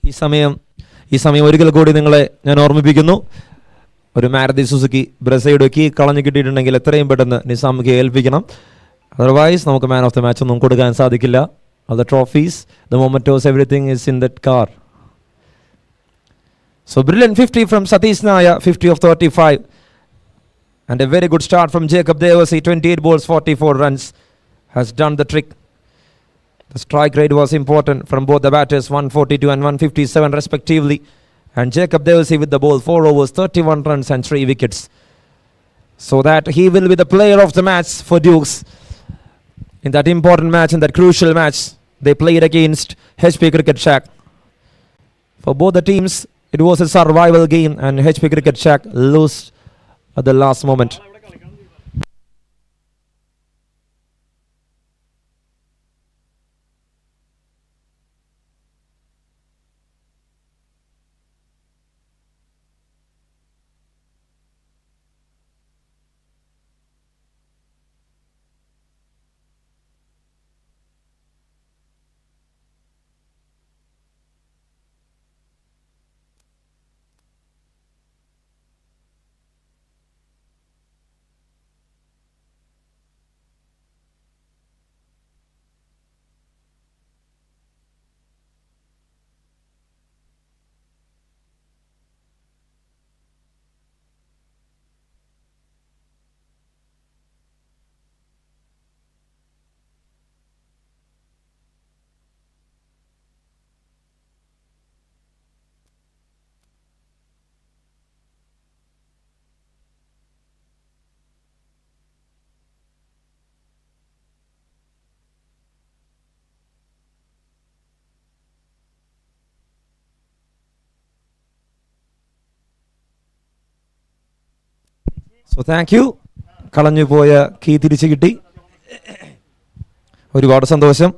ഈ സമയം ഒരിക്കൽ കൂടി നിങ്ങളെ ഞാൻ ഓർമ്മിപ്പിക്കുന്നു, ഒരു മാരുതി സുസുക്കി ബ്രസയുടെ കീ കളഞ്ഞു കിട്ടിയിട്ടുണ്ടെങ്കിൽ എത്രയും പെട്ടെന്ന് നിസാമിക്ക് ഏൽപ്പിക്കണം. അതർവൈസ് നമുക്ക് മാൻ ഓഫ് ദ മാച്ച് ഒന്നും കൊടുക്കാൻ സാധിക്കില്ല. All the trophies, the mementos, everything is in that car. So brilliant 50 from Satish Naya, 50 of 35. And a very good start from Jacob Devasi, 28 balls, 44 runs. Has done the trick. The strike rate was important from both the batters, 142 and 157 respectively. And Jacob Devasi with the ball, 4 overs, 31 runs and 3 wickets. So that he will be the player of the match for Dukes. In that important match, in that crucial match, they played against HP Cricket Shack. For both the teams, it was a survival game and HP Cricket Shack lost at the last moment. So thank you. കളഞ്ഞു പോയ key തിരിച്ചു കിട്ടി. ഒരുപാട് സന്തോഷം.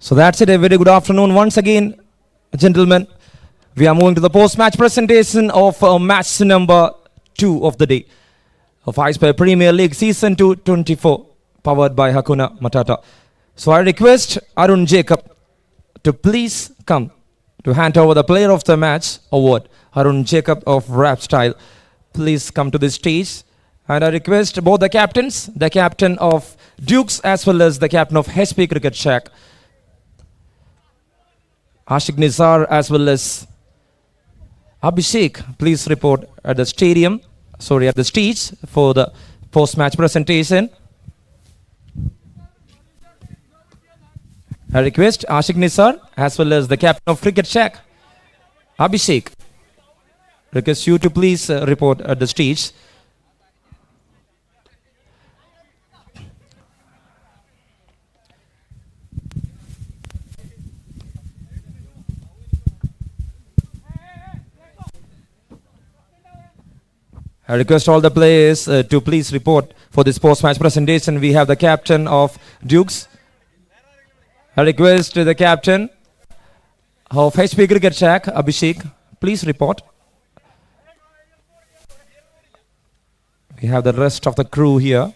So that's it. A very good afternoon once again, gentlemen. We are moving to the post-match presentation of match number 2 of the day of iSpare Premier League Season 2-24, powered by Hakuna Matata. So I request Arun Jacob to please come to hand over the Player of the Match award. Arun Jacob of Rap Style, please come to the stage. And I request both the captains, the captain of Dukes as well as the captain of HP Cricket Shack, Ashik Nizar as well as Abhishek, please report at the at the stage for the post-match presentation. I request Ashik Nizar as well as the captain of Cricket Shack, Abhishek, request you to please report at the stage. I request all the players to please report for this post-match presentation. We have the captain of Dukes. I request the captain of HP Cricket Shack, Abhishek, please report. We have the rest of the crew here.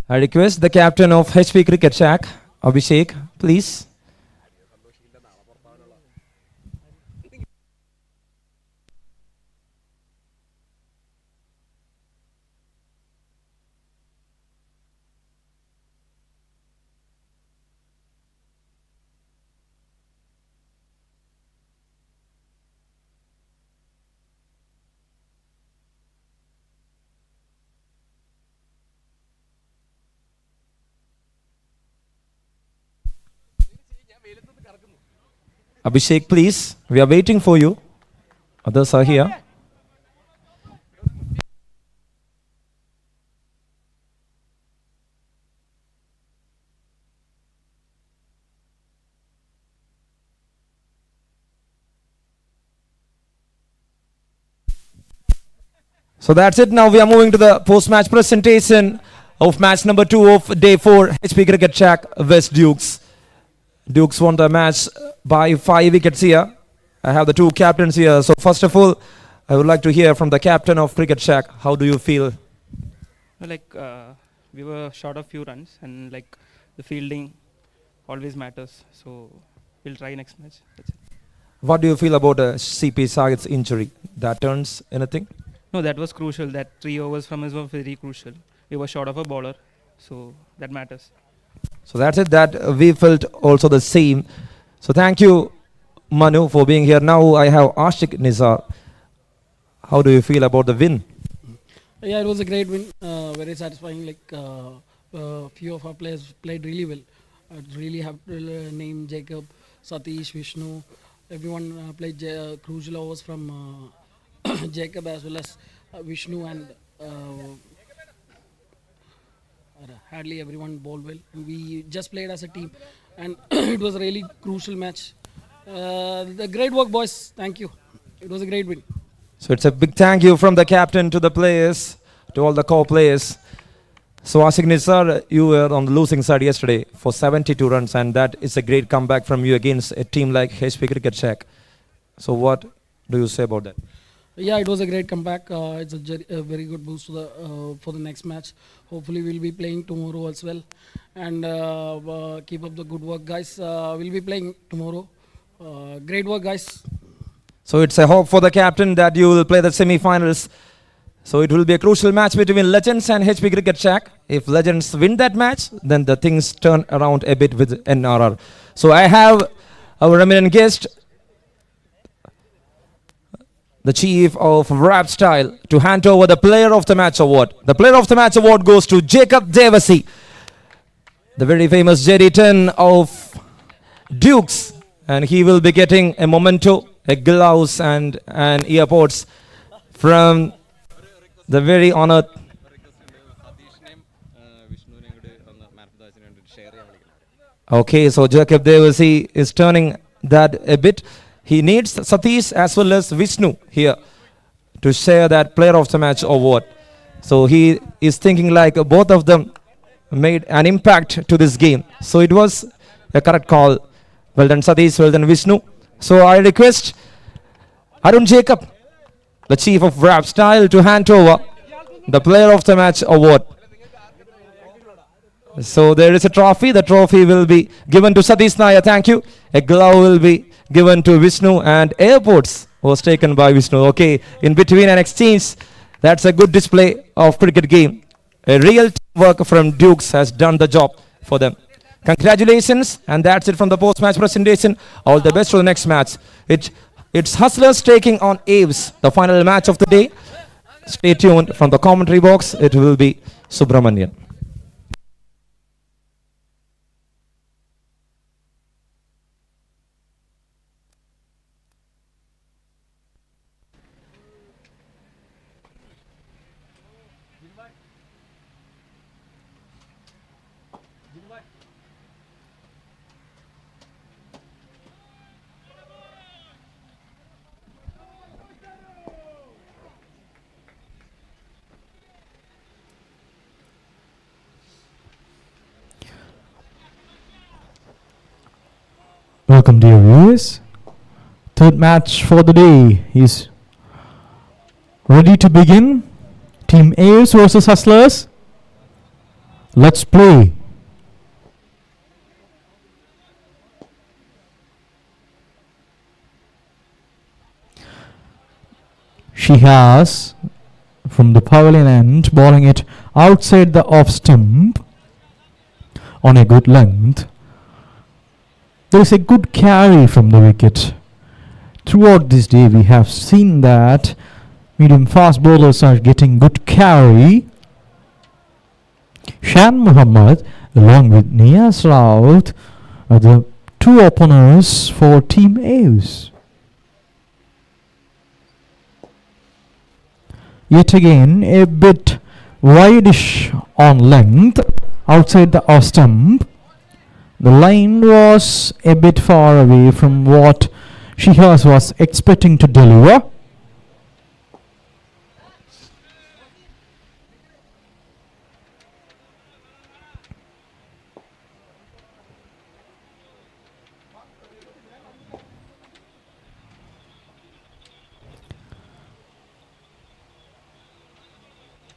I request the captain of HP Cricket Shack, Abhishek, please. Abhishek, please. We are waiting for you. Others are here. So that's it. Now we are moving to the post-match presentation of match number 2 of day 4, HP Cricket Shack West Dukes. Dukes won the match by 5 wickets here. I have the 2 captains here. So first of all, I would like to hear from the captain of Cricket Shack. How do you feel? We were short of few runs, and the fielding always matters. So we'll try next match. That's it. What do you feel about CP Sagit's injury? That turns anything? No, that was crucial. That 3 overs from us were very crucial. We were short of a bowler, so that matters. So that's it. That we felt also the same. So thank you, Manu, for being here. Now I have Ashik Nizar. How do you feel about the win? Yeah, it was a great win. Very satisfying. Few of our players played really well. I'd really have to name Jacob, Satish, Vishnu. Everyone played crucial overs from Jacob as well as Vishnu and hardly everyone bowled well. We just played as a team, and it was a really crucial match. The great work, boys. Thank you. It was a great win. So it's a big thank you from the captain to the players, to all the core players. So Ashik Nizar, you were on the losing side yesterday for 72 runs, and that is a great comeback from you against a team like HP Cricket Shack. So what do you say about that? Yeah, it was a great comeback. It's a very good boost to the for the next match. Hopefully, we'll be playing tomorrow as well, and keep up the good work, guys. We'll be playing tomorrow. Great work, guys. So it's a hope for the captain that you will play the semi-finals So it will be a crucial match between Legends and HP Cricket Shack. If Legends win that match, then the things turn around a bit with NRR. So I have our eminent guest, the chief of Rap Style, to hand over the Player of the Match award. The Player of the Match award goes to Jacob Devasi, the very famous JD10 of Dukes, and he will be getting a memento, a gloves and earpods from the very honored. Okay, so Jacob Devasi is turning that a bit. He needs Satish as well as Vishnu here to share that Player of the Match award. So he is thinking like both of them made an impact to this game. So it was a correct call. Well done Satish, well done Vishnu. So I request Arun Jacob, the chief of Rap Style, to hand over the Player of the Match award. So there is a trophy. The trophy will be given to Satish Nair. Thank you. A glove will be given to Vishnu, and airports was taken by Vishnu. Okay, in between an exchange. That's a good display of cricket game. A real teamwork from Dukes has done the job for them. Congratulations, and that's it from the post-match presentation. All the best for the next match. It's Hustlers taking on AVES, the final match of the day. Stay tuned. From the commentary box, it will be Subramanian. Welcome dear viewers. Third match for the day is ready to begin. Team AVES versus Hustlers. Let's play. She has from the pavilion end bowling it outside the off stump on a good length. There is a good carry from the wicket. Throughout this day we have seen that medium fast bowlers are getting good carry. Shan Muhammad along with Niyaz Raut are the two openers for Team AVES. Yet again a bit wideish on length outside the off stump. The line was a bit far away from what Shihas was expecting to deliver.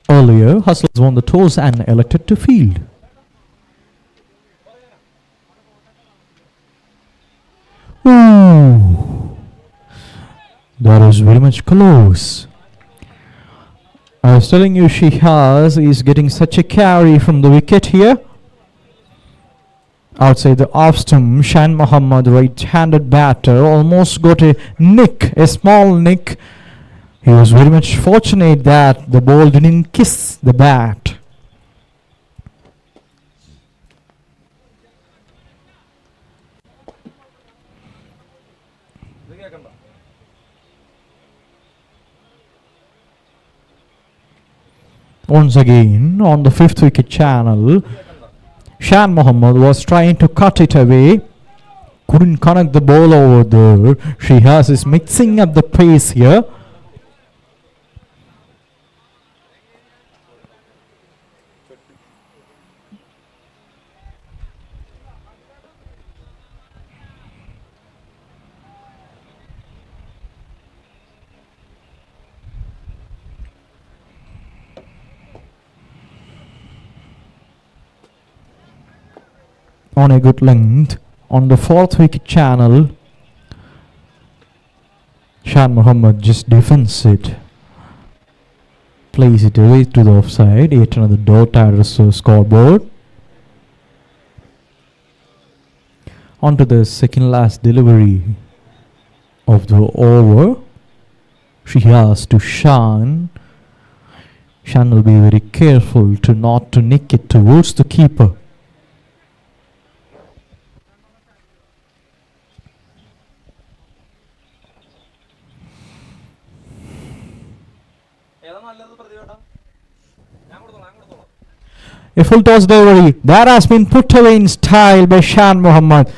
Earlier, Hustlers won the toss and elected to field. Ooh, that is very much close. I was telling you Shihaz is getting such a carry from the wicket here. Outside the off stump, Shan Muhammad, right-handed batter, almost got a nick, a small nick. He was very much fortunate that the ball didn't kiss the bat. Once again, on the fifth wicket channel, Shan Muhammad was trying to cut it away. Couldn't connect the ball over there. Shihaz is mixing up the pace here. On a good length, on the fourth wicket channel, Shan Muhammad just defends it. Plays it away to the offside. Yet another dot added to the scoreboard. On to the second last delivery of the over. She has to Shan. Shan will be very careful to not to nick it towards the keeper. A full toss delivery that has been put away in style by Shan Muhammad.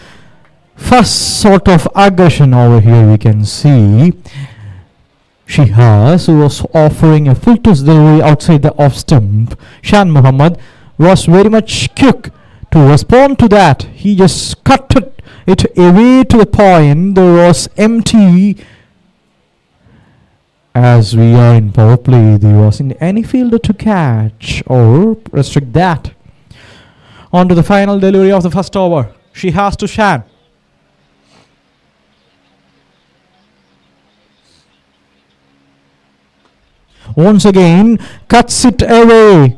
First sort of aggression over here we can see. Shihaz, who was offering a full toss delivery outside the off stump. Shan Muhammad was very much quick to respond to that. He just cut it away to the point. There was empty. As we are in power play, there wasn't any fielder to catch or restrict that. On to the final delivery of the first over. Shihaz to Shan. Once again, cuts it away.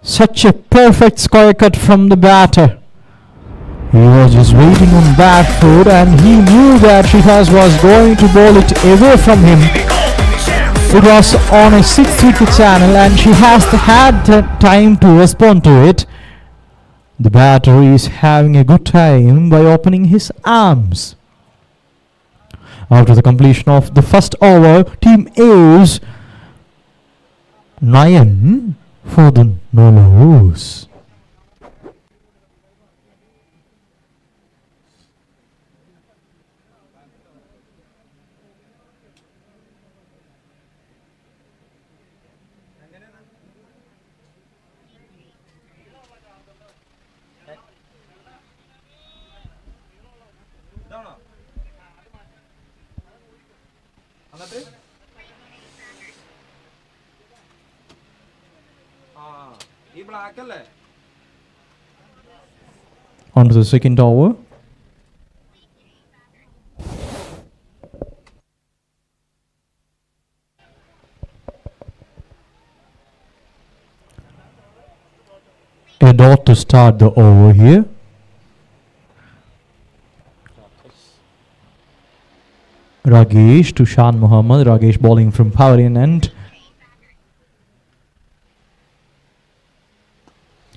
Such a perfect square cut from the batter. He was just waiting on back foot and he knew that Shihaz was going to bowl it away from him. It was on a 6th wicket channel and she has had the time to respond to it. The batter is having a good time by opening his arms. After the completion of the first over, Team AVES 9 for the no-loss. On to the second over. A dot to start the over here. Ragesh to Shan Muhammad. Ragesh bowling from power in end.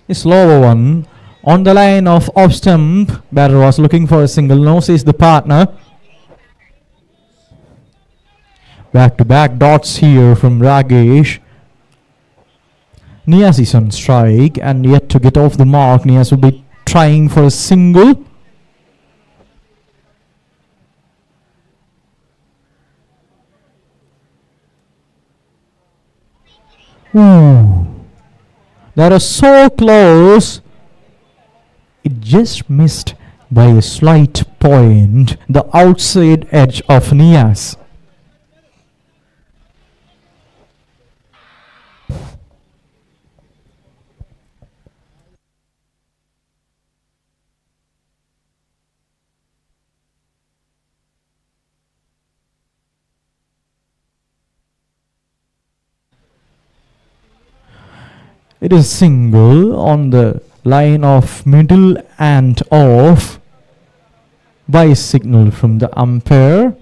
A slower one on the line of off stump. Batter was looking for a single. No, says the partner. Back to back dots here from Ragesh. Niaz is on strike and yet to get off the mark. Niaz will be trying for a single. Ooh. That was so close. It just missed by a slight point the outside edge of Niaz. It is single on the line of middle and off by signal from the umpire.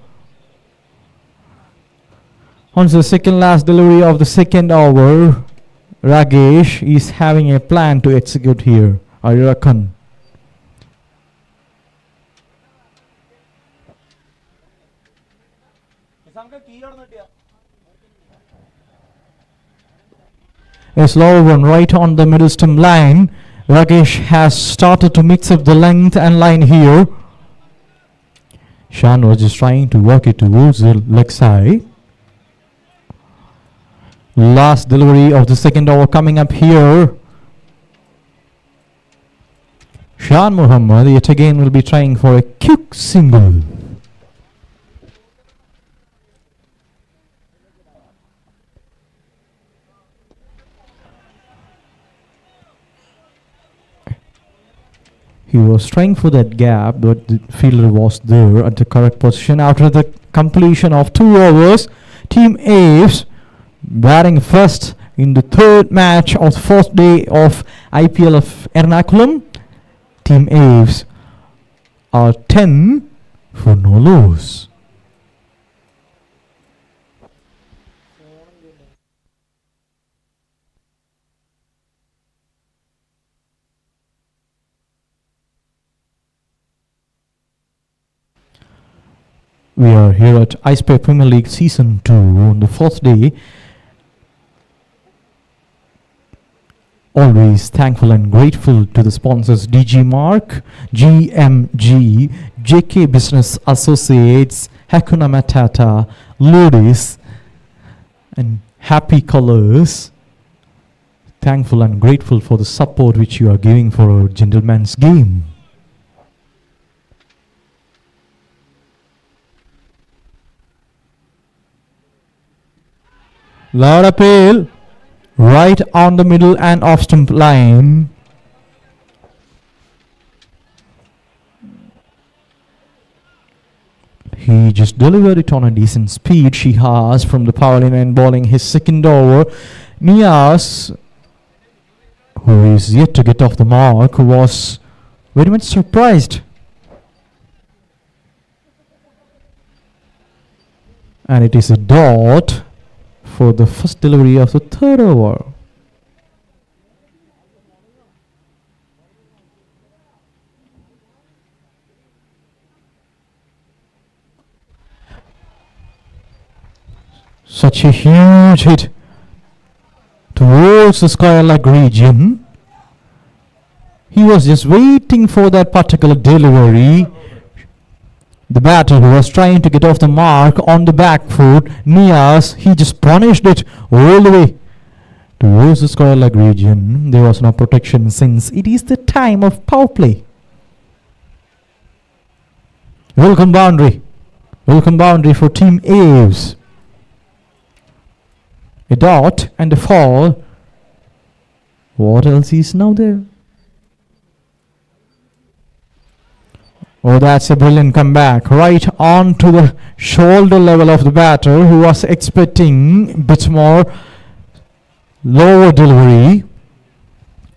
On the second last delivery of the second over, Ragesh is having a plan to execute here, I reckon. A slow one right on the middle stump line. Ragesh has started to mix up the length and line here. Shan was just trying to work it towards the leg side. Last delivery of the second over coming up here. Shan Muhammad yet again will be trying for a quick single. He was trying for that gap, but the fielder was there at the correct position. After the completion of 2 overs, Team AVES batting first in the third match of the fourth day of IPL of Ernakulam. Team AVES are 10 for no loss. We are here at iSpare Premier League Season 2 on the fourth day. Always thankful and grateful to the sponsors DG Mark, GMG, JK Business Associates, Hakuna Matata, Ludis, and Happy Colors. Thankful and grateful for the support which you are giving for our gentleman's game. Loud appeal, right on the middle and off stump line. He just delivered it on a decent speed. She has from the power line and bowling his second over. Nias, who is yet to get off the mark, was very much surprised. And it is a dot for the first delivery of the third over. Such a huge hit towards the square leg region. He was just waiting for that particular delivery. The batter who was trying to get off the mark on the back foot, Nias, he just punished it all the way towards the square leg region. There was no protection since it is the time of power play. Welcome boundary. Welcome boundary for Team AVES. A dot and a fall. What else is now there? Oh, that's a brilliant comeback. Right on to the shoulder level of the batter who was expecting a bit more lower delivery.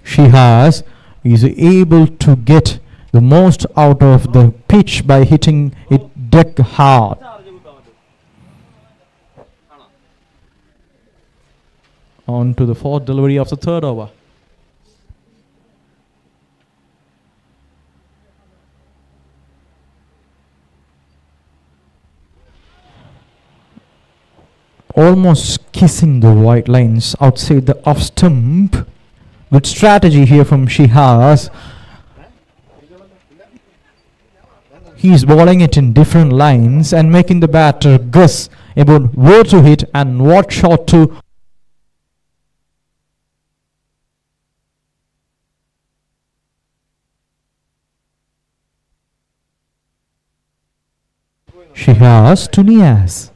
She is able to get the most out of the pitch by hitting it deck hard. On to the fourth delivery of the third over. Almost kissing the white lines outside the off stump. Good strategy here from Shihaz. He's bowling it in different lines and making the batter guess about where to hit and what shot to. Shihaz to Niaz.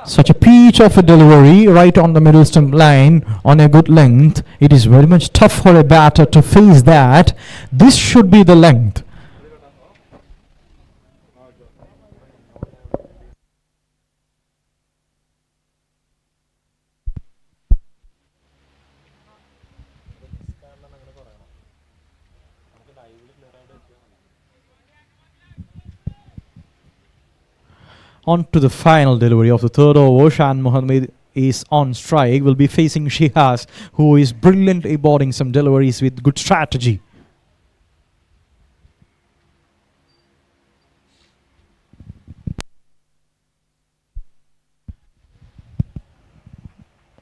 Such a peach of a delivery right on the middle stump line on a good length. It is very much tough for a batter to face that. This should be the length. On to the final delivery of the third over. Shan Mohammed is on strike. Will be facing Shihaz, who is brilliantly boarding some deliveries with good strategy.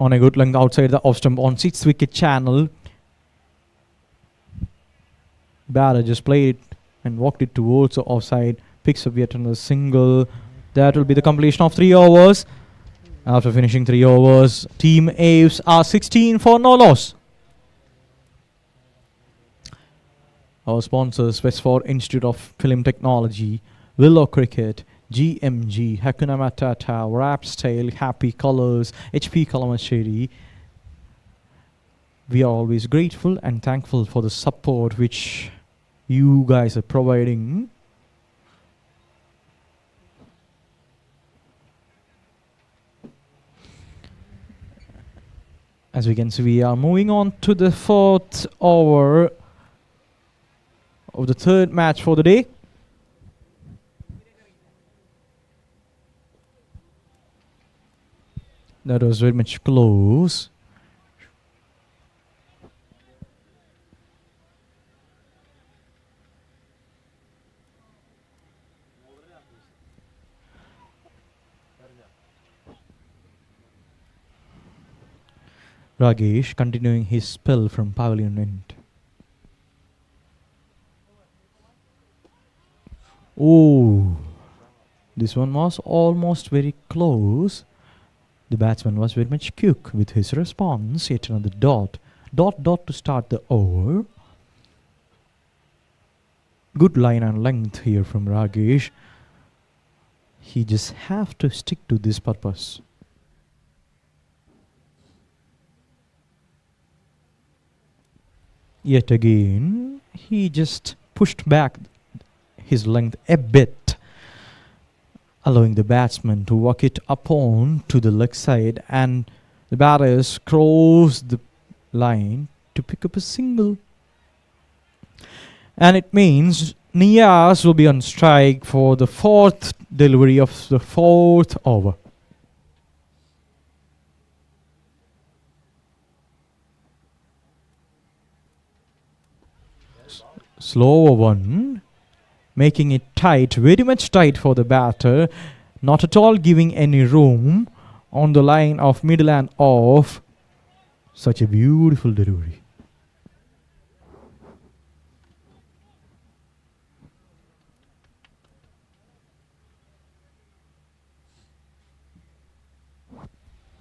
On a good length outside the off stump on 6th wicket channel. Batter just played it and walked it towards the offside. Picks up yet another single. That will be the completion of 3 overs. After finishing 3 overs, Team AVES are 16 for no loss. Our sponsors, Westford Institute of Film Technology, Willow Cricket, GMG, Hakuna Matata, Rapstyle, Happy Colors, HP Kalamassery, We are always grateful and thankful for the support which you guys are providing. As we can see, we are moving on to the 4th over of the 3rd match for the day. That was very much close. Ragesh continuing his spell from pavilion end. Oh, this one was almost very close. The batsman was very much quick with his response. Yet another dot. Dot to start the over. Good line and length here from Ragesh. He just have to stick to this purpose. Yet again, he just pushed back his length a bit, allowing the batsman to walk it upon to the leg side, and the batters cross the line to pick up a single. And it means Niaz will be on strike for the 4th delivery of the 4th over. Slower one, making it tight, very much tight for the batter, not at all giving any room on the line of middle and off. Such a beautiful delivery.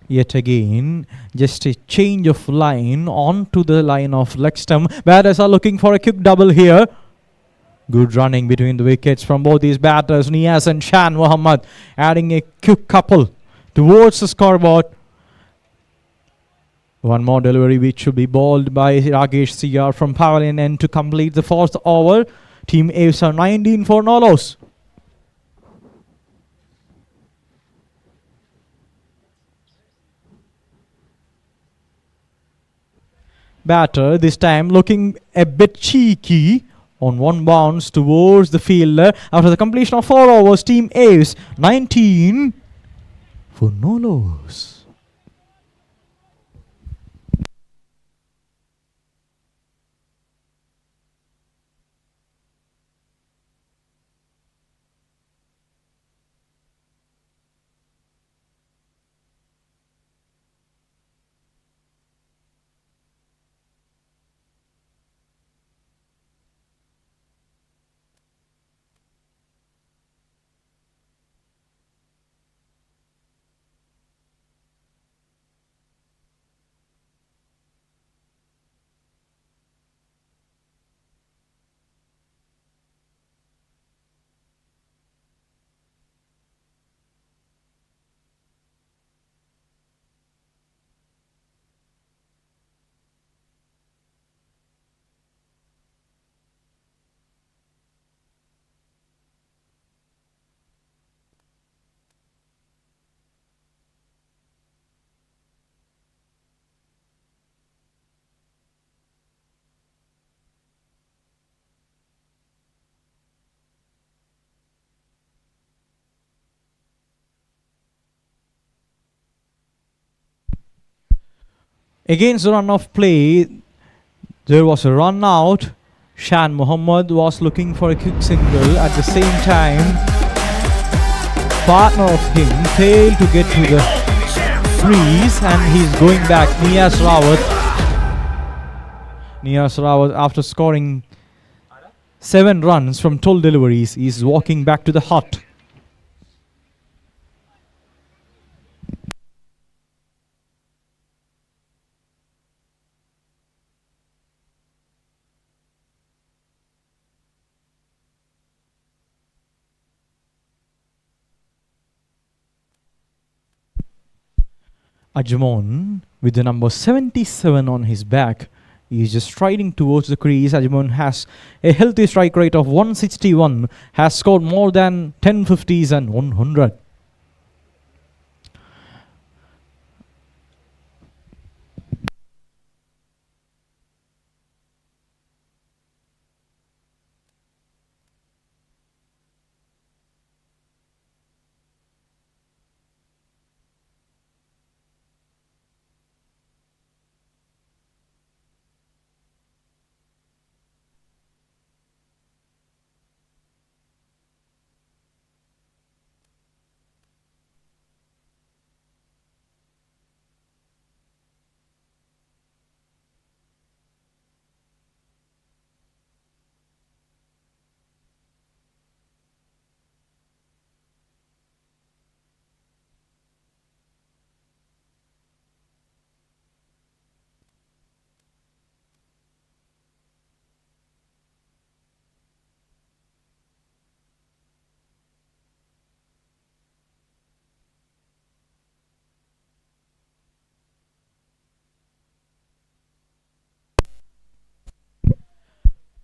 Yet again, just a change of line onto the line of leg stump. Batters are looking for a quick double here. Good running between the wickets from both these batters, Niaz and Shan Muhammad, adding a quick couple towards the scoreboard. One more delivery which should be bowled by Ragesh CR from pavilion end to complete the 4th over. Team AVES are 19 for no loss. Batter this time looking a bit cheeky on one bounce towards the fielder. After the completion of 4 overs, Team AVES 19 for no loss. Against the run of play, there was a run out. Shan Muhammad was looking for a quick single. At the same time, partner of him failed to get to the crease, and he's going back. Niaz Rawat, after scoring 7 runs from 12 deliveries, is walking back to the hut. Ajamon, with the number 77 on his back, is just striding towards the crease. Ajamon has a healthy strike rate of 161, has scored more than 10 50s and 100.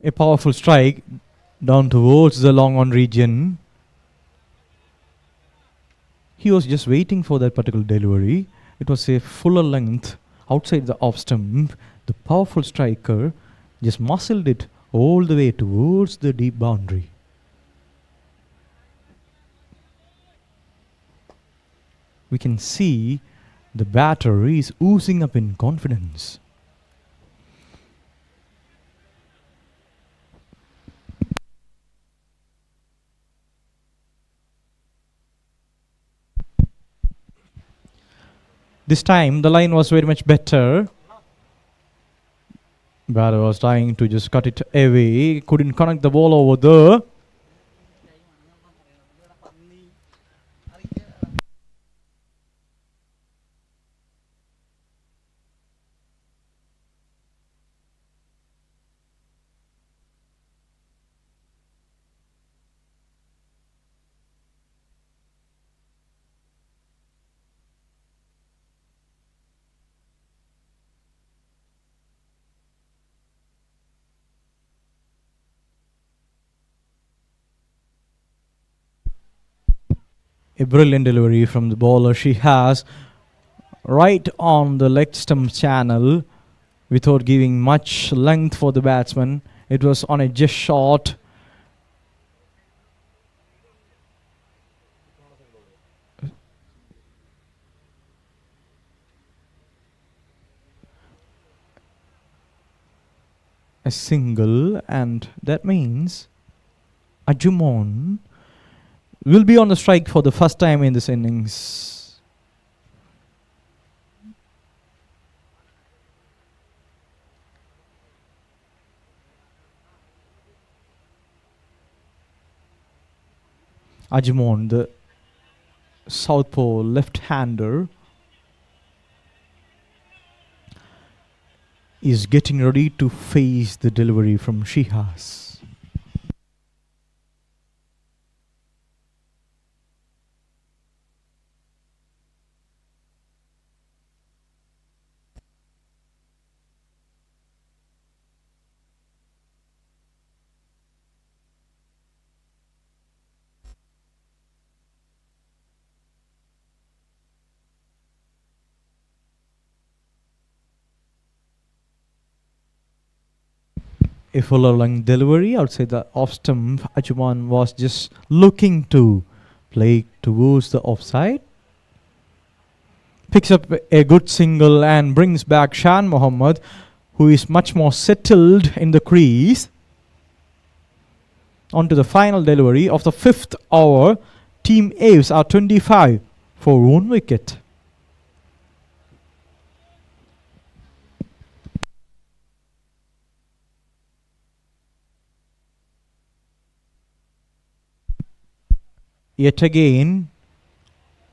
A powerful strike down towards the long on region. He was just waiting for that particular delivery. It was a fuller length outside the off stump. The powerful striker just muscled it all the way towards the deep boundary. We can see the batter is oozing up in confidence. This time the line was very much better. Batter was trying to just cut it away. Couldn't connect the ball over there. A brilliant delivery from the bowler. She has right on the leg stump channel without giving much length for the batsman. It was on a just shot. A single, and that means Ajumon will be on the strike for the first time in this innings. Ajumon, the southpaw left-hander, is getting ready to face the delivery from Shihas. A fuller length delivery outside the off stump. Ajumon was just looking to play towards the offside. Picks up a good single and brings back Shan Mohammed, who is much more settled in the crease. On to the final delivery of the 5th over. Team AVES are 25 for 1 wicket. Yet again,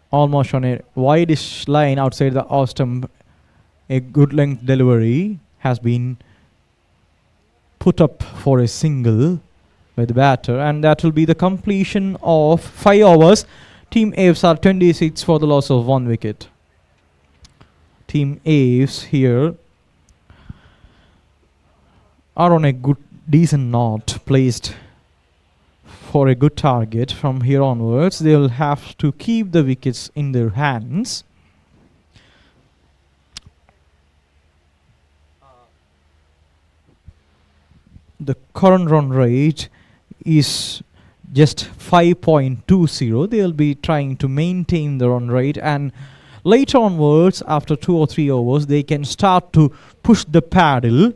almost on a wideish line outside the off stump, a good length delivery has been put up for a single by the batter, and that will be the completion of 5 overs. Team AVES are 26 for the loss of 1 wicket. Team AVES here are on a good, decent knot placed for a good target. From here onwards, they will have to keep the wickets in their hands. The current run rate is just 5.20. They will be trying to maintain the run rate, and later onwards, after 2 or 3 overs, they can start to push the paddle.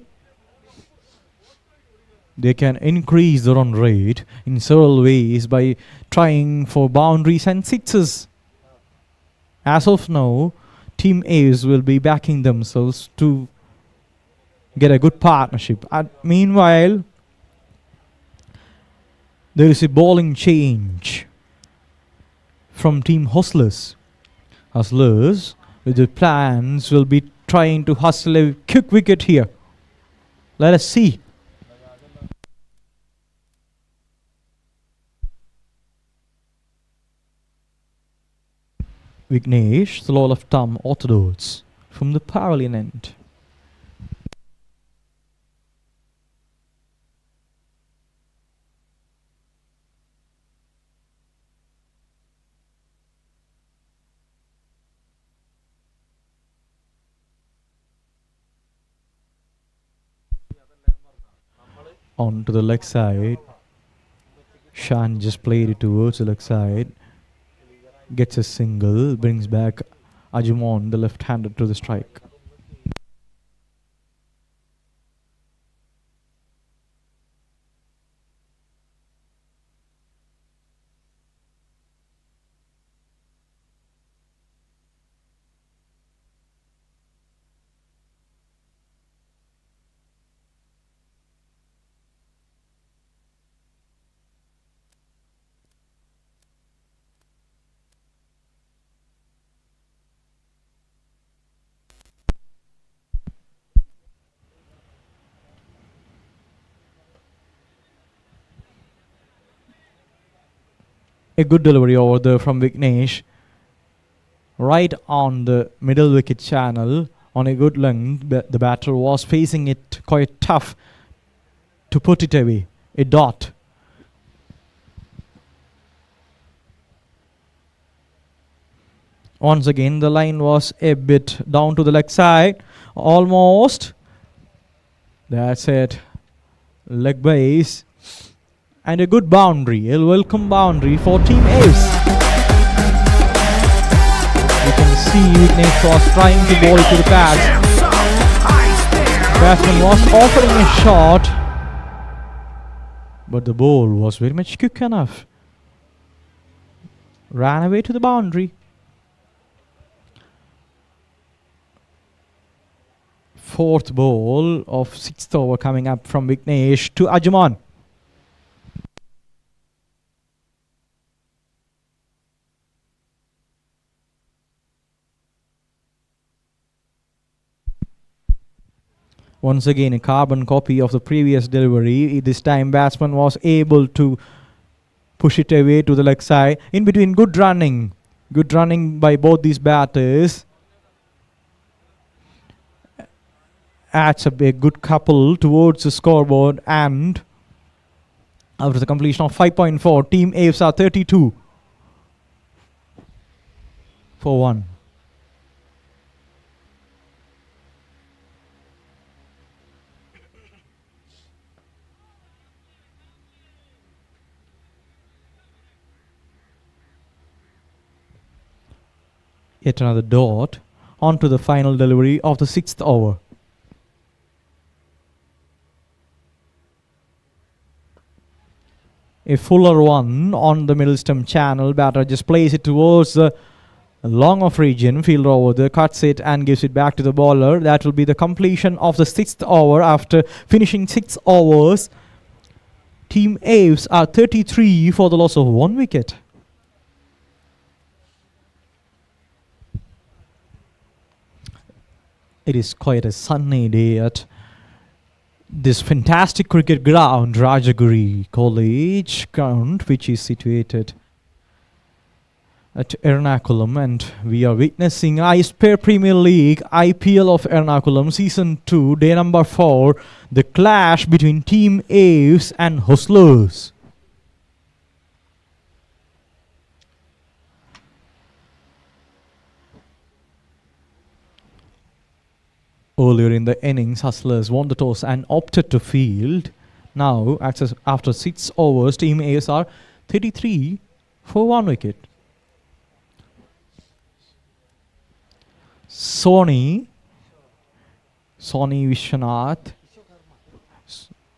They can increase the run rate in several ways by trying for boundaries and sixes. As of now, Team A's will be backing themselves to get a good partnership. Meanwhile, there is a bowling change from Team Hustlers. Hustlers, with the plans, will be trying to hustle a quick wicket here. Let us see. Vignesh, the law of thumb orthodox from the pavilion end. On to the leg side. Shan just played it towards the leg side. Gets a single, brings back Ajumon, the left-hander, to the strike. A good delivery over there from Vignesh. Right on the middle wicket channel on a good length. The batter was facing it quite tough to put it away. A dot. Once again, the line was a bit down to the leg side. Almost. That's it. Leg base. And a good boundary, a welcome boundary for Team AVES. You can see Vignesh was trying to bowl it to the pads. Batsman was offering a shot, but the ball was very much quick enough. Ran away to the boundary. Fourth ball of sixth over coming up from Vignesh to Ajumon. Once again, a carbon copy of the previous delivery. This time, batsman was able to push it away to the leg side. In between, good running. Good running by both these batters. Adds up a good couple towards the scoreboard. And after the completion of 5.4, Team AVES are 32 for 1. Yet another dot onto the final delivery of the sixth over. A fuller one on the middle stump channel. Batter just plays it towards the long off region. Fielder over there cuts it and gives it back to the bowler. That will be the completion of the sixth over. After finishing 6 overs, Team AVES are 33 for the loss of 1 wicket. It is quite a sunny day at this fantastic cricket ground, Rajaguri College ground, which is situated at Ernakulam, and we are witnessing iSpare Premier League IPL of Ernakulam Season 2, day number 4, the clash between Team AVES and Hustlers. Earlier in the innings, Hustlers won the toss and opted to field. Now, after 6 overs, Team AVES are 33 for 1 wicket. Sony Vishwanath,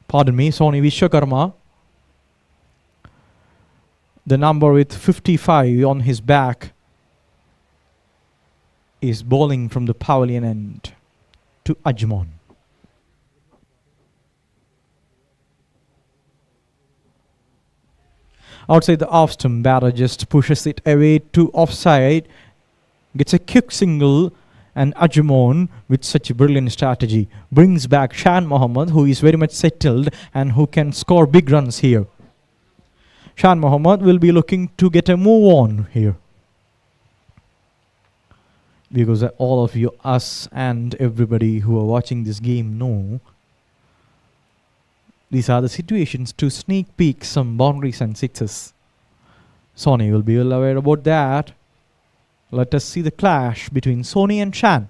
Sony Vishwakarma, the number with 55 on his back, is bowling from the pavilion end to Ajmon. Outside the off stump, batter just pushes it away to offside, gets a quick single, and Ajmon, with such a brilliant strategy, brings back Shan Mohammed, who is very much settled and who can score big runs here. Shan Mohammed will be looking to get a move on here, because all of you, us and everybody who are watching this game know these are the situations to sneak peek some boundaries and sixes. Sony will be well aware about that. Let us see the clash between Sony and Shan.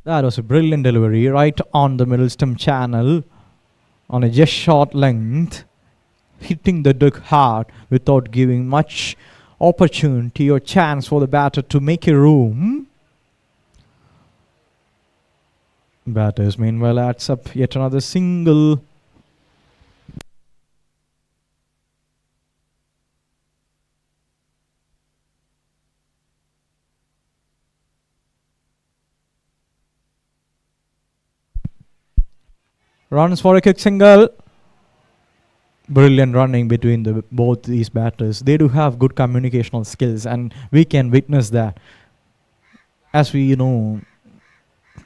That was a brilliant delivery right on the middle stump channel on a just short length, hitting the deck hard without giving much opportunity or chance for the batter to make a room. Batters meanwhile adds up yet another single. Runs for a quick single. Brilliant running between both these batters. They do have good communicational skills, and we can witness that. As we know,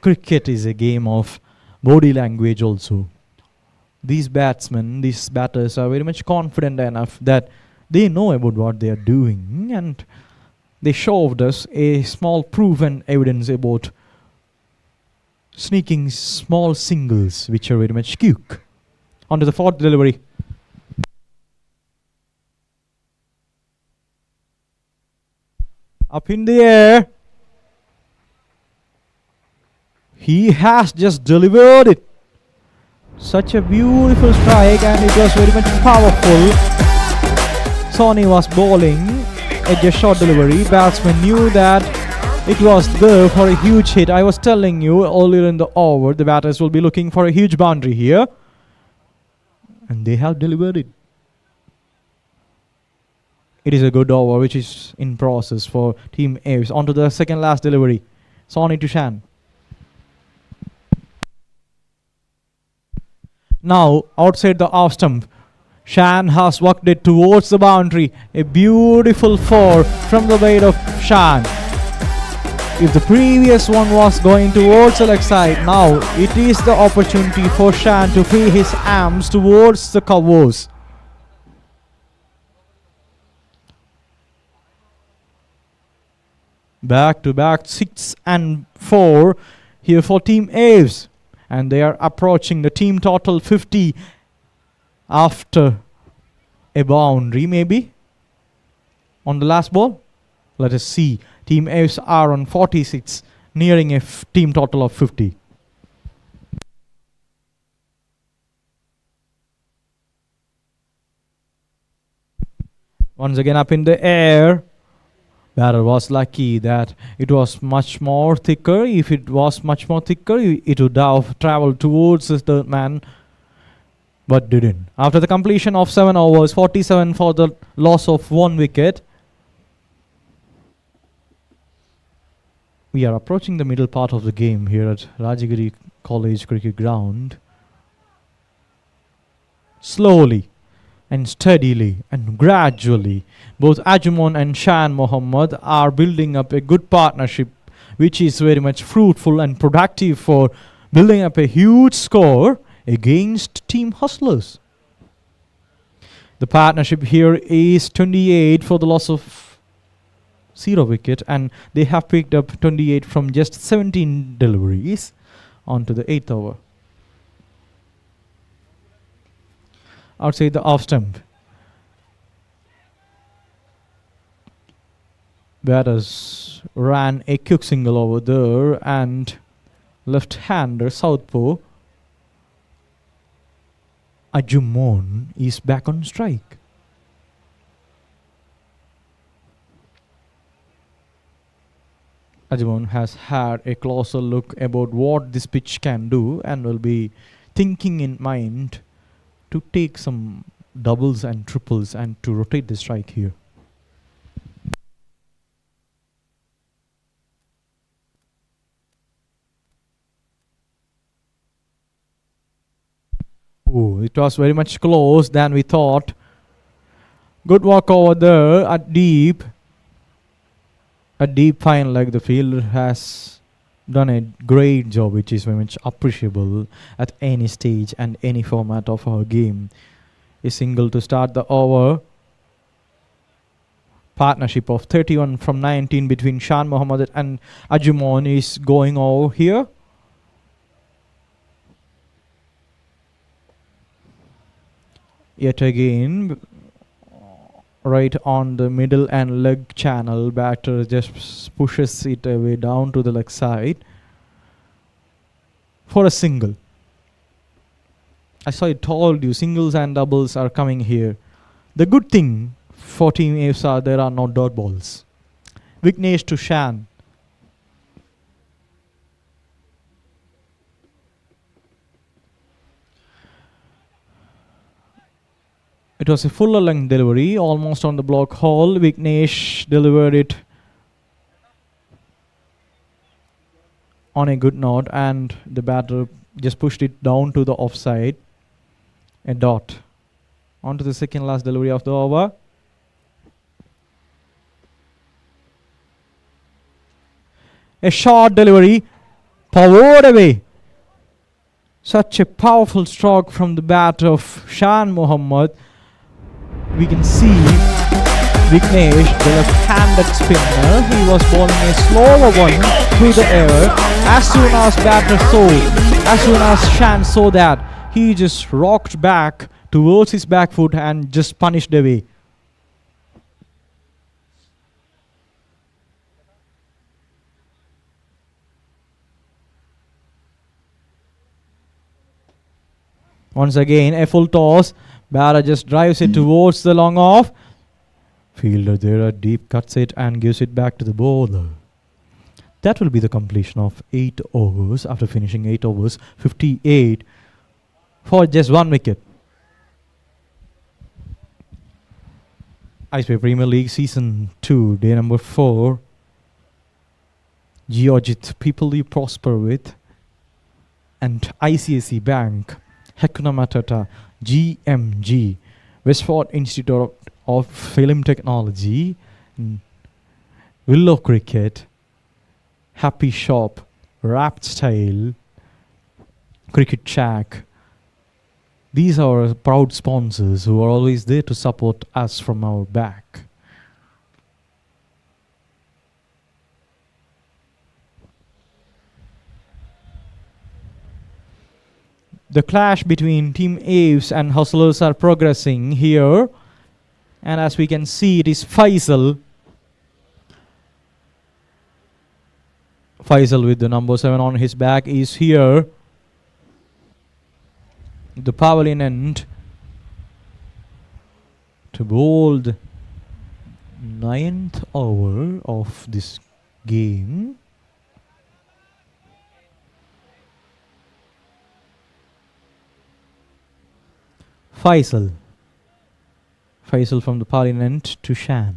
cricket is a game of body language also. These batters are very much confident enough that they know about what they are doing, and they showed us a small proven evidence about sneaking small singles, which are very much quick. On to the fourth delivery. Up in the air. He has just delivered it. Such a beautiful strike, and it was very much powerful. Sony was bowling a just short delivery. Batsman knew that it was there for a huge hit. I was telling you earlier in the over, the batters will be looking for a huge boundary here. And they have delivered it. It is a good over which is in process for Team AVES. On to the second last delivery. Sony to Shan. Now, outside the off stump, Shan has worked it towards the boundary. A beautiful four from the weight of Shan. If the previous one was going towards the leg side, now it is the opportunity for Shan to free his arms towards the covers. Back to back 6 and 4 here for Team AVES. And they are approaching the team total 50 after a boundary maybe on the last ball. Let us see. Team AVES are on 46, nearing a team total of 50. Once again up in the air. Batter was lucky that it was much more thicker. If it was much more thicker, it would have traveled towards the third man, but didn't. After the completion of 7 overs, 47 for the loss of 1 wicket. We are approaching the middle part of the game here at Rajagiri College Cricket Ground. Slowly and steadily and gradually, both Ajmon and Shan Mohammed are building up a good partnership, which is very much fruitful and productive for building up a huge score, against Team Hustlers. The partnership here is 28 for the loss of 0 wicket, and they have picked up 28 from just 17 deliveries onto the 8th over. Outside the off stump, batters ran a quick single over there, and left-hander southpaw Ajumon is back on strike. Ajumon has had a closer look about what this pitch can do and will be thinking in mind to take some doubles and triples and to rotate the strike here. Oh, it was very much close than we thought. Good work over there at deep. A deep fine leg. The fielder has done a great job, which is very much appreciable at any stage and any format of our game. A single to start the over. Partnership of 31 from 19 between Shan Mohammed and Ajumon is going over here. Yet again, right on the middle and leg channel, batter just pushes it away down to the leg side for a single. As I told you, singles and doubles are coming here. The good thing for Team AVES are there are no dot balls. Vignesh to Shan. It was a fuller length delivery, almost on the block hole. Vignesh delivered it on a good note, and the batter just pushed it down to the offside. A dot. On to the second last delivery of the over. A short delivery, powered away. Such a powerful stroke from the bat of Shan Mohammed. We can see Vignesh, the left-handed spinner. He was bowling a slower one through the air. As soon as Shan saw that, he just rocked back towards his back foot and just punished away. Once again, a full toss. Batter just drives it towards the long off. Fielder there at deep cuts it and gives it back to the bowler. That will be the completion of 8 overs. After finishing 8 overs, 58 for just 1 wicket. iSpare Premier League Season 2, Day number 4. Georgit, People You Prosper With, and ICICI Bank, Hakuna Matata, GMG, Westford Institute of Film Technology, Willow Cricket, Happy Shop, Rapt Style, Cricket Shack. These are our proud sponsors who are always there to support us from our back. The clash between Team AVES and Hustlers are progressing here. And as we can see, it is Faisal. Faisal with the number 7 on his back is here. The pavilion end to bowl the 9th over of this game. Faisal from the pavilion end to Shan.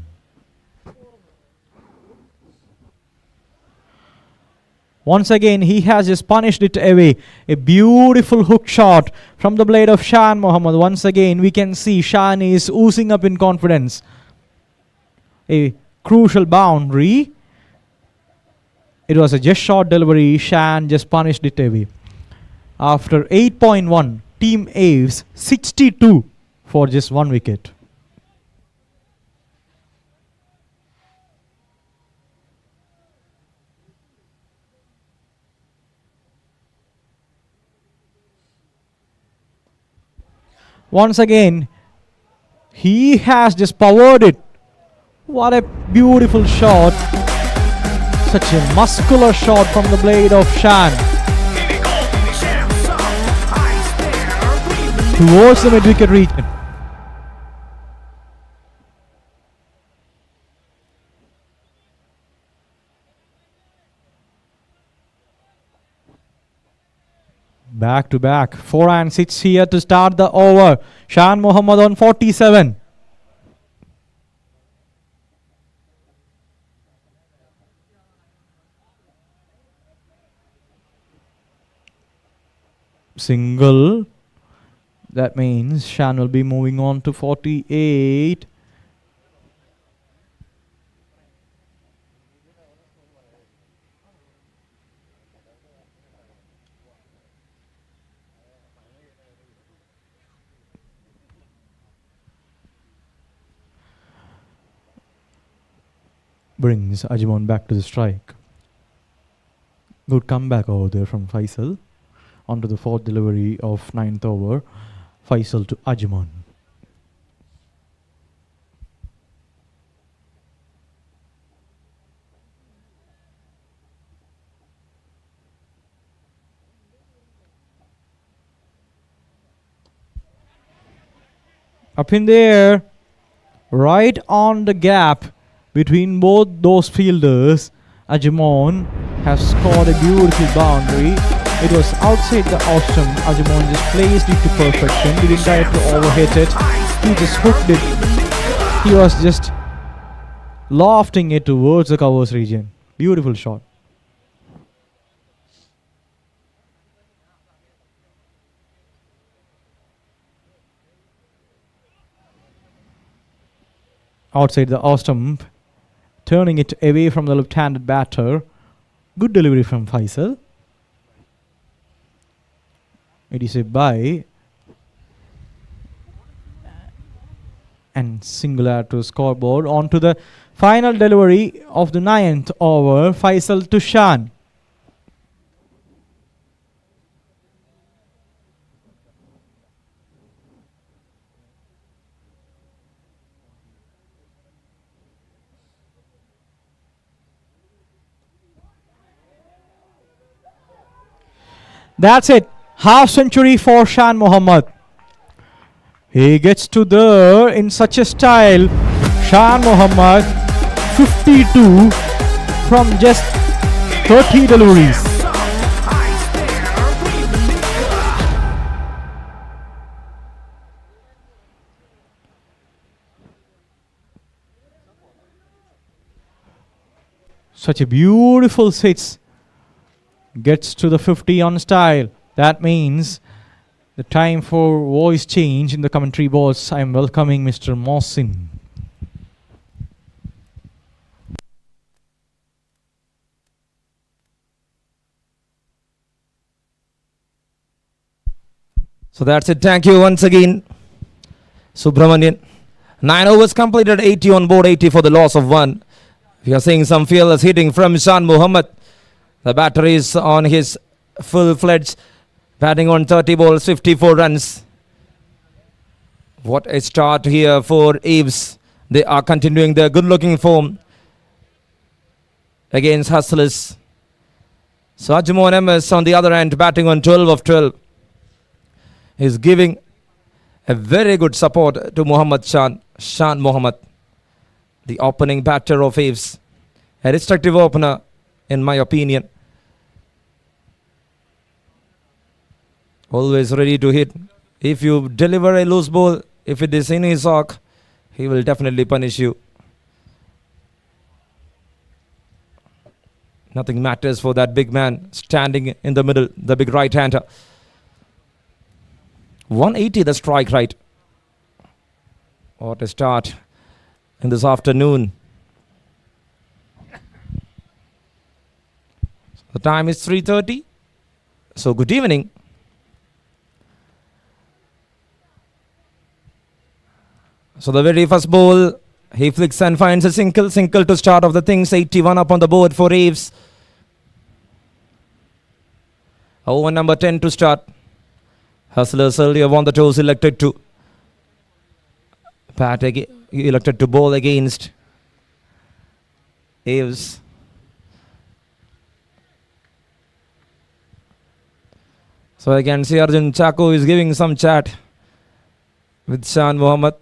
Once again, he has just punished it away. A beautiful hook shot from the blade of Shan Mohammed. Once again, we can see Shan is oozing up in confidence. A crucial boundary. It was a just short delivery. Shan just punished it away. After 8.1, Team AVES 62 for just 1 wicket. Once again, he has just powered it. What a beautiful shot. Such a muscular shot from the blade of Shan. Towards the mid-wicket region. Back to back. 4 and 6 here to start the over. Shan Mohammad on 47. Single. That means Shan will be moving on to 48. Brings Ajimon back to the strike. Good comeback over there from Faisal. Onto the 4th delivery of 9th over. Faisal to Ajimon. Up in the air, right on the gap between both those fielders. Ajimon has scored a beautiful boundary. It was outside the off stump. Ajimon just placed it to perfection. Didn't try to overhit it. He just hooked it. He was just lofting it towards the covers region. Beautiful shot. Outside the off stump, turning it away from the left-handed batter. Good delivery from Faisal. It is a bye. And single add to the scoreboard. On to the final delivery of the 9th over. Faisal to Shan. That's it. Half century for Shan Mohammad. He gets to there in such a style. Shan Mohammad 52 from just 30 deliveries. Such a beautiful six. Gets to the 50 on style. That means the time for voice change in the commentary box. I am welcoming Mr. Mohsin. So that's it. Thank you once again, Subramanian. 9 overs completed, 80 on board, 80 for the loss of 1. We are seeing some fearless hitting from Shan Mohammad. The batter is on his full-fledged, batting on 30 balls, 54 runs. What a start here for AVES. They are continuing their good-looking form against Hustlers. So Ajimon MS on the other end, batting on 12 of 12. Is giving a very good support to Shan Mohammad, the opening batter of AVES. A restrictive opener, in my opinion. Always ready to hit. If you deliver a loose ball, if it is in his arc, he will definitely punish you. Nothing matters for that big man standing in the middle, the big right-hander. 180 the strike rate. What a start in this afternoon. The time is 3:30. So good evening. So the very first ball, he flicks and finds a single to start off the things. 81 up on the board for AVES. Over number 10 to start. Hustlers earlier won the toss, elected to elected to bowl against AVES. So I can see Arjun Chako is giving some chat with Shan Mohammed.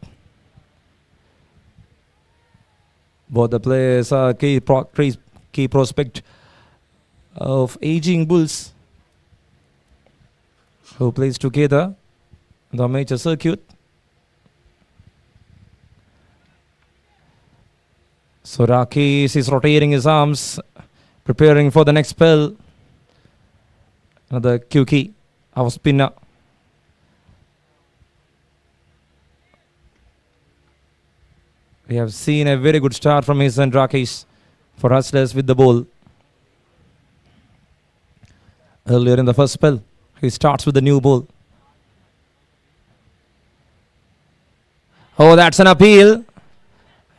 Both the players are key prospect of aging Bulls who plays together in the major circuit. So Rakesh is rotating his arms, preparing for the next spell. Another QK, our spinner. We have seen a very good start from his and Rakesh for Hustlers with the ball. Earlier in the first spell, he starts with the new ball. Oh, that's an appeal.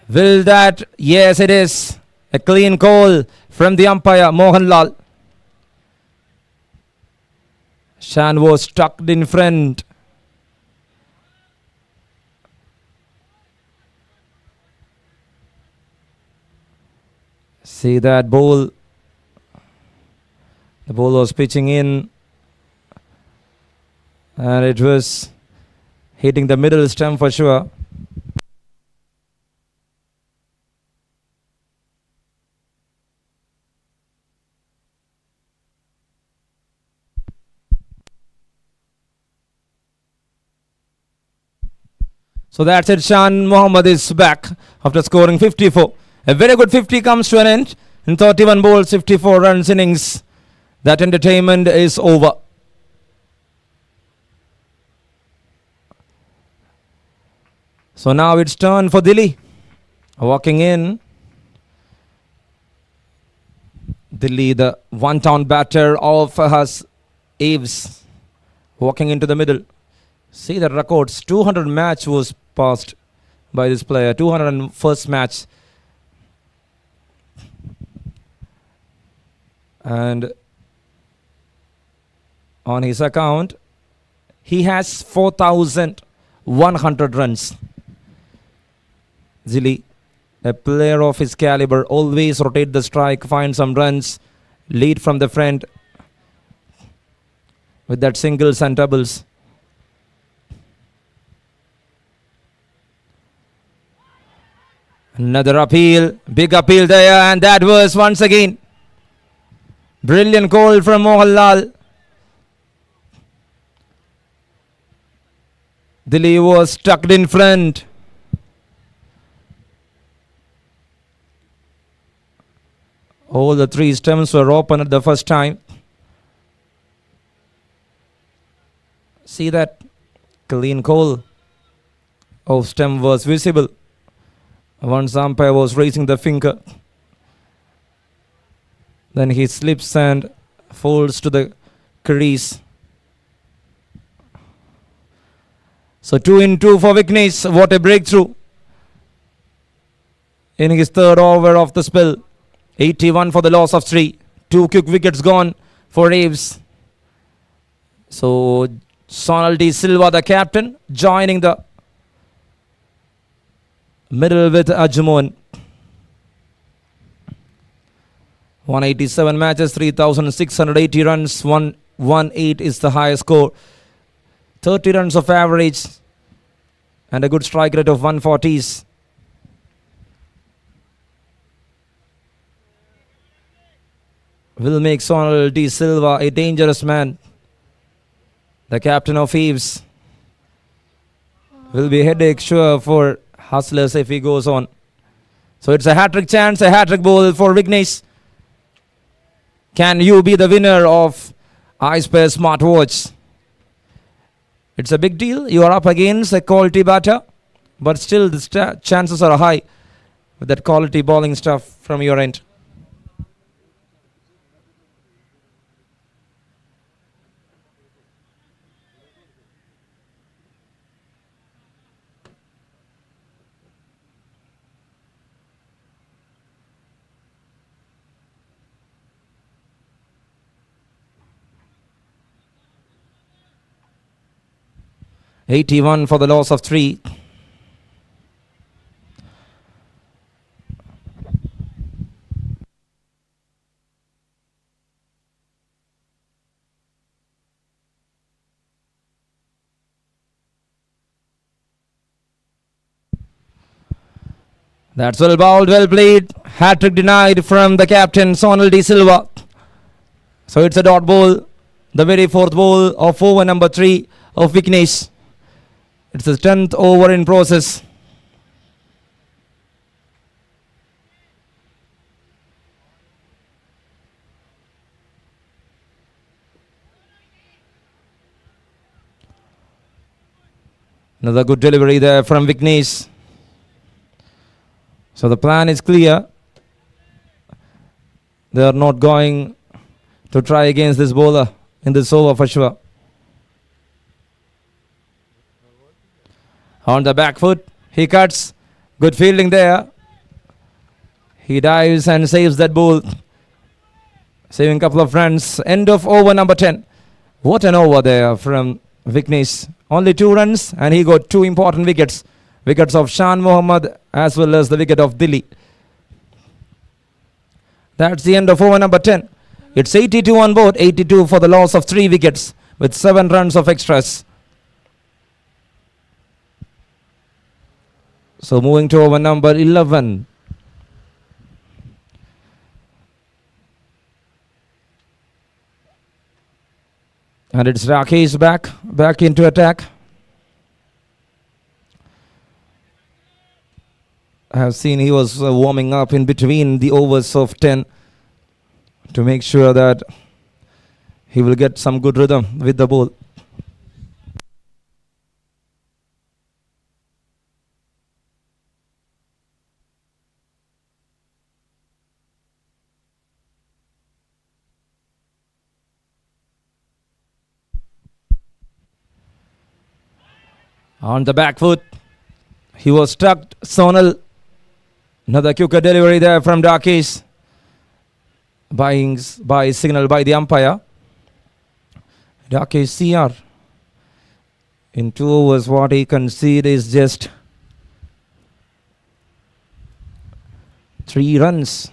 Will that? Yes, it is. A clean call from the umpire, Mohanlal. Shan was stuck in front. See that ball. The ball was pitching in. And it was hitting the middle stump for sure. So that's it. Shan Mohammed is back after scoring 54. A very good 50 comes to an end. In 31 balls, 54 runs innings. That entertainment is over. So now it's turn for Delhi. Walking in. Delhi, the one-town batter of AVES. Walking into the middle. See the records. 200 match was passed by this player. 201st match. And on his account, he has 4,100 runs. Zili, a player of his caliber, always rotate the strike, find some runs, lead from the front with that singles and doubles. Another appeal, big appeal there, and that was once again brilliant call from Mohanlal. Delhi was stuck in front. All the three stumps were open at the first time. See that clean call of stump was visible. Once umpire was raising the finger. Then he slips and falls to the crease. So 2 in 2 for Vignesh. What a breakthrough in his third over of the spell. 81 for the loss of 3. 2 quick wickets gone for AVES. So Sonal D. Silva, the captain, joining the middle with Ajmon. 187 matches, 3,680 runs, 118 is the highest score. 30 runs of average and a good strike rate of 140s. Will make Sonal D. Silva a dangerous man. The captain of AVES will be a headache sure for Hustlers if he goes on. So it's a hat-trick chance, a hat-trick ball for Vignesh. Can you be the winner of iSpare smartwatch? It's a big deal. You are up against a quality batter, but still the chances are high with that quality bowling stuff from your end. 81 for the loss of 3. That's well bowled, well played. Hat-trick denied from the captain, Sonal De Silva. So it's a dot ball. The very fourth ball of over number 3 of Vignesh. It's the 10th over in process. Another good delivery there from Vignesh. So the plan is clear. They are not going to try against this bowler in this over for sure. On the back foot, he cuts. Good fielding there. He dives and saves that ball, saving a couple of runs. End of over number 10. What an over there from Vignesh. Only 2 runs and he got 2 important wickets. Wickets of Shan Mohammad as well as the wicket of Dilly. That's the end of over number 10. It's 82 on board, 82 for the loss of 3 wickets with 7 runs of extras. So moving to over number 11. And it's Rakesh back into attack. I have seen he was warming up in between the overs of 10 to make sure that he will get some good rhythm with the ball. On the back foot, he was struck. Sonal. Another quicker delivery there from Rakesh. By signal by the umpire. Rakesh CR. In 2 overs, what he conceded is just 3 runs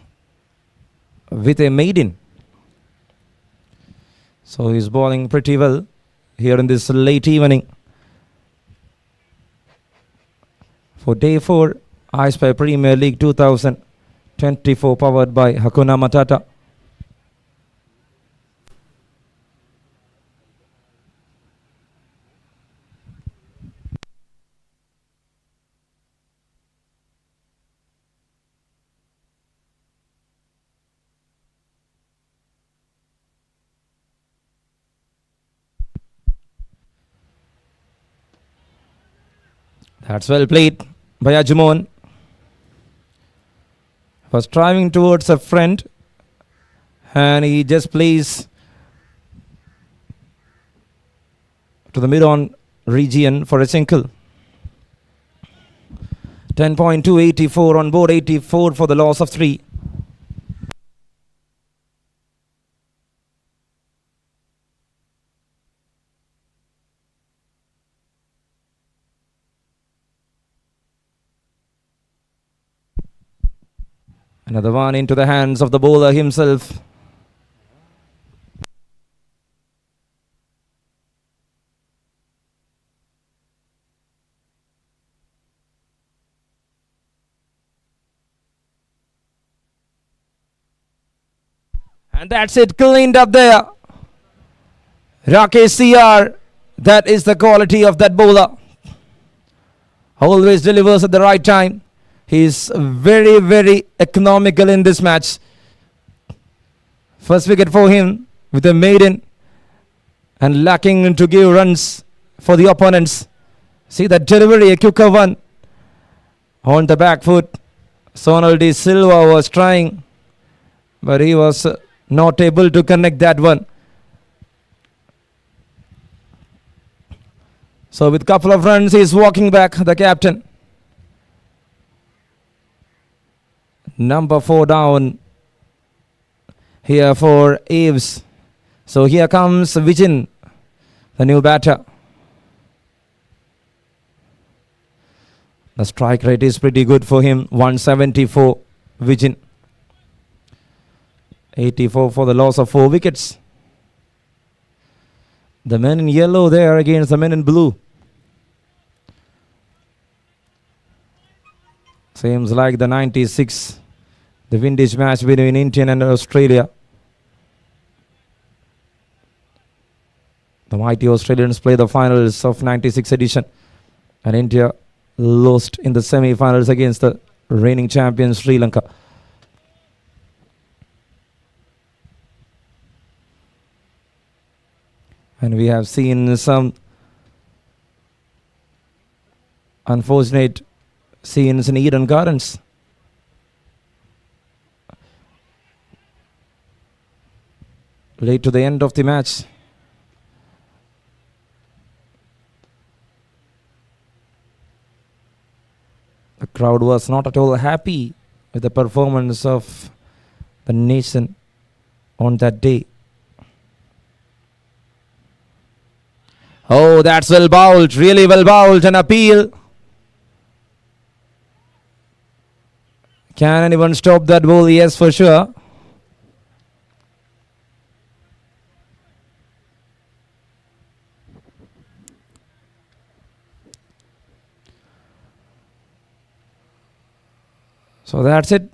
with a maiden. So he's bowling pretty well here in this late evening. For day 4, iSpare Premier League 2024 powered by Hakuna Matata. That's well played by Ajumon. Was driving towards a friend and he just plays to the mid-on region for a single. 10.284 on board, 84 for the loss of 3. Another one into the hands of the bowler himself. And that's it, cleaned up there. Rakesh CR, that is the quality of that bowler. Always delivers at the right time. He's very, very economical in this match. First wicket for him with a maiden and lacking to give runs for the opponents. See that delivery, a quicker one. On the back foot, Sonal De Silva was trying, but he was not able to connect that one. So with couple of runs, he's walking back, the captain. Number 4 down here for AVES. So here comes Vijin, the new batter. The strike rate is pretty good for him. 174 Vijin. 84 for the loss of 4 wickets. The men in yellow there against the men in blue. Seems like the 96, the vintage match between India and Australia. The mighty Australians play the finals of 96 edition, and India lost in the semi-finals against the reigning champions Sri Lanka. And we have seen some unfortunate scenes in Eden Gardens. Late to the end of the match. The crowd was not at all happy with the performance of the nation on that day. Oh, that's well bowled, really well bowled, an appeal. Can anyone stop that ball? Yes, for sure. So that's it.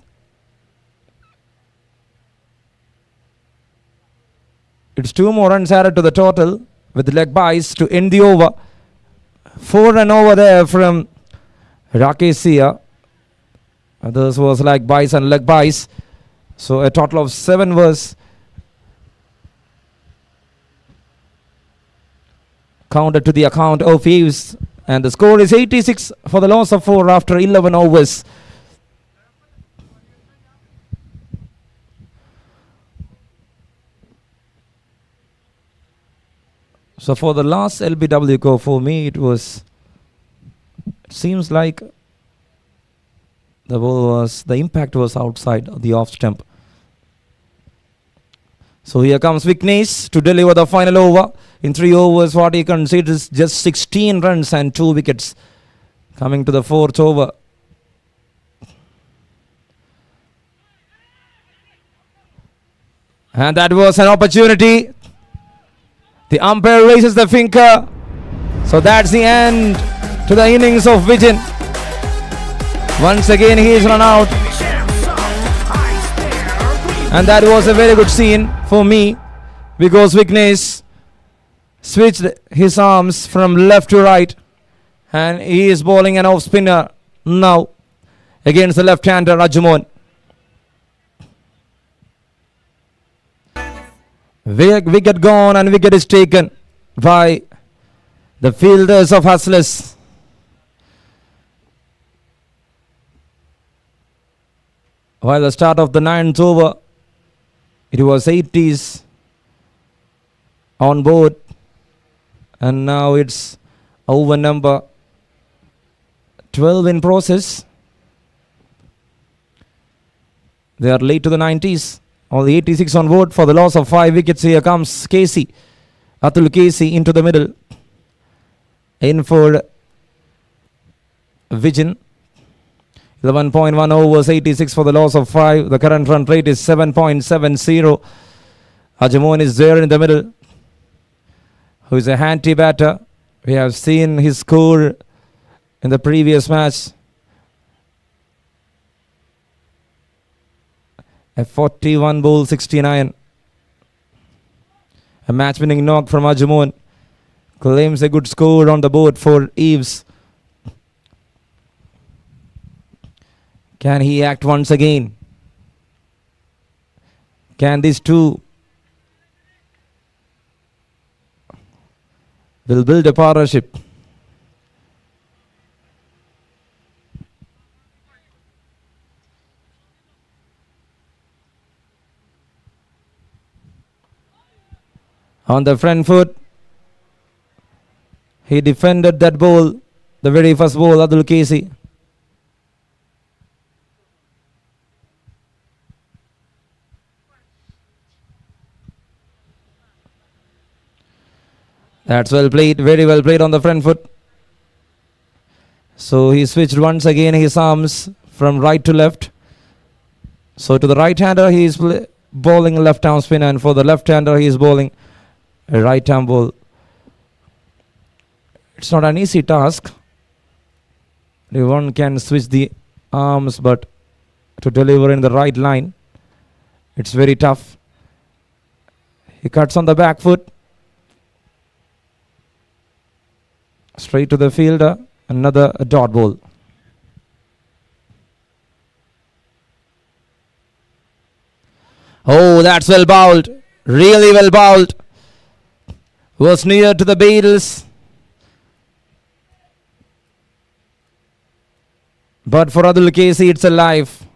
It's 2 more runs added to the total with leg byes to end the over. 4 run over there from Rakesh Sia. Others was like byes and leg byes. So a total of 7 was counted to the account of AVES. And the score is 86 for the loss of 4 after 11 overs. So for the last LBW go, for me it seems like the impact was outside the off stump. So here comes Vignesh to deliver the final over. In 3 overs, what he considers just 16 runs and 2 wickets. Coming to the 4th over. And that was an opportunity. The umpire raises the finger. So that's the end to the innings of Vijin. Once again he is run out. And that was a very good scene for me, because Vignesh switched his arms from left to right, and he is bowling an off spinner now against the left-hander Rajamon. Wicket gone, and wicket is taken by the fielders of Hustlers. While the start of the 9th over, it was 80s on board, and now it's over number 12 in process. They are late to the 90s. Only 86 on board for the loss of 5 wickets. Here comes Casey, Atul Casey into the middle. In for Vijin. 11.1 overs, 86 for the loss of 5. The current run rate is 7.70. Ajamon is there in the middle, who is a handy batter. We have seen his score in the previous match. A 41 ball 69. A match winning knock from Ajamon claims a good score on the board for AVES. Can he act once again? Can these two will build a partnership? On the front foot, he defended that ball, the very first ball, Abdul Casey. That's well played, very well played on the front foot. So he switched once again his arms from right to left. So to the right-hander he is bowling left-arm spin, and for the left-hander he is bowling a right-arm ball. It's not an easy task. One can switch the arms, but to deliver in the right line, it's very tough. He cuts on the back foot. Straight to the fielder. Another dot ball. Oh, that's well bowled. Really well bowled. Was near to the Beatles. But for Adul Casey, it's alive.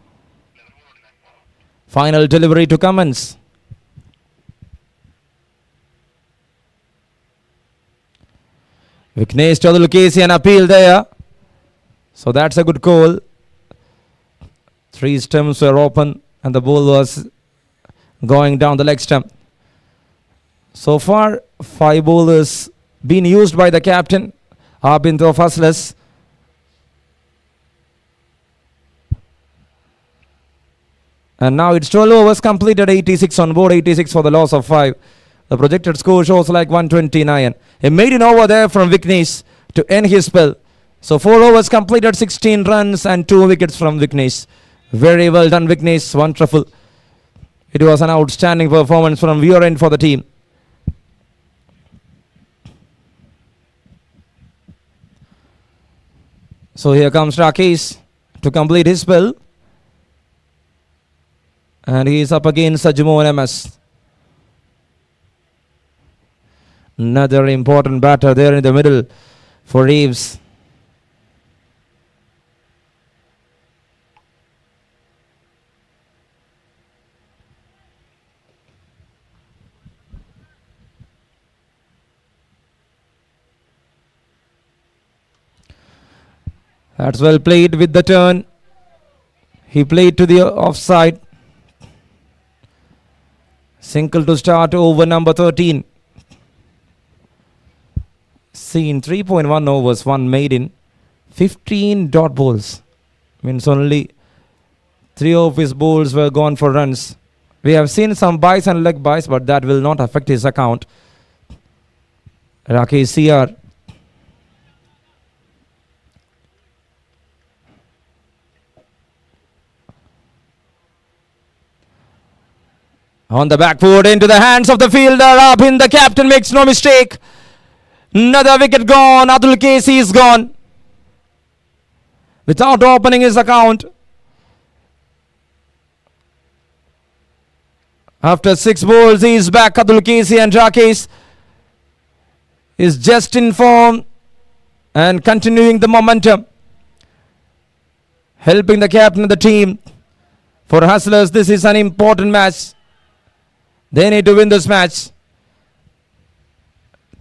Final delivery to Cummins. Vignesh to Adul Casey, an appeal there. So that's a good call. 3 stumps were open and the ball was going down the leg stump. So far, 5 bowlers been used by the captain. Arbindra Faslas. And now it's 12 overs completed, 86 on board, 86 for the loss of 5. The projected score shows like 129. A maiden over there from Vignesh to end his spell. So 4 overs completed, 16 runs and 2 wickets from Vignesh. Very well done, Vignesh. Wonderful. It was an outstanding performance from your end for the team. So here comes Rakesh to complete his spell. And he is up against Sajmohan MS. Another important batter there in the middle for AVES. That's well played with the turn. He played to the offside. Single to start over number 13. Seen 3.1 overs, 1 maiden, 15 dot balls. Means only 3 of his balls were gone for runs. We have seen some byes and leg byes, but that will not affect his account. Rakesh CR. On the back foot, into the hands of the fielder. Up in, the captain makes no mistake. Another wicket gone. Adul Casey is gone. Without opening his account. After 6 balls, he is back. Adul Casey, and Rakesh is just in form and continuing the momentum. Helping the captain of the team. For Hustlers, this is an important match. They need to win this match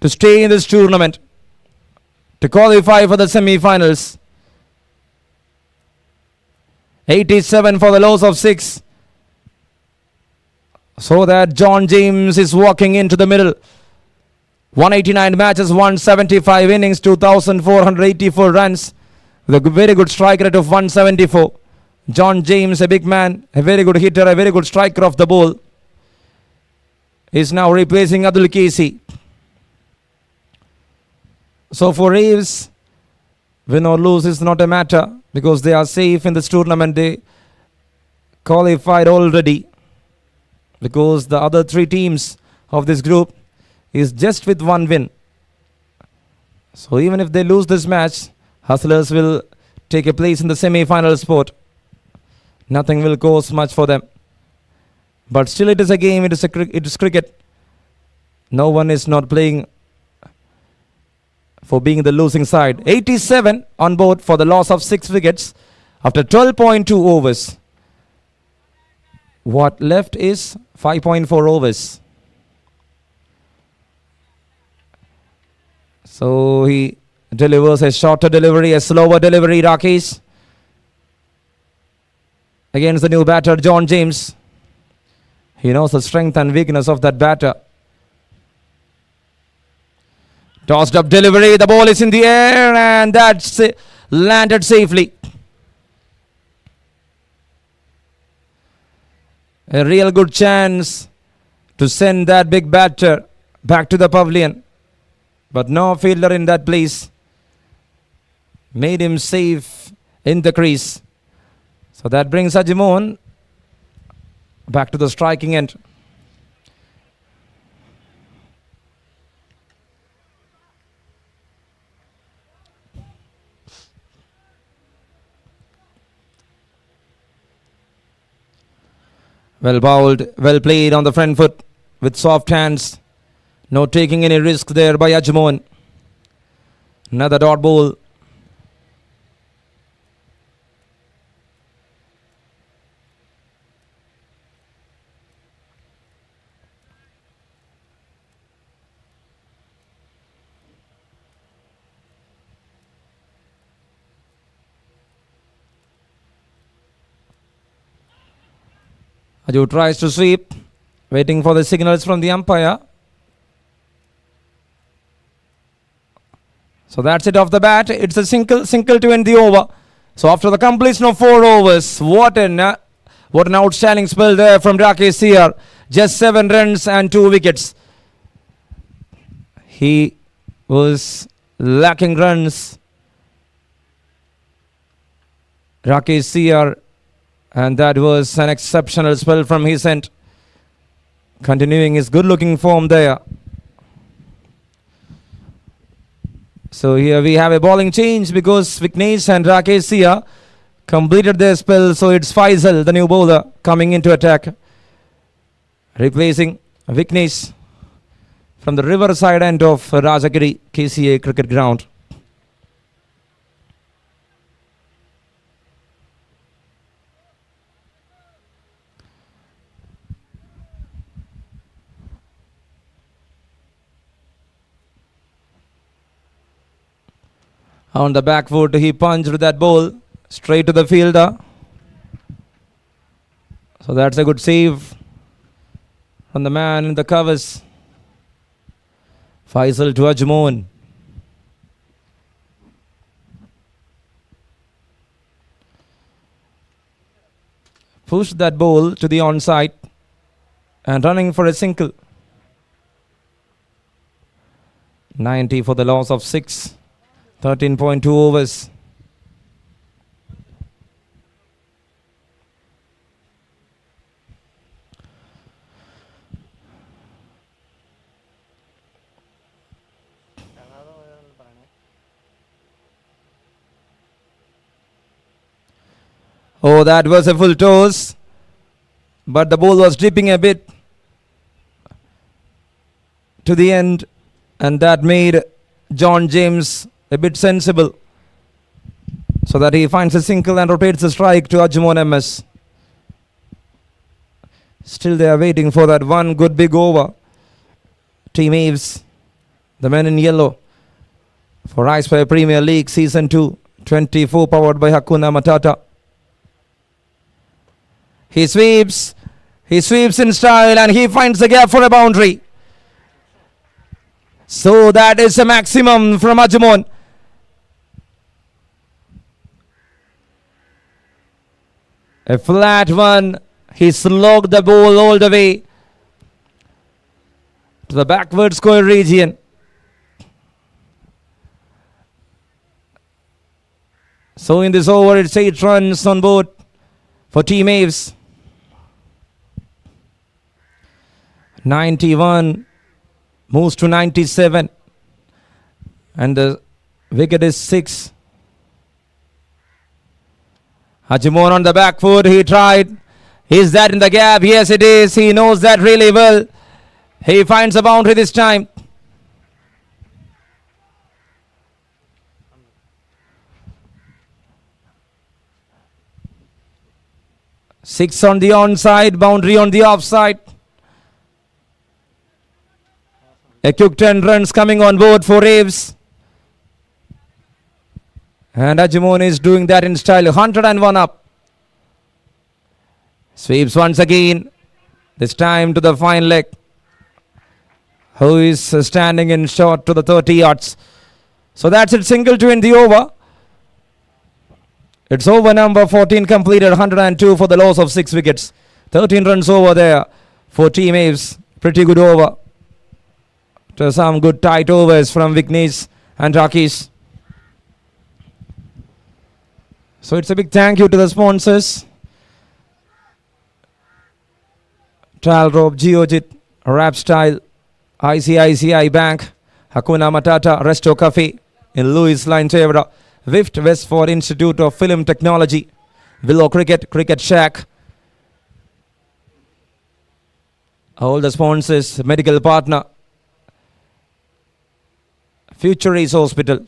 to stay in this tournament, to qualify for the semi-finals. 87 for the loss of 6. So that John James is walking into the middle. 189 matches, 175 innings, 2,484 runs. With a very good strike rate of 174. John James, a big man, a very good hitter, a very good striker of the ball, is now replacing Adul Casey. So for AVES, win or lose is not a matter because they are safe in this tournament. They qualified already because the other 3 teams of this group is just with 1 win. So even if they lose this match, Hustlers will take a place in the semi-final spot. Nothing will cost much for them. But still it is a game, it is cricket. No one is not playing for being the losing side. 87 on board for the loss of 6 wickets after 12.2 overs. What left is 5.4 overs. So he delivers a shorter delivery, a slower delivery, Rakesh. Against the new batter, John James. He knows the strength and weakness of that batter. Tossed up delivery. The ball is in the air and that's landed safely. A real good chance to send that big batter back to the pavilion. But no fielder in that place. Made him safe in the crease. So that brings Ajimon back to the striking end. Well bowled, well played on the front foot with soft hands. No taking any risk there by Ajimon. Another dot ball. Aju tries to sweep, waiting for the signals from the umpire. So that's it off the bat. It's a single to end the over. So after the completion of 4 overs, what an outstanding spell there from Rakesh Seer. Just 7 runs and 2 wickets. He was lacking runs. Rakesh Seer. And that was an exceptional spell from his end. Continuing his good-looking form there. So here we have a bowling change because Vignesh and Rakesh Seer completed their spell. So it's Faisal, the new bowler, coming into attack. Replacing Vignesh from the riverside end of Rajagiri KCA cricket ground. On the back foot, he punched that ball straight to the fielder. So that's a good save from the man in the covers. Faisal to Ajmon. Pushed that ball to the onside and running for a single. 90 for the loss of 6. 13.2 overs. Oh, that was a full toss. But the ball was dipping a bit to the end. And that made John James a bit sensible, so that he finds a single and rotates the strike to Ajmon MS. Still they are waiting for that one good big over. Team AVES, the men in yellow, for iSpare Premier League Season 2, 24 powered by Hakuna Matata. He sweeps in style and he finds the gap for a boundary. So that is a maximum from Ajmon. A flat one. He slogged the ball all the way to the backward square region. So in this over, it's 8 runs on board for Team AVES. 91 moves to 97. And the wicket is 6. Ajimon on the back foot, he tried. Is that in the gap? Yes, it is. He knows that really well. He finds a boundary this time. Six on the onside, boundary on the offside. A quick 10 runs coming on board for AVES. And Ajimon is doing that in style. 101 up. Sweeps once again. This time to the fine leg. who is standing in short to the 30 yards. So that's it, single to end the over. It's over number 14 completed, 102 for the loss of 6 wickets. 13 runs over there for Team AVES. Pretty good over. To some good tight overs from Vignesh and Rakesh. So it's a big thank you to the sponsors. Trial Rope, Geojit, Rap Style, ICICI Bank, Hakuna Matata, Resto Cafe in Louis Line Tevra, WIFT Westford Institute of Film Technology, Willow Cricket, Cricket Shack. All the sponsors, medical partner, Future is Hospital,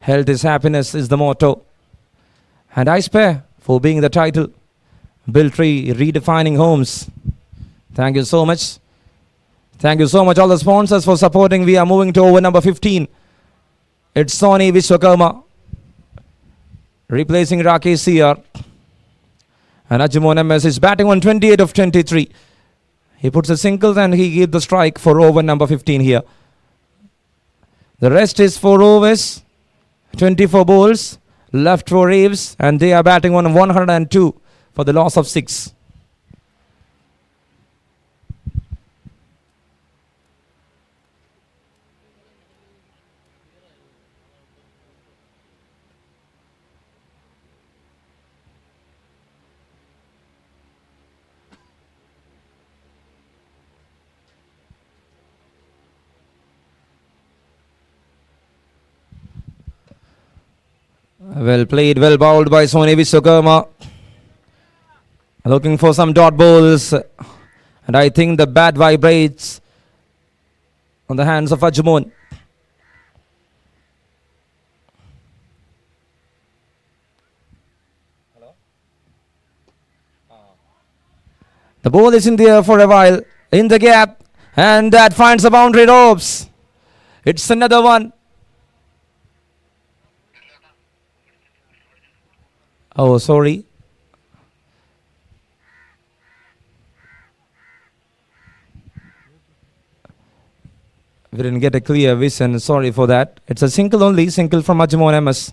Health is Happiness is the motto, and iSpare for being the title. Bill Tree, redefining homes. Thank you so much. Thank you so much all the sponsors for supporting. We are moving to over number 15. It's Sony Vishwakarma replacing Rakesh CR. And Ajimon MS is batting on 28 of 23. He puts a single and he gives the strike for over number 15 here. The rest is 4 overs, 24 balls, left for AVES, and they are batting on 102 for the loss of 6. Well played, well bowled by Sony Vishwakarma. Looking for some dot balls. And I think the bat vibrates on the hands of Ajimon. The ball is in the air for a while. In the gap. And that finds the boundary ropes. It's another one. Oh, sorry. We didn't get a clear vision. Sorry for that. It's a single only. Single from Ajimon MS.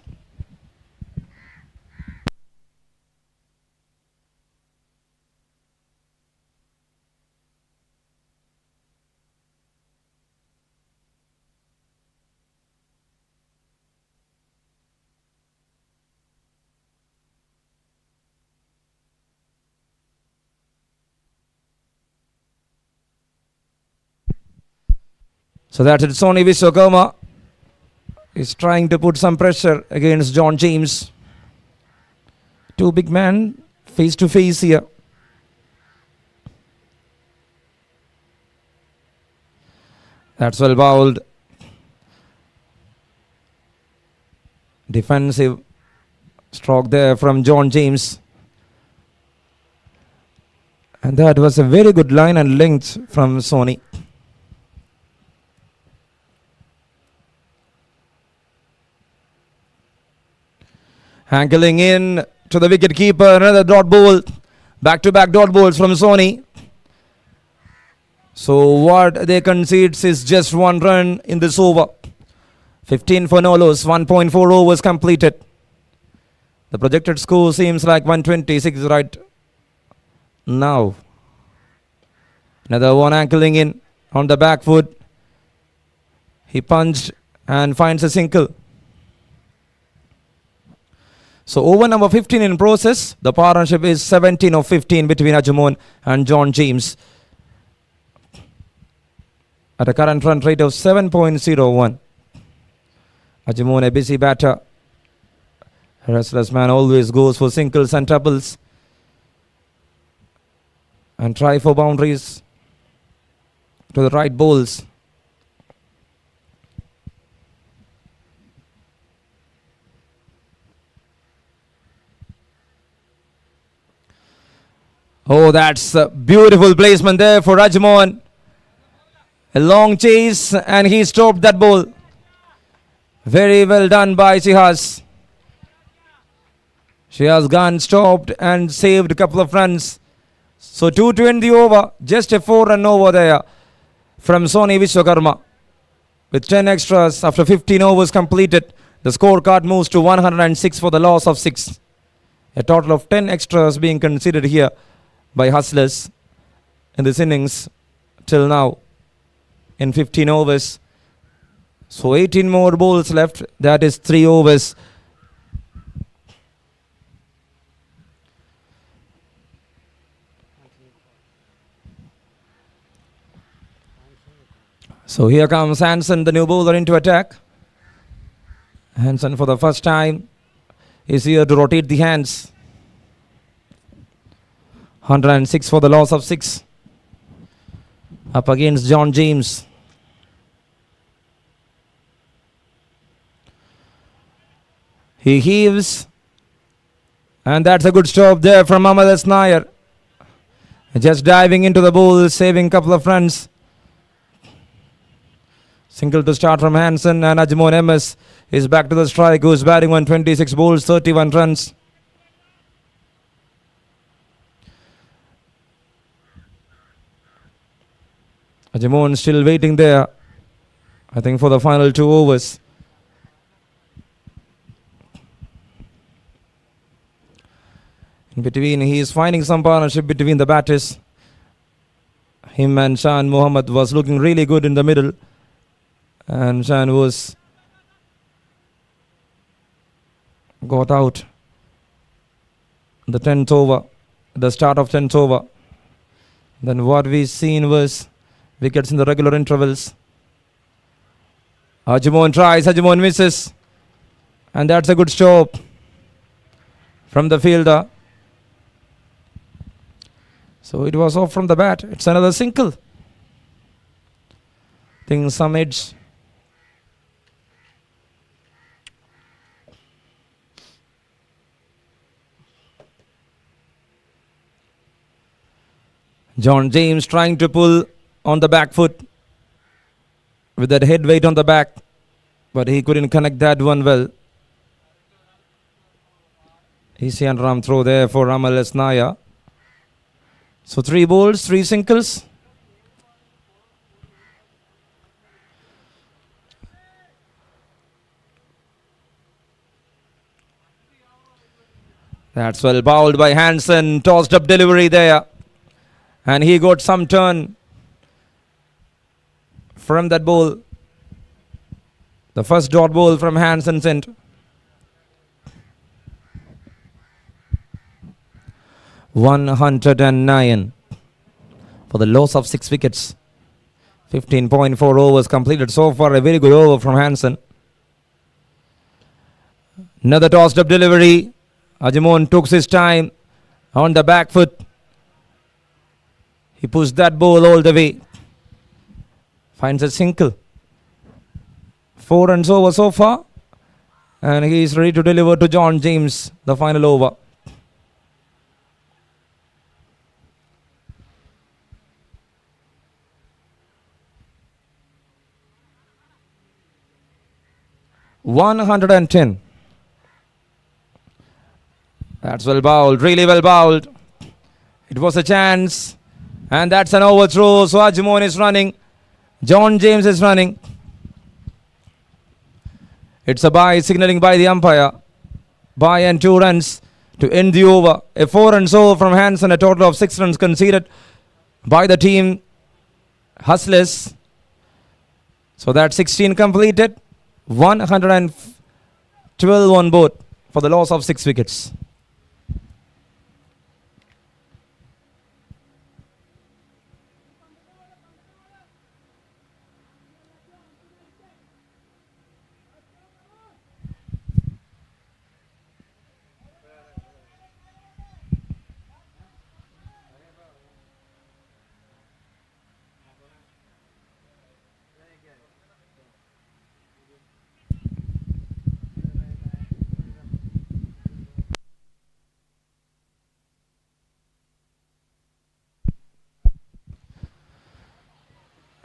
So that it's Sony Vishwakarma is trying to put some pressure against John James. Two big men face to face here. That's well bowled. Defensive stroke there from John James. And that was a very good line and length from Sony. Hankling in to the wicket keeper, another dot ball. Back-to-back dot balls from Sony. So what they concede is just 1 run in this over. 15 for no loss, 1.4 overs completed. The projected score seems like 126 right now. Another one ankling in on the back foot. He punched and finds a single. So over number 15 in process. The partnership is 17 of 15 between Ajimon and John James. At a current run rate of 7.01. Ajimon, a busy batter. Restless man always goes for singles and doubles. And try for boundaries to the right bowls. Oh, that's a beautiful placement there for Ajimon. A long chase and he stopped that ball. Very well done by Shihaz. Shihaz gone, stopped and saved a couple of runs. So 2 to end the over. Just a 4 run over there from Sony Vishwakarma. With 10 extras after 15 overs completed, the scorecard moves to 106 for the loss of 6. A total of 10 extras being considered here by Hustlers in this innings till now in 15 overs. So 18 more balls left. That is 3 overs. So here comes Hansen, the new bowler, into attack. Hansen for the first time is here to rotate the hands. 106 for the loss of 6. Up against John James. He heaves. And that's a good stop there from Ahmed S. Nair. Just diving into the bowl, saving a couple of runs. Single to start from Hansen, and Ajmon MS is back to the strike, who's batting on 26 balls, 31 runs. Ajmon still waiting there, I think, for the final 2 overs. In between, he is finding some partnership between the batters. Him and Shan Muhammad was looking really good in the middle. And Shan was got out the 10th over, the start of 10th over. Then what we seen was wickets in the regular intervals. Ajmon tries, Ajmon misses. And that's a good stop from the fielder. So it was off from the bat. It's another single. Things some edge. John James trying to pull on the back foot with that head weight on the back, but he couldn't connect that one well. Easy and ram throw there for Ramal S. Nair. So 3 balls, 3 singles. That's well bowled by Hansen. Tossed up delivery there. And he got some turn from that ball. The first dot ball from Hansen's end. 109 for the loss of 6 wickets. 15.4 overs completed so far. A very good over from Hansen. Another tossed up delivery. Ajmon took his time on the back foot. He pushed that ball all the way. Finds a single. 4 runs over so far. And he is ready to deliver to John James the final over. $110. That's well bowled, really well bowled. It was a chance. And that's an overthrow. So Ajmon is running. John James is running. It's a bye, signaling by the umpire. Bye and 2 runs to end the over. A 4 runs over from Hansen. A total of 6 runs conceded by the team Hustlers. So that's 16 completed. 112 on board for the loss of 6 wickets.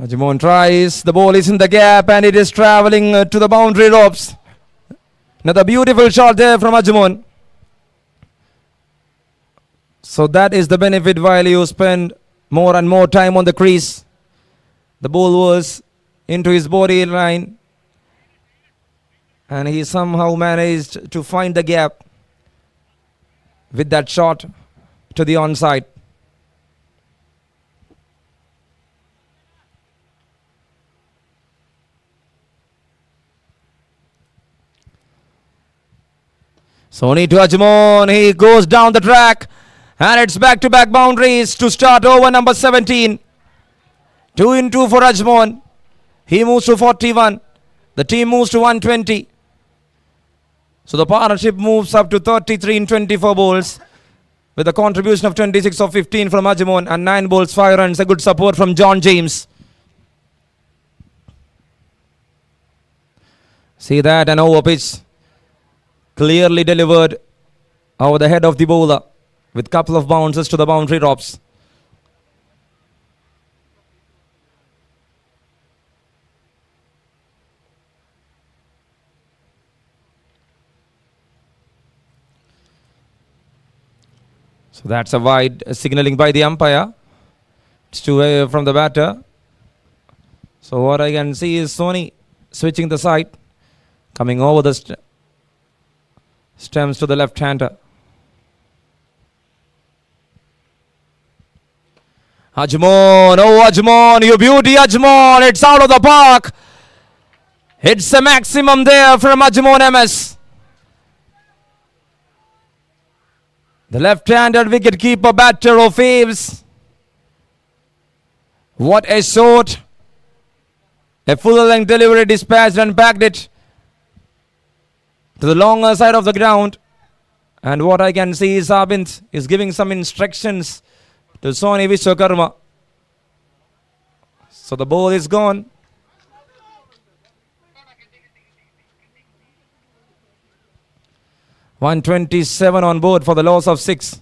Ajmon tries, the ball is in the gap and it is travelling to the boundary ropes. Another beautiful shot there from Ajmon. So that is the benefit while you spend more and more time on the crease. The ball was into his body line, and he somehow managed to find the gap with that shot to the onside. Sony to Ajmon, he goes down the track, and it's back-to-back boundaries to start over number 17. 2 in 2 for Ajmon. He moves to 41. The team moves to 120. So the partnership moves up to 33 in 24 balls with a contribution of 26 of 15 from Ajmon and 9 balls, 5 runs. A good support from John James. See that, an over pitch. Clearly delivered over the head of the bowler with couple of bounces to the boundary drops. So that's a wide signaling by the umpire. It's 2 away from the batter. So what I can see is Sony switching the side, coming over the stems to the left-hander. Ajmon, oh Ajmon, you beauty Ajmon, it's out of the park. It's a maximum there from Ajmon MS. The left-handed wicket-keeper batter of AVES. What a shot. A full-length delivery dispatched and packed it to the longer side of the ground. And what I can see is Abint is giving some instructions to Sony Vishwakarma. So the ball is gone. .127 on board for the loss of 6.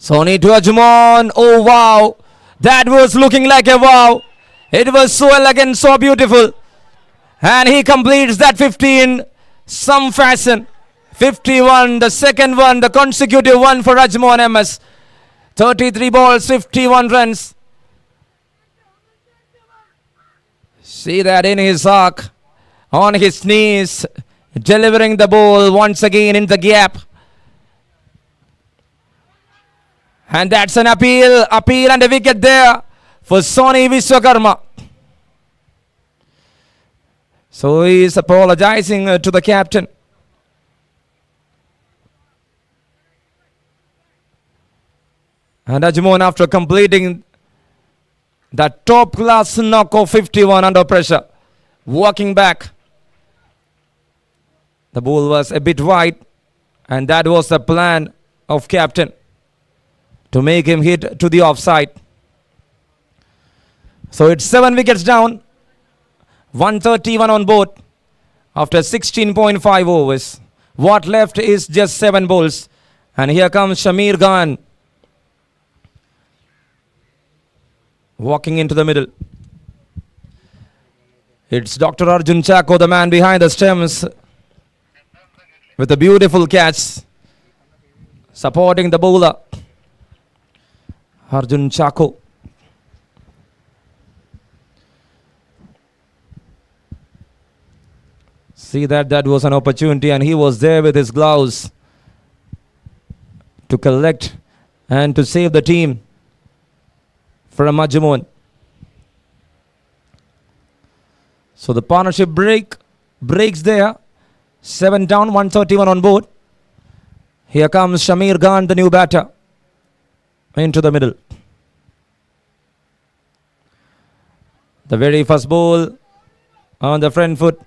Sony to Ajmon. Oh wow. That was looking like a wow. It was so elegant, so beautiful. And he completes that 15 some fashion. 51, the second one, the consecutive one for Ajmon MS. 33 balls, 51 runs. See that in his arc, on his knees, delivering the ball once again in the gap. And that's an appeal and a wicket there for Sony Vishwakarma. So he is apologizing to the captain. And Ajmon, after completing that top class knock of 51 under pressure, walking back. The ball was a bit wide, and that was the plan of captain, to make him hit to the offside. So it's 7 wickets down, 131 on board after 16.5 overs. What left is just 7 balls. And here comes Shamir Khan, walking into the middle. It's Dr. Arjun Chako, the man behind the stems, with a beautiful catch, supporting the bowler. Arjun Chako. See that was an opportunity, and he was there with his gloves to collect and to save the team from Ajmon. So the partnership breaks there. 7 down, 131 on board. Here comes Shamir Khan, the new batter, into the middle. The very first ball on the front foot.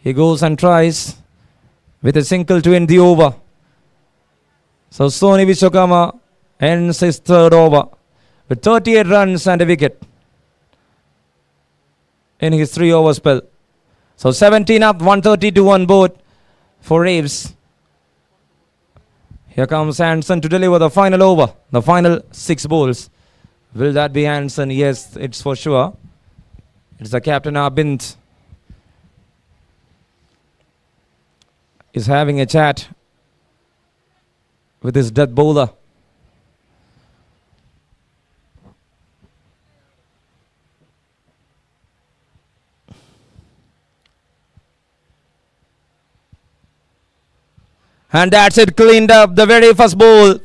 He goes and tries with a single to end the over. So Sony Vishwakarma ends his third over with 38 runs and a wicket in his 3-over spell. So 17 up, 132 on board for AVES. Here comes Hansen to deliver the final over, the final 6 balls. Will that be Hansen? Yes, it's for sure. It's the captain Arbind. Is having a chat with his death bowler. And that's it, cleaned up the very first ball.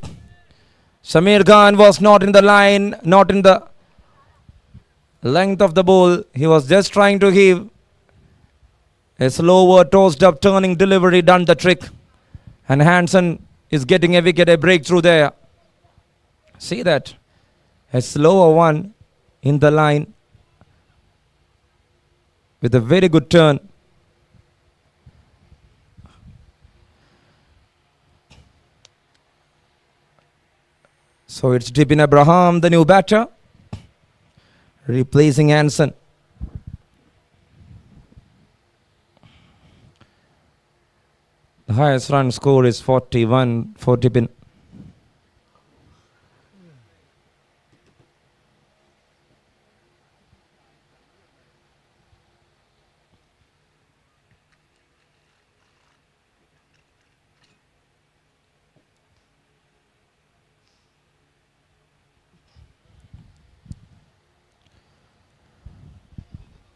Shamir Khan was not in the line, not in the length of the ball. He was just trying to give a slower, tossed up, turning delivery, done the trick. And Hansen is getting a wicket, a breakthrough there. See that? A slower one in the line with a very good turn. So it's Dibin Abraham, the new batter, replacing Hansen. The highest run score is 41 for Dibin.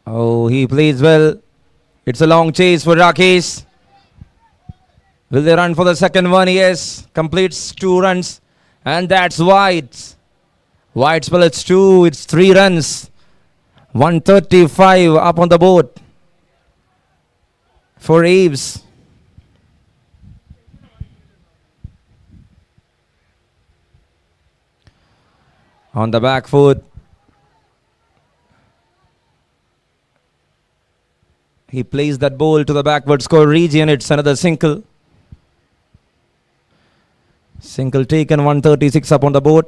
Oh, he plays well. It's a long chase for Rakesh. Will they run for the second one? Yes. Completes 2 runs. And that's wide. Wide spell, it's 2. It's 3 runs. 135 up on the board for AVES. On the back foot. He plays that ball to the backward score region. It's another single. Single taken, 136 up on the board.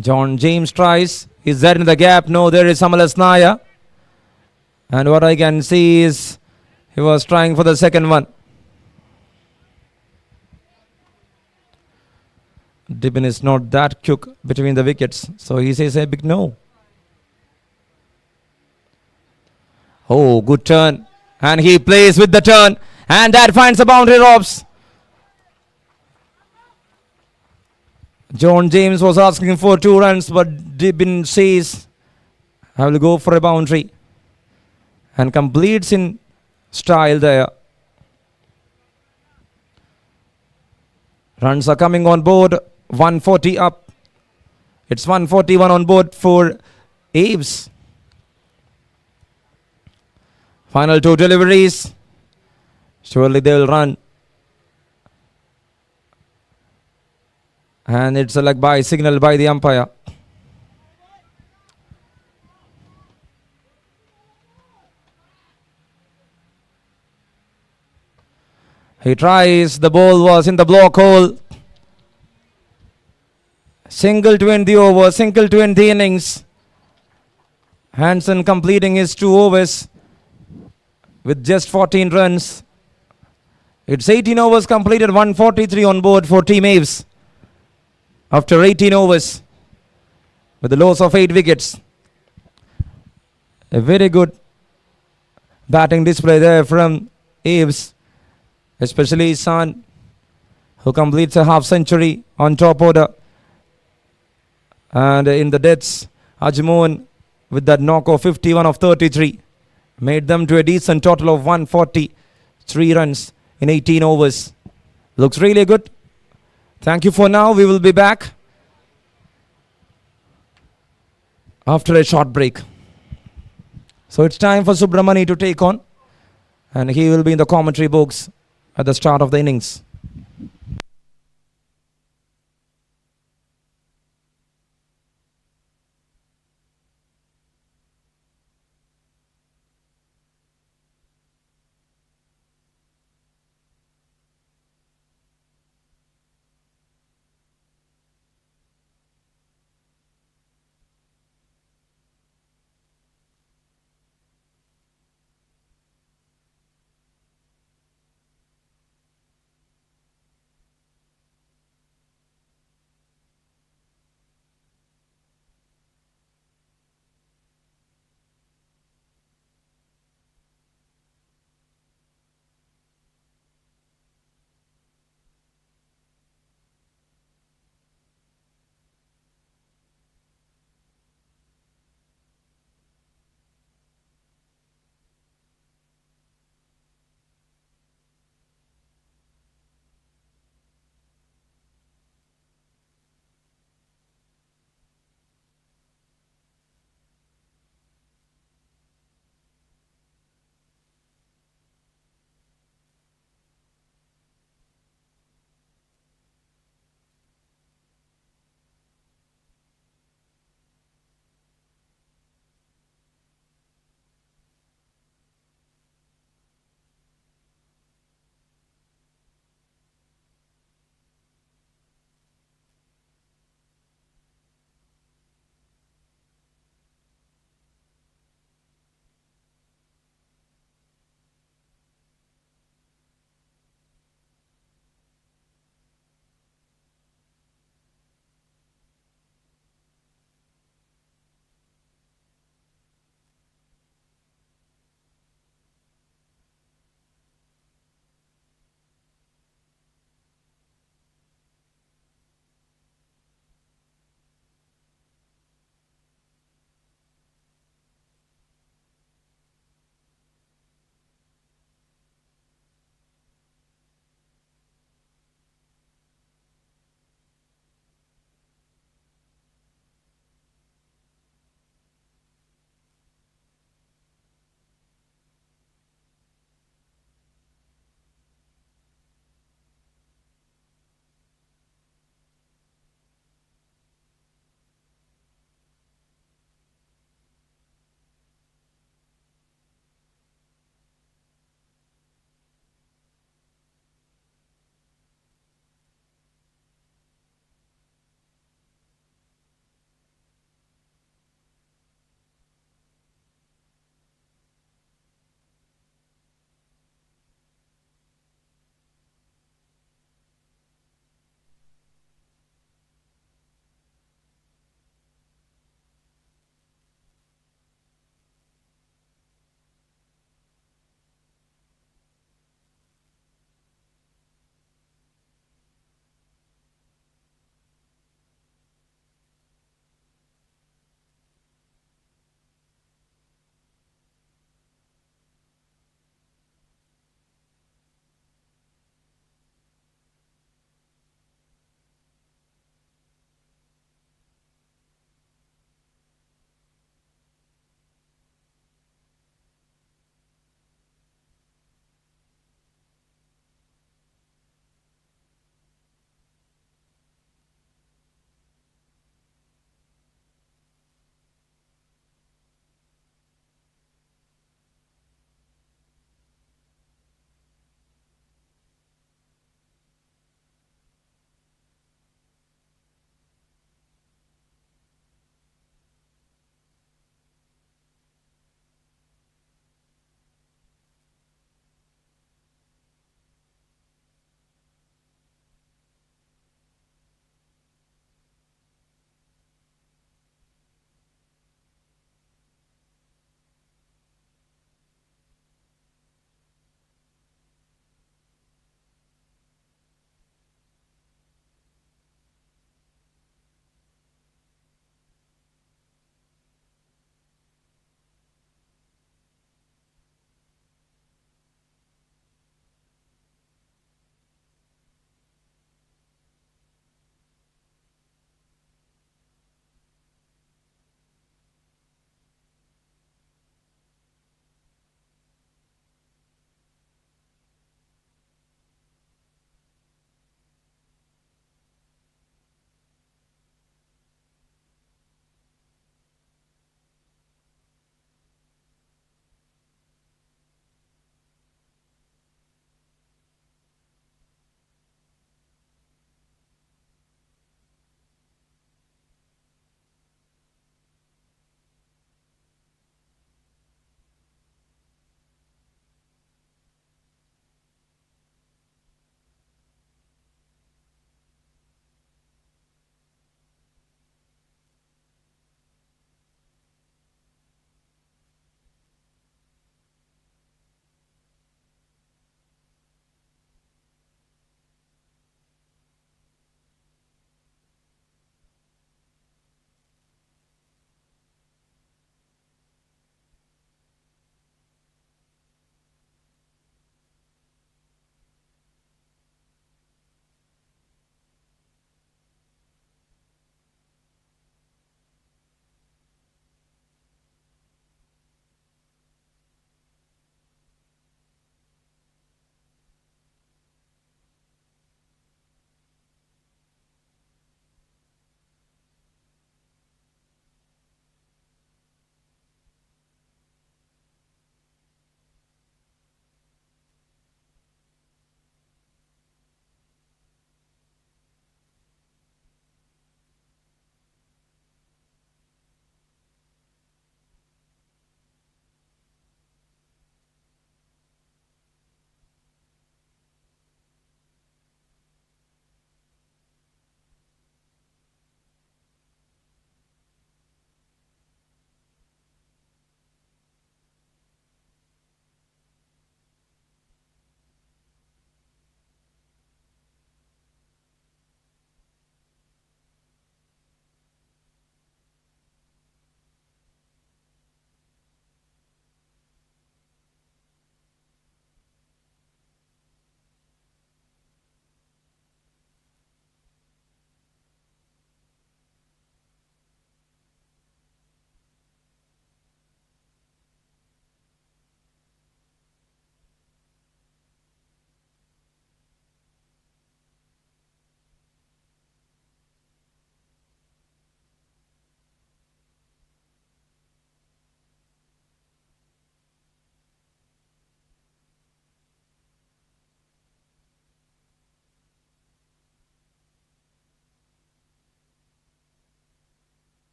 John James tries. Is that in the gap? No, there is Amalas Naya. And what I can see is he was trying for the second one. Dibin is not that quick between the wickets, so he says a big no. Oh, good turn. And he plays with the turn. And that finds the boundary ropes. John James was asking for 2 runs, but Dibin says, I will go for a boundary. And completes in style there. Runs are coming on board. 140 up. It's 141 on board for AVES. Final 2 deliveries. Surely they will run. And it's a leg by signal by the umpire. He tries. The ball was in the block hole. Single to end the over. Single to end the innings. Hansen completing his 2 overs with just 14 runs. It's 18 overs completed. 143 on board for Team AVES. After 18 overs. With the loss of 8 wickets. A very good batting display there from AVES. Especially San, who completes a half century on top order. And in the deaths, Ajmoon with that knock of 51 of 33 made them to a decent total of 143 runs in 18 overs. Looks really good. Thank you for now. We will be back after a short break. So it's time for Subramani to take on, and he will be in the commentary box at the start of the innings.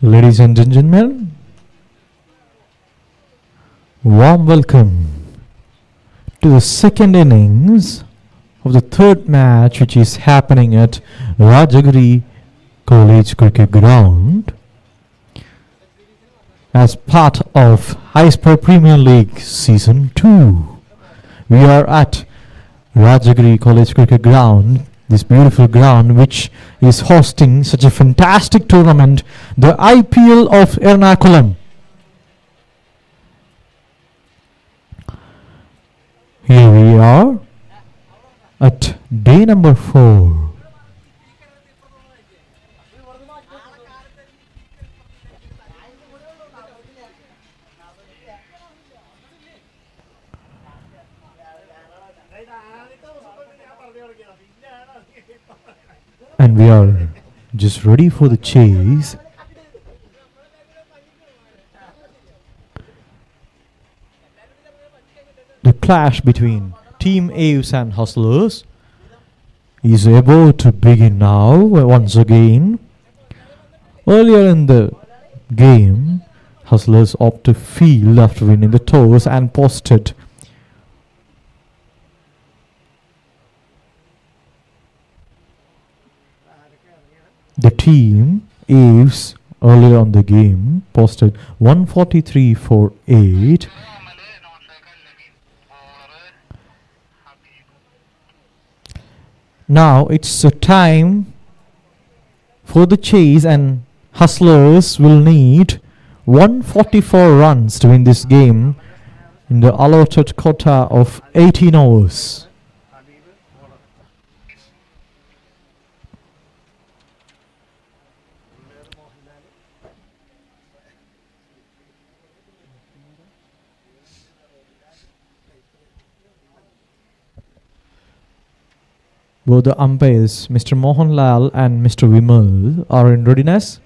Ladies and gentlemen, warm welcome to the second innings of the third match, which is happening at Rajagiri College Cricket Ground as part of iSpare Premier League Season 2. We are at Rajagiri College Cricket Ground, this beautiful ground which is hosting such a fantastic tournament, the IPL of Ernakulam. Here we are at day number 4. And we are just ready for the chase. The clash between Team AVES and Hustlers is about to begin now once again. Earlier in the game, Hustlers opted to field after winning the toss and posted the team AVES earlier on the game posted 143 for 8. Now it's a time for the chase, and Hustlers will need 144 runs to win this game in the allotted quota of 18 overs. Both the umpires, Mr. Mohanlal and Mr. Vimal, are in readiness.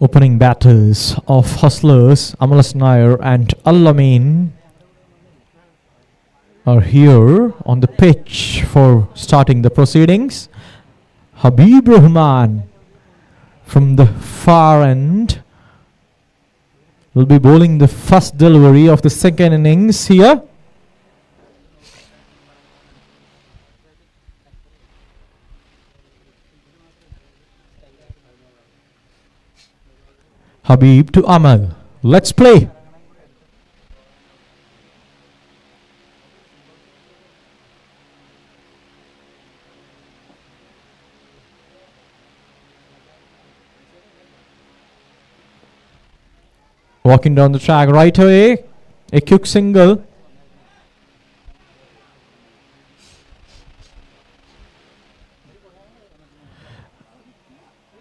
Opening batters of Hustlers, Amalas Nair and Al-Amin, are here on the pitch for starting the proceedings. Habib Rahman from the far end will be bowling the first delivery of the second innings here. Habib to Amal. Let's play. Walking down the track right away. A quick single.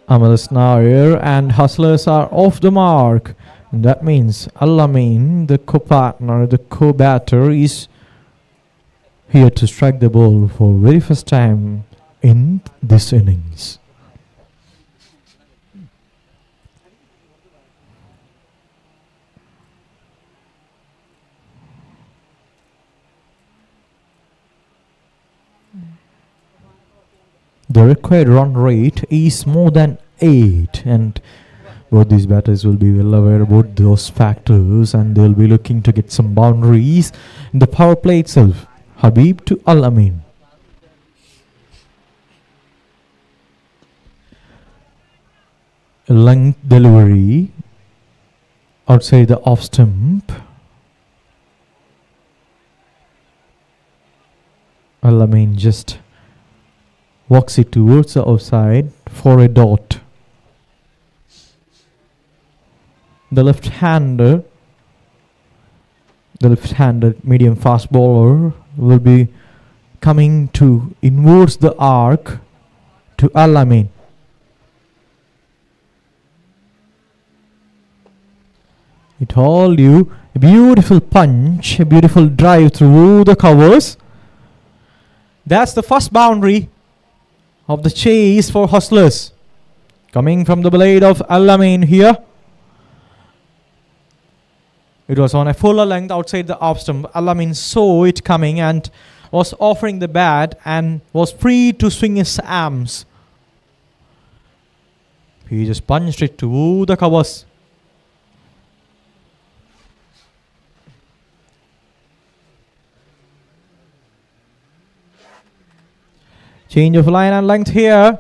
Amalas Nair and Hustlers are off the mark. And that means Al-Amin, the co-partner, the co-batter, is here to strike the ball for very first time in this innings. The required run rate is more than 8, and both these batters will be well aware about those factors, and they'll be looking to get some boundaries in the power play itself. Habib to Al-Amin. A length delivery outside the off stump. Al-Amin just walks it towards the outside for a dot. The left-handed medium fast bowler will be coming to inwards the arc to Al-Amin. I told you, a beautiful punch, a beautiful drive through the covers. That's the first boundary of the chase for Hustlers. Coming from the blade of Al-Amin here. It was on a fuller length outside the off stump. Alamin saw it coming and was offering the bat and was free to swing his arms. He just punched it to the covers. Change of line and length here.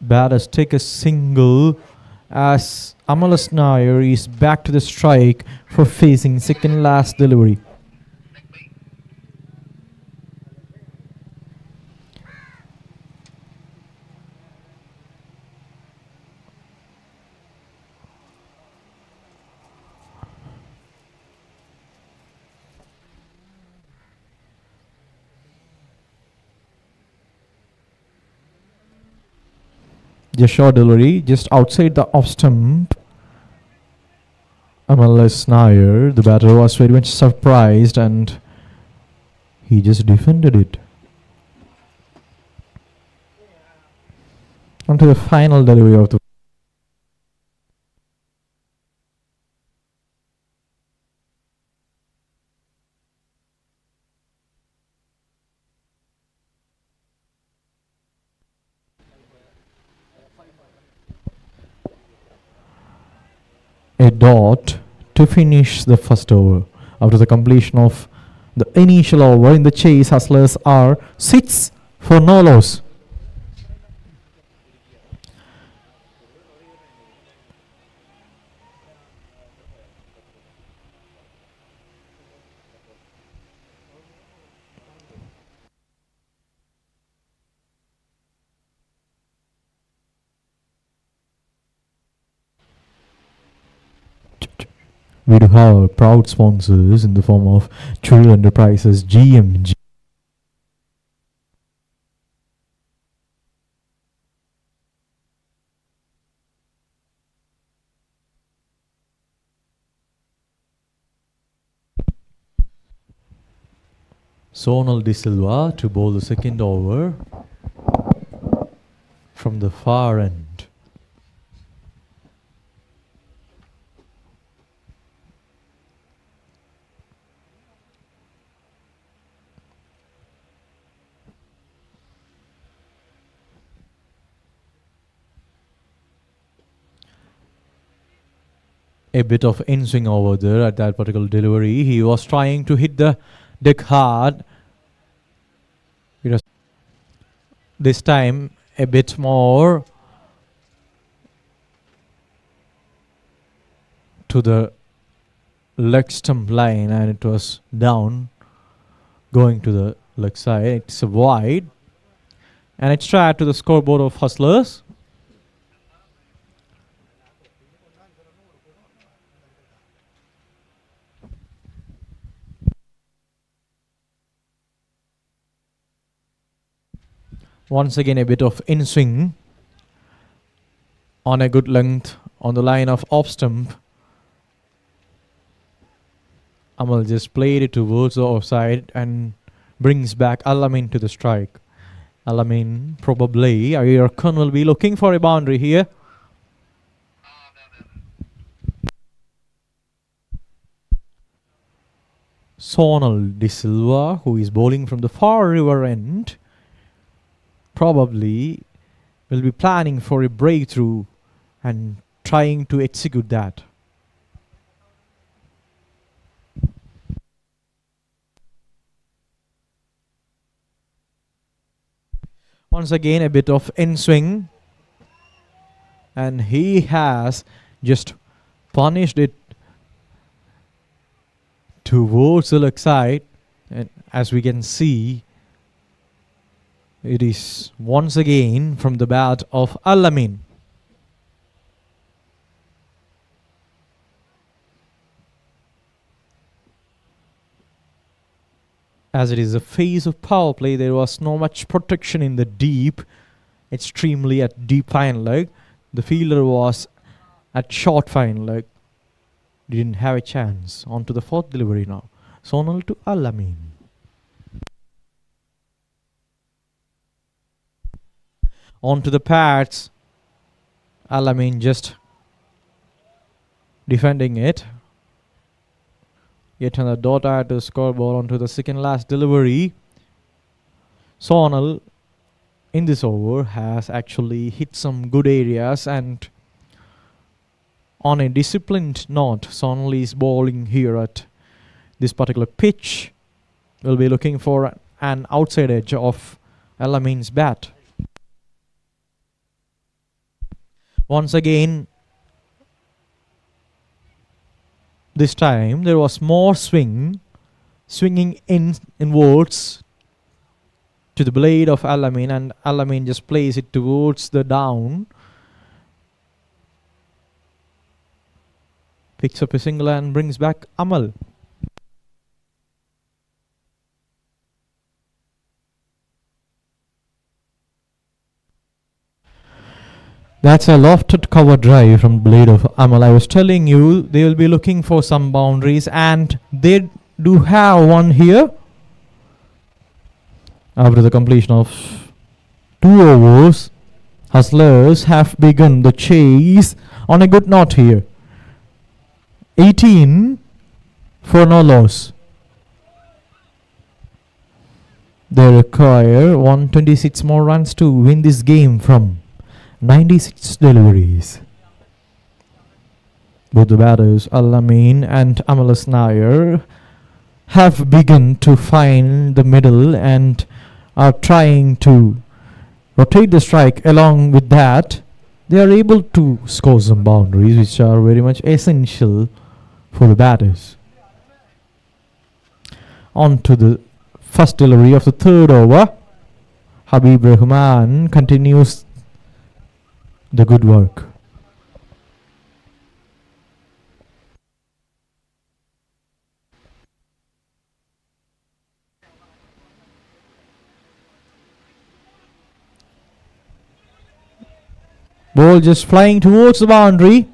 Batters take a single as Amalas Nair is back to the strike for facing second last delivery. Just short delivery, just outside the off stump. Amalas Nair, the batter, was very much surprised and he just defended it. On to the final delivery of the a dot to finish the first over. After the completion of the initial over in the chase, Hustlers are 6 for no loss. We do have proud sponsors in the form of Churil Enterprises, GMG. Sonal De Silva to bowl the second over from the far end. A bit of in-swing over there at that particular delivery. He was trying to hit the deck hard. This time a bit more to the leg stump line and it was down, going to the leg side. It's a wide and extra to the scoreboard of Hustlers. Once again a bit of in-swing on a good length on the line of off stump. Amal just played it towards the offside and brings back Alamin to the strike. Alamin probably, I reckon, will be looking for a boundary here. Sonal De Silva, who is bowling from the far river end, probably will be planning for a breakthrough and trying to execute that. Once again a bit of in-swing and he has just punished it towards the leg side, and as we can see it is once again from the bat of Alamin. As it is a phase of power play, there was no much protection in the deep, extremely at deep fine leg. The fielder was at short fine leg. Didn't have a chance. On to the fourth delivery now. Sonal to Alamin. onto the pads. Alamin just defending it. Yet another dot at the scoreboard onto the second last delivery. Sonal in this over has actually hit some good areas, and on a disciplined note, Sonal is bowling here at this particular pitch. Will be looking for an outside edge of Alamin's bat. Once again, this time there was more swinging inwards to the blade of Alamin, and Alamin just plays it towards the down. Picks up a single and brings back Amal. That's a lofted cover drive from blade of Amal. I was telling you they will be looking for some boundaries, and they do have one here. After the completion of 2 overs, Hustlers have begun the chase on a good note here. 18 for no loss. They require 126 more runs to win this game from 96 deliveries. Both the batters, Alamin and Amalas Nair, have begun to find the middle and are trying to rotate the strike. Along with that, they are able to score some boundaries, which are very much essential for the batters. On to the first delivery of the third over. Habib Rahman continues the good work. Ball just flying towards the boundary.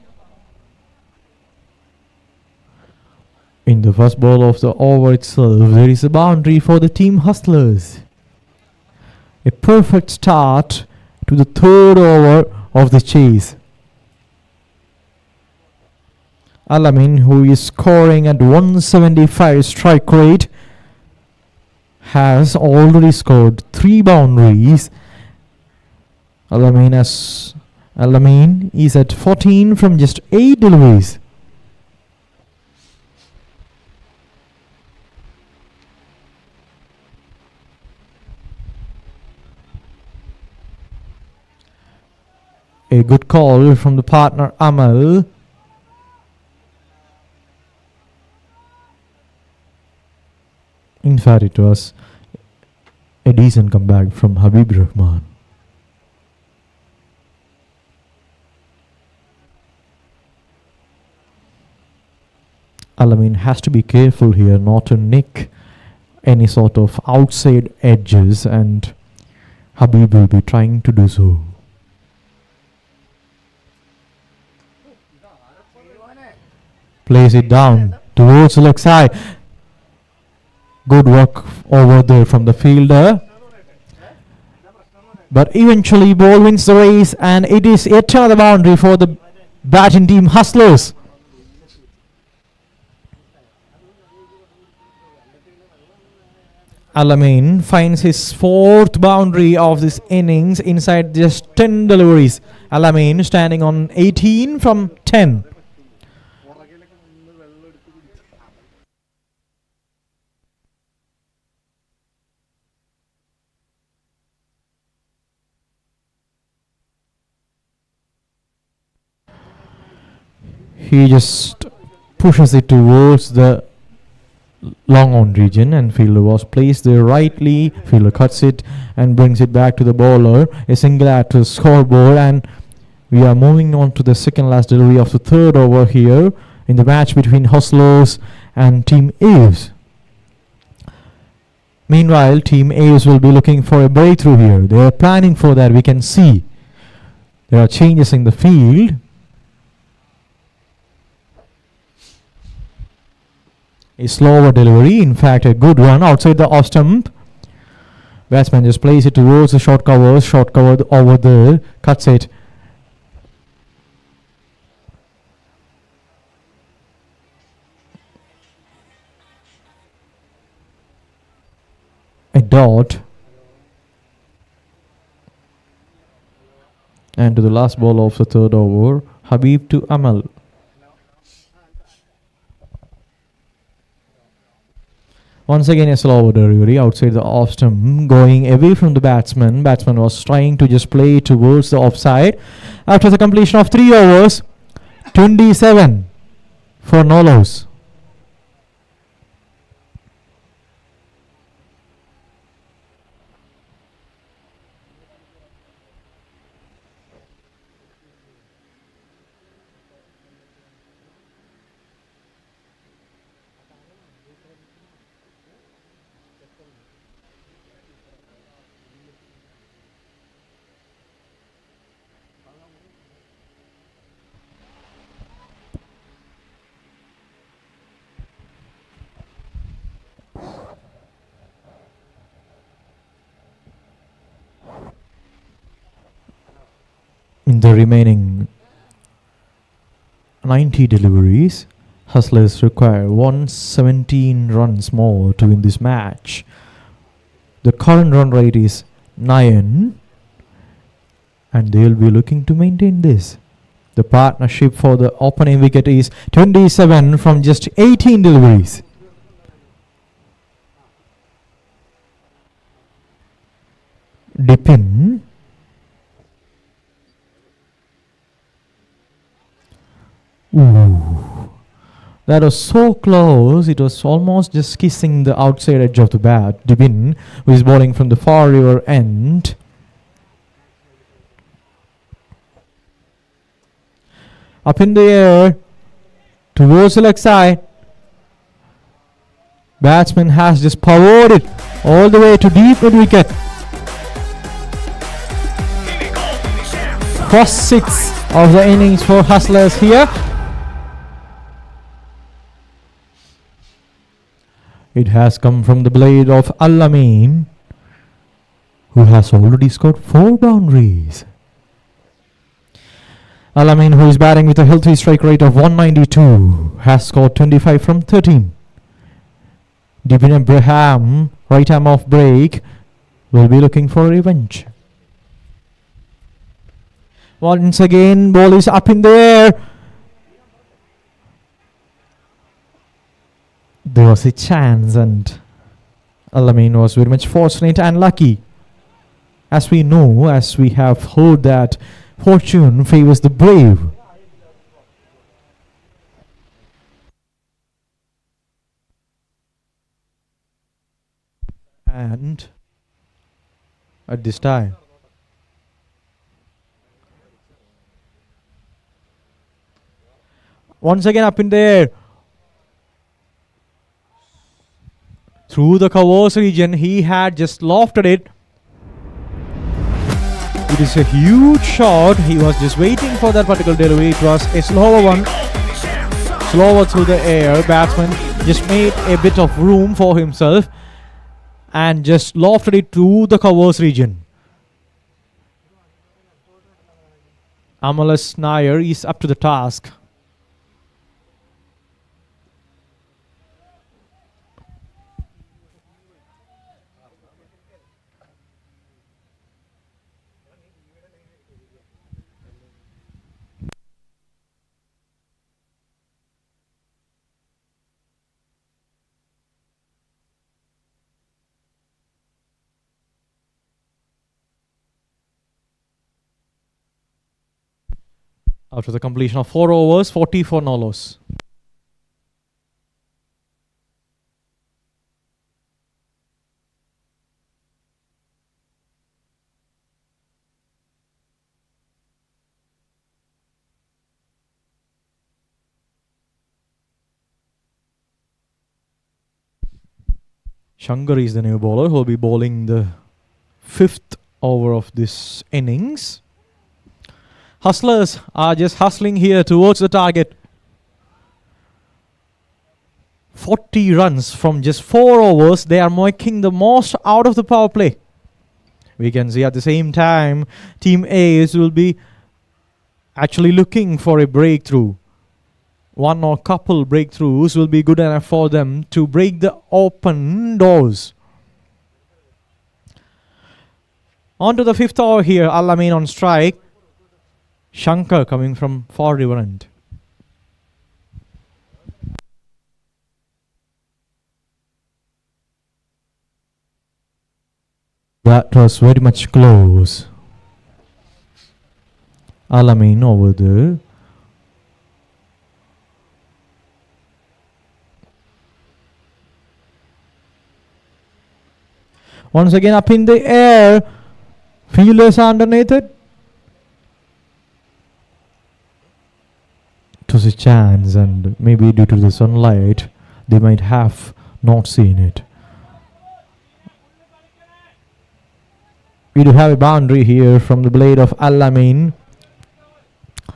In the first ball of the over itself, there is a boundary for the team Hustlers. A perfect start to the third over of the chase. Alamin, who is scoring at 175 strike rate, has already scored 3 boundaries. Alamin is at 14 from just 8 deliveries. A good call from the partner Amal. In fact, it was a decent comeback from Habib Rahman. Alamin has to be careful here not to nick any sort of outside edges, and Habib will be trying to do so. Plays it down towards the leg side. Good work over there from the fielder. But eventually ball wins the race, and it is yet another boundary for the batting team Hustlers. Alamin finds his 4th boundary of this innings inside just 10 deliveries. Alamin standing on 18 from 10. He just pushes it towards the long on region, and fielder was placed there rightly. Fielder cuts it and brings it back to the bowler. A single at the scoreboard, and we are moving on to the second last delivery of the third over here in the match between Hustlers and Team AVES. Meanwhile, Team AVES will be looking for a breakthrough here. They are planning for that. We can see there are changes in the field. A slower delivery, in fact a good run outside the off stump. Batsman just plays it towards the short cover over there, cuts it. A dot. And to the last ball of the third over, Habib to Amal. Once again a slow delivery outside the off stump, going away from the batsman. Batsman was trying to just play towards the offside. After the completion of 3 overs, 27 for no loss. In the remaining 90 deliveries, Hustlers require 117 runs more to win this match. The current run rate is 9 and they will be looking to maintain this. The partnership for the opening wicket is 27 from just 18 deliveries. Dip in. Ooh, that was so close. It was almost just kissing the outside edge of the bat. Dibin, who is bowling from the far river end. Up in the air, towards the leg side. Batsman has just powered it all the way to deep mid wicket. First 6 of the innings for Hustlers here. It has come from the blade of Al-Amin, who has already scored 4 boundaries. Al-Amin, who is batting with a healthy strike rate of 192, has scored 25 from 13. Dibin Abraham, right arm off break, will be looking for revenge. Once again, ball is up in the air. There was a chance and Al-Amin was very much fortunate and lucky. As we know, as we have heard that fortune favors the brave. And at this time, once again up in the air. Through the covers region, he had just lofted it. It is a huge shot. He was just waiting for that particular delivery. It was a slower one. Slower through the air. Batsman just made a bit of room for himself and just lofted it to the covers region. Amalas Nair is up to the task. After the completion of 4 overs, 40 for no loss. Shankar is the new bowler who will be bowling the 5th over of this innings. Hustlers are just hustling here towards the target. 40 runs from just 4 overs. They are making the most out of the power play. We can see at the same time, Team AVES will be actually looking for a breakthrough. One or couple breakthroughs will be good enough for them to break the open doors. On to the 5th over here. Al-Amin on strike. Shankar coming from far river end. That was very much close. Al-Amin over there. Once again up in the air. Fielders underneath it. It was a chance, and maybe due to the sunlight, they might have not seen it. We do have a boundary here from the blade of Al-Amin.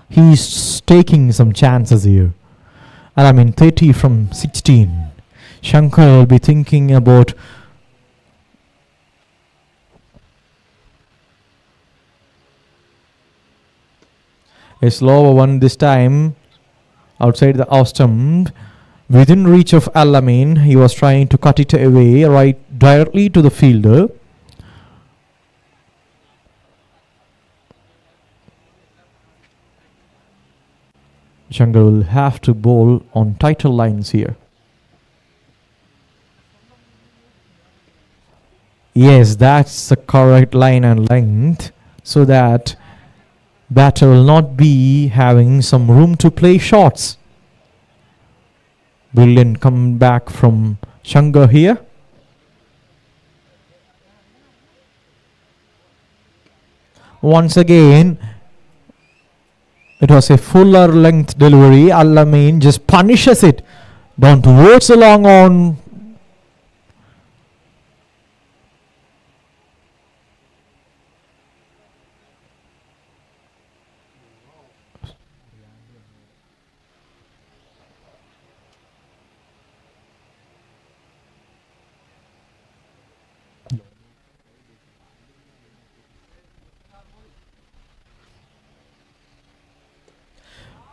He's taking some chances here. Al-Amin 30 from 16. Shankar will be thinking about a slower one this time outside the off stump. Within reach of Al-Amin, he was trying to cut it away right directly to the fielder. Shankar will have to bowl on tighter lines here. Yes, that's the correct line and length, so that batter will not be having some room to play shots. Brilliant comeback from Shankar here. Once again, it was a fuller length delivery. Al-Amin just punishes it down towards the long on.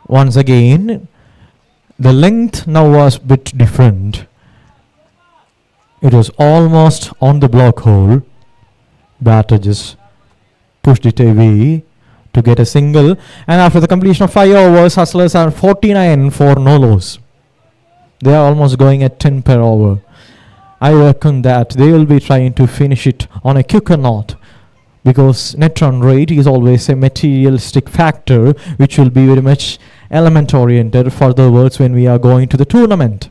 Once again, the length now was a bit different. It was almost on the block hole. Batter just pushed it away to get a single. And after the completion of 5 overs, Hustlers are 49 for no loss. They are almost going at 10 per over. I reckon that they will be trying to finish it on a quicker note, because net run rate is always a materialistic factor which will be very much element oriented for the words when we are going to the tournament.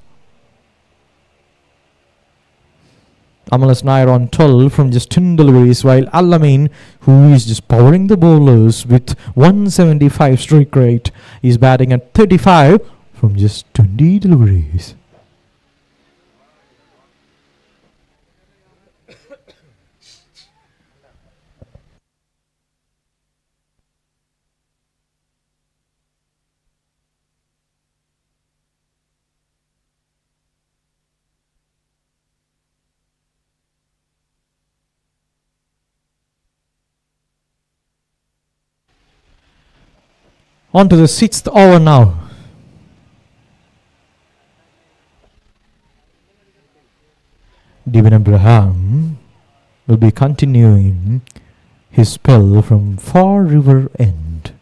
Amalas Nair on 12 from just 10 deliveries, while Al-Amin, who is just powering the bowlers with 175 strike rate, is batting at 35 from just 20 deliveries. On to the 6th over now. Devin Abraham will be continuing his spell from far river end.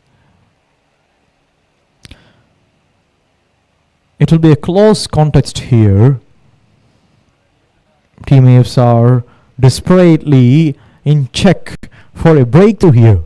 It will be a close contest here. Team AVES are desperately in check for a breakthrough here.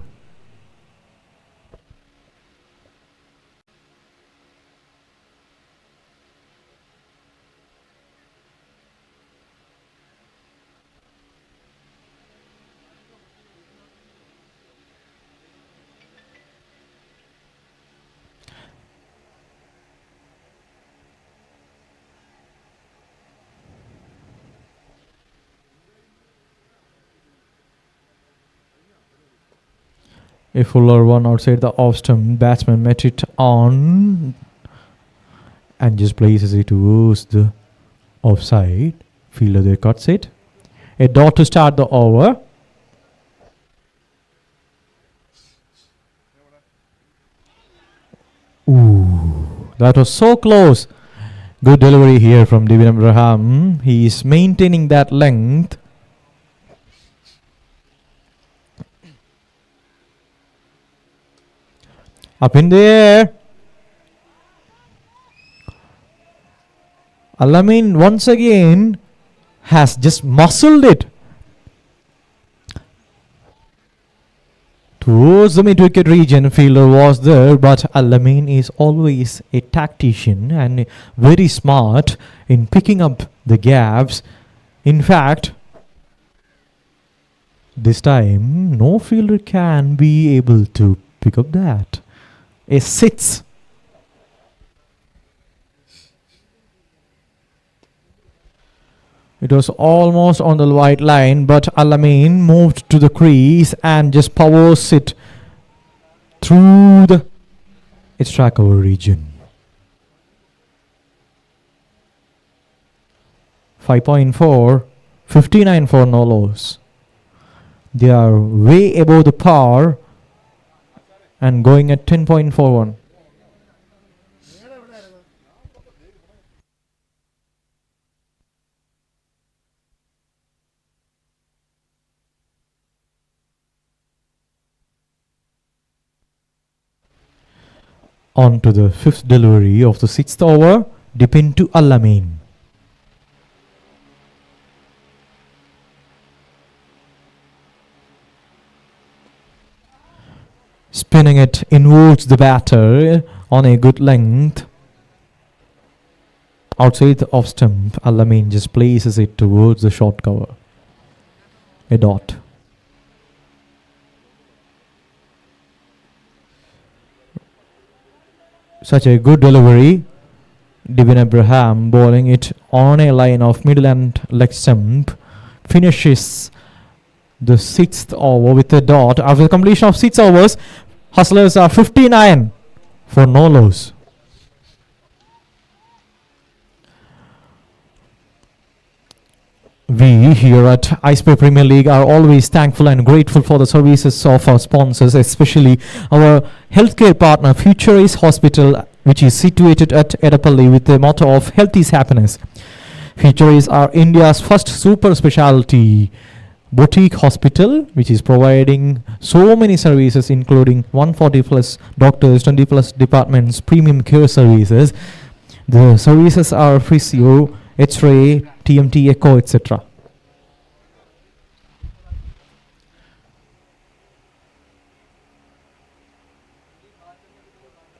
A fuller one outside the off stump. Batsman met it on and just places it towards the offside. Fielder there cuts it. A dot to start the over. Ooh, that was so close. Good delivery here from Devin Abraham. He is maintaining that length. Up in the air. Alamin once again has just muscled it towards the mid-wicket region. Fielder was there, but Alamin is always a tactician and very smart in picking up the gaps. In fact, this time no fielder can be able to pick up that. A six. It was almost on the white line, but Alamin moved to the crease and just powers it through the its track over region. 5.4, 59 for no loss. They are way above the par and going at 10.41. On to the fifth delivery of the sixth over, dip into Alamin. Spinning it inwards the batter on a good length. Outside the off stump, Alamin just places it towards the short cover. A dot. Such a good delivery. Devin Abraham bowling it on a line of middle and leg stump. Finishes the sixth over with a dot. After the completion of 6 overs, Hustlers are 59 for no loss. We here at iSpare Premier League are always thankful and grateful for the services of our sponsors, especially our healthcare partner Future is Hospital, which is situated at Edapalli with the motto of Health is Happiness. Future is our India's first super specialty boutique hospital, which is providing so many services including 140 plus doctors, 20 plus departments, premium care services. The services are physio, X-ray, TMT, echo, etc.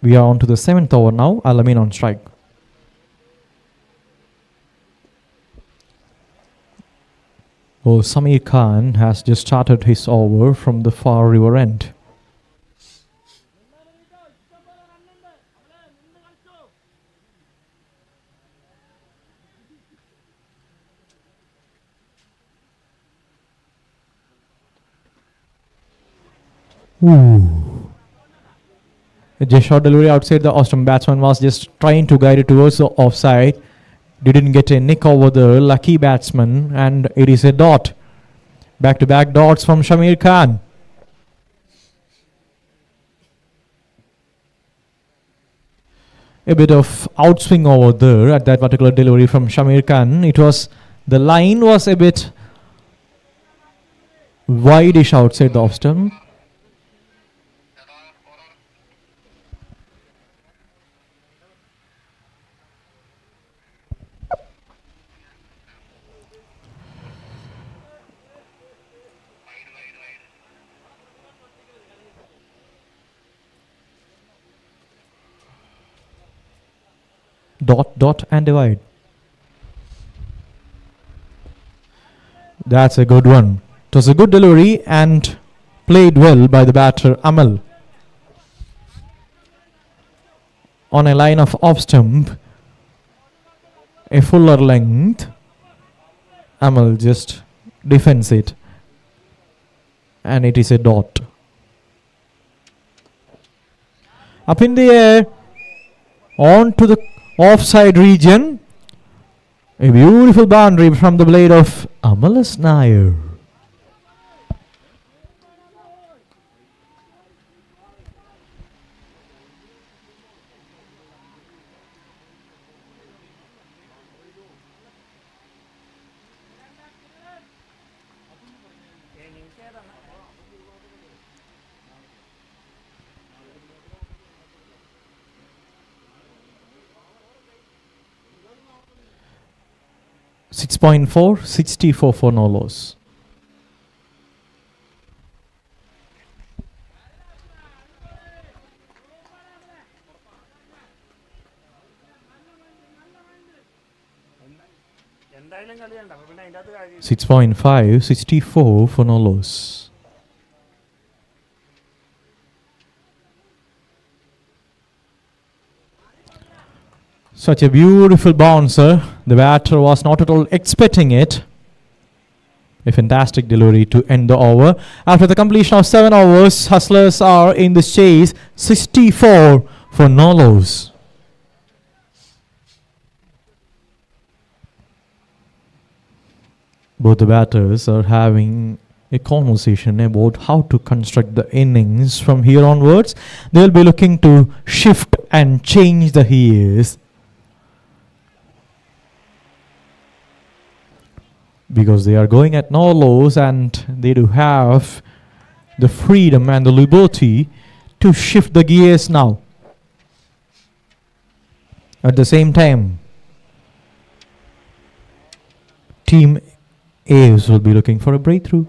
We are on to the 7th over now. Alamin on strike. Oh, Samir Khan has just started his over from the far river end. Ooh. Just short delivery outside the Ostrom. Batsman was just trying to guide it towards the offside. Didn't get a nick over the lucky batsman, and it is a dot. Back-to-back dots from Shamir Khan. A bit of outswing over there at that particular delivery from Shamir Khan. The line was a bit wide-ish outside the off stump. Dot and divide. That's a good one. It was a good delivery and played well by the batter Amal. On a line of off stump, a fuller length, Amal just defends it, and it is a dot. Up in the air, on to the offside region. A beautiful boundary from the blade of Amalas Nair. .4, 64 for no loss. എന്തായാലും കളിയണ്ട അപ്പൊ പിന്നെ അതിൻ്റെ അകത്ത് കാര്യം 6.5, 64 for no loss. Such a beautiful bouncer. The batter was not at all expecting it. A fantastic delivery to end the over. After the completion of 7 overs, Hustlers are in the chase. 64 for no loss. Both the batters are having a conversation about how to construct the innings from here onwards. They'll be looking to shift and change the gears, because they are going at no loss and they do have the freedom and the liberty to shift the gears now. At the same time, Team AVES will be looking for a breakthrough.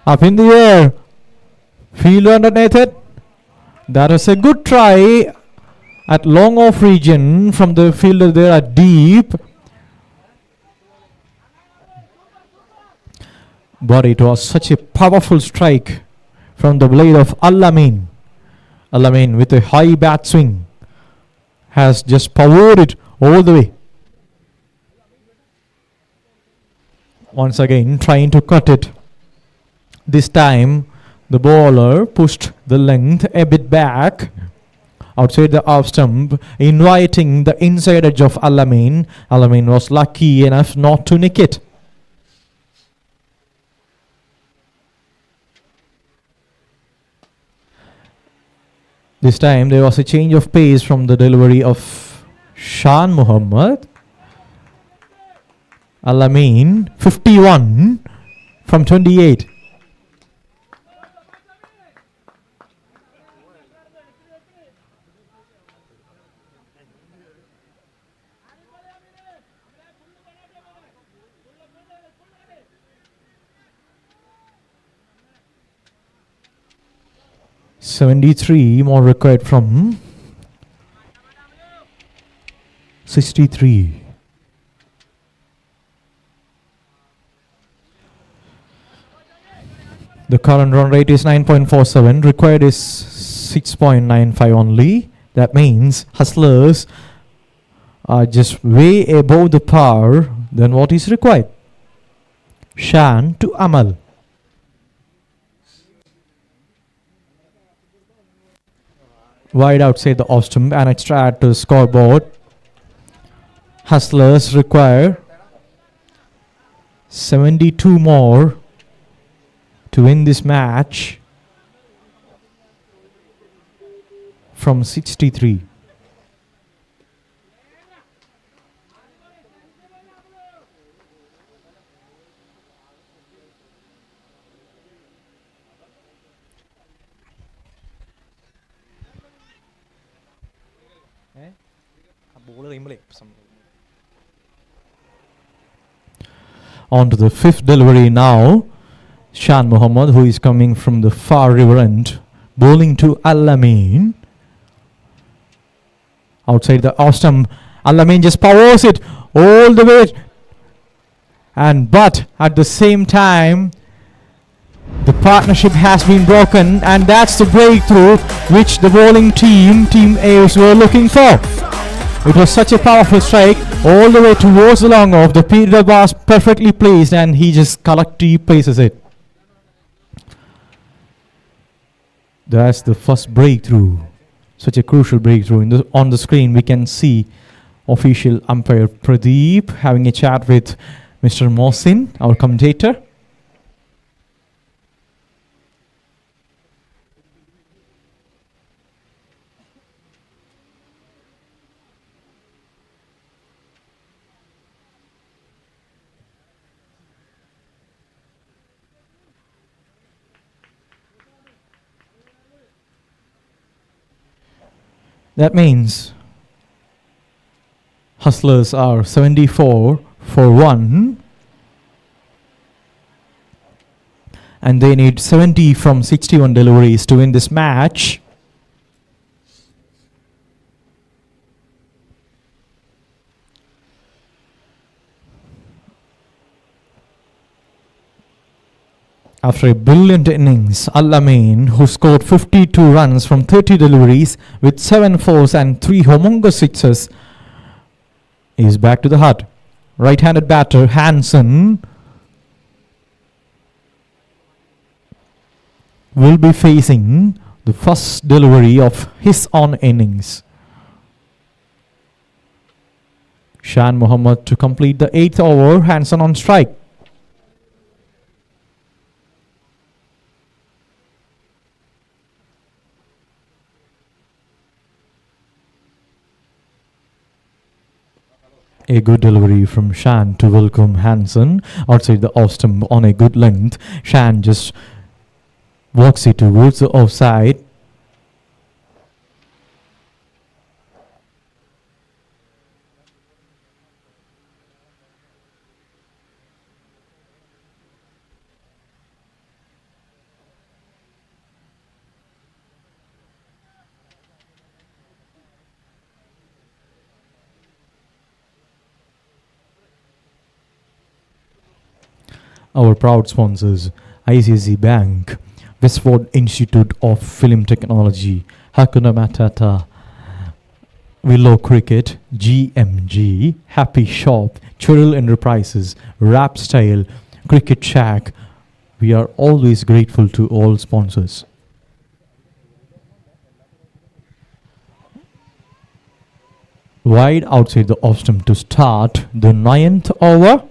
Up in the air, fielder underneath it. That is a good try at long off region from the fielder there at deep. But it was such a powerful strike from the blade of Al-Amin. Al-Amin with a high bat swing has just powered it all the way. Once again trying to cut it. This time the bowler pushed the length a bit back outside the off stump, inviting the inside edge of Al-Amin. Al-Amin was lucky enough not to nick it. This time there was a change of pace from the delivery of Shan Muhammad. Al-Amin 51 from 28. .73 more required from 63. The current run rate is 9.47. Required is 6.95 only. That means Hustlers are just way above the par than what is required. Shan to Amal. Wide outside the off stump, and extra add to the scoreboard. Hustlers require 72 more to win this match from 63. On to the fifth delivery now. Shan Muhammad, who is coming from the far river end, bowling to Al-Amin. Outside the off stump, Al-Amin just powers it all the way. But at the same time, the partnership has been broken, and that's the breakthrough which the bowling team, Team AVES, were looking for. It was such a powerful strike all the way towards the long off. The fielder was perfectly placed and he just correctly places it. That's the first breakthrough. Such a crucial breakthrough. On the screen we can see official umpire Pradeep having a chat with Mr. Mohsin, our commentator. That means Hustlers are 74 for 1 and they need 70 from 61 deliveries to win this match. After a brilliant innings, Al-Amin, who scored 52 runs from 30 deliveries with 7 fours and 3 humongous sixes, is back to the hut. Right-handed batter Hansen will be facing the first delivery of his own innings. Shan Muhammad to complete the 8th over, Hansen on strike. A good delivery from Shan to welcome Hansen outside the off stump on a good length. Shan just walks it towards the offside. Our proud sponsors: ICICI Bank, Westward Institute of Film Technology, Hakuna Matata, Willow Cricket, GMG, Happy Shop, Churil Enterprises, Rap Style, Cricket Shack. We are always grateful to all sponsors. Wide outside the off stump to start the 9th over.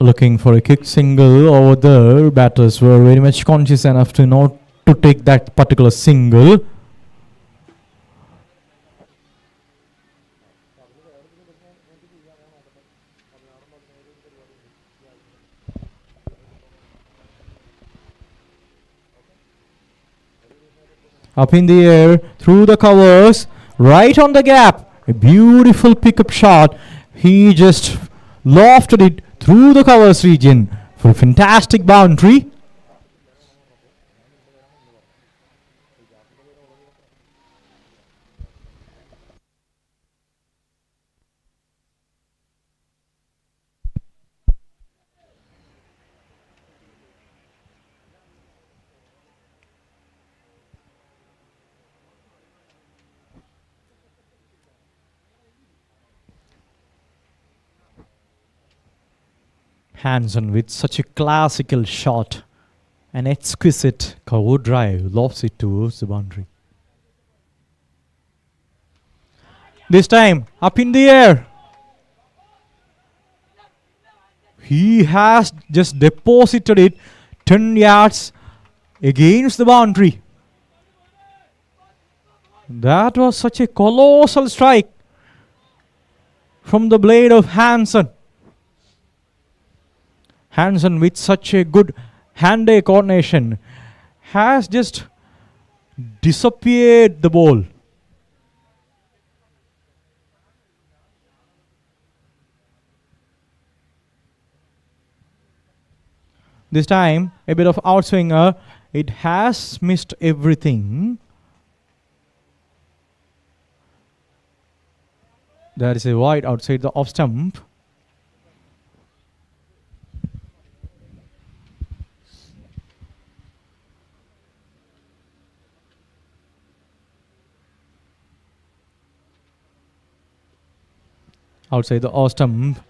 Looking for a kick single over there. Batters were very much conscious enough to not to take that particular single. Up in the air, through the covers, right on the gap. A beautiful pickup shot. He just lofted it through the covers region for a fantastic boundary. Hansen with such a classical shot. An exquisite cover drive lofts it towards the boundary. This time, up in the air. He has just deposited it 10 yards against the boundary. That was such a colossal strike from the blade of Hansen. Hansen with such a good hand-eye coordination has just disappeared the ball. This time a bit of outswinger. It has missed everything. There is a wide outside the off stump. Outside the off stump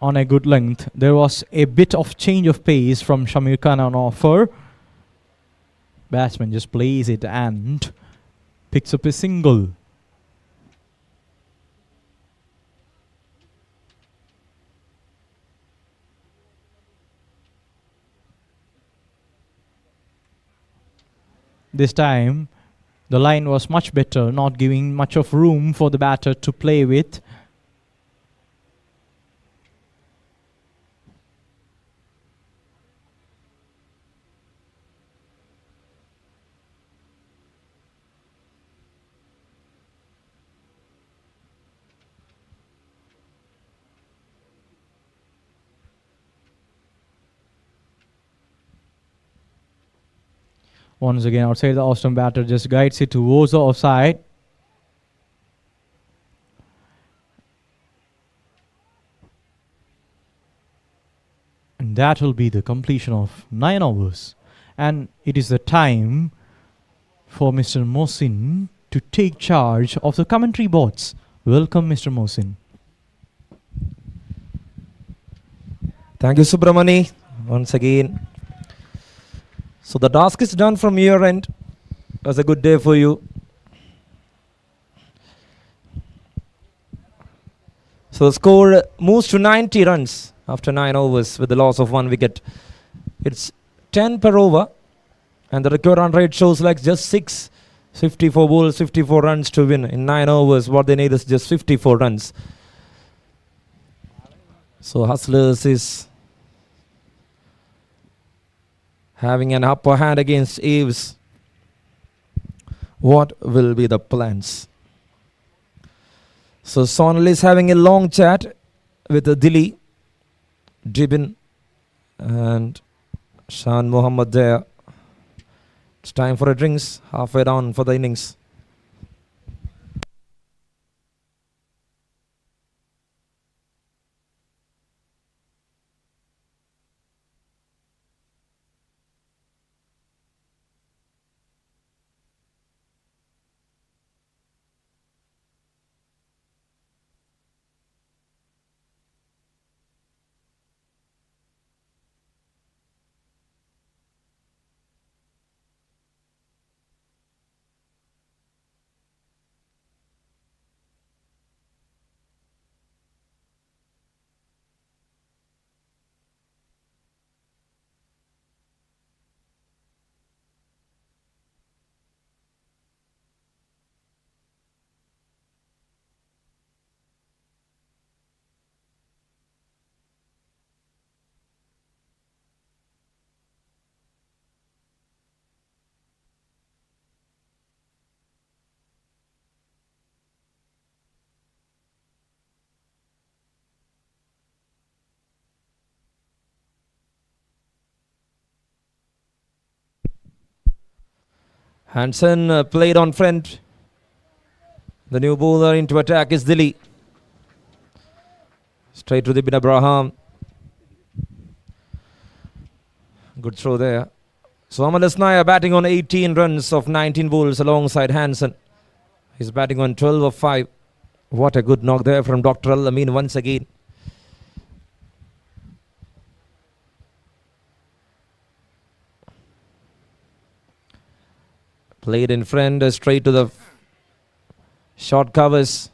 on a good length. There was a bit of change of pace from Shamir Khan on offer. Batsman just plays it and picks up a single. This time The line was much better, not giving much of room for the batter to play with. Once again, outside the off stump, batter just guides it towards the offside. And that will be the completion of 9 overs. And it is the time for Mr. Mohsin to take charge of the commentary boards. Welcome, Mr. Mohsin. Thank you, Subramani, once again. So the task is done from your end. It was a good day for you. So the score moves to 90 runs after 9 overs with the loss of 1 wicket. It's 10 per over, and the required run rate shows like just 6. 54 balls, 54 runs to win in 9 overs. What they need is just 54 runs. So Hustlers is having an upper hand against AVES. What will be the plans? So Sonal is having a long chat with Dilly, Dibin and Shan Muhammad there. It's time for a drinks, halfway down for the innings. Hansen played on front. The new bowler into attack is Dilly. Straight to the bin Abraham. Good throw there. So Amalas Nair batting on 18 runs of 19 balls alongside Hansen. He's batting on 12 of 5. What a good knock there from Dr. Al-Amin once again. Played in front, straight to the short covers.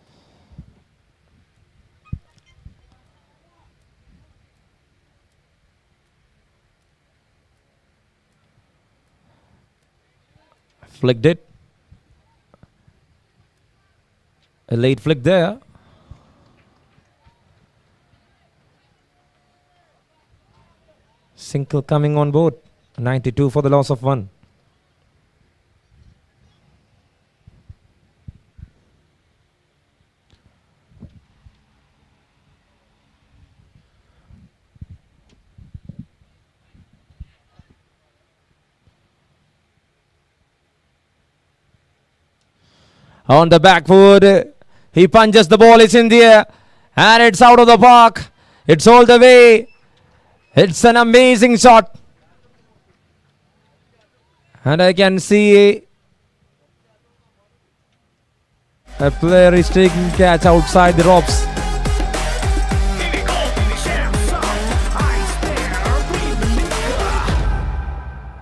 Flicked it. A late flick there. Single coming on board. 92 for the loss of 1. On the back foot, he punches the ball, it's in the air, and it's out of the park. It's all the way. It's an amazing shot. And I can see a player is taking catch outside the ropes.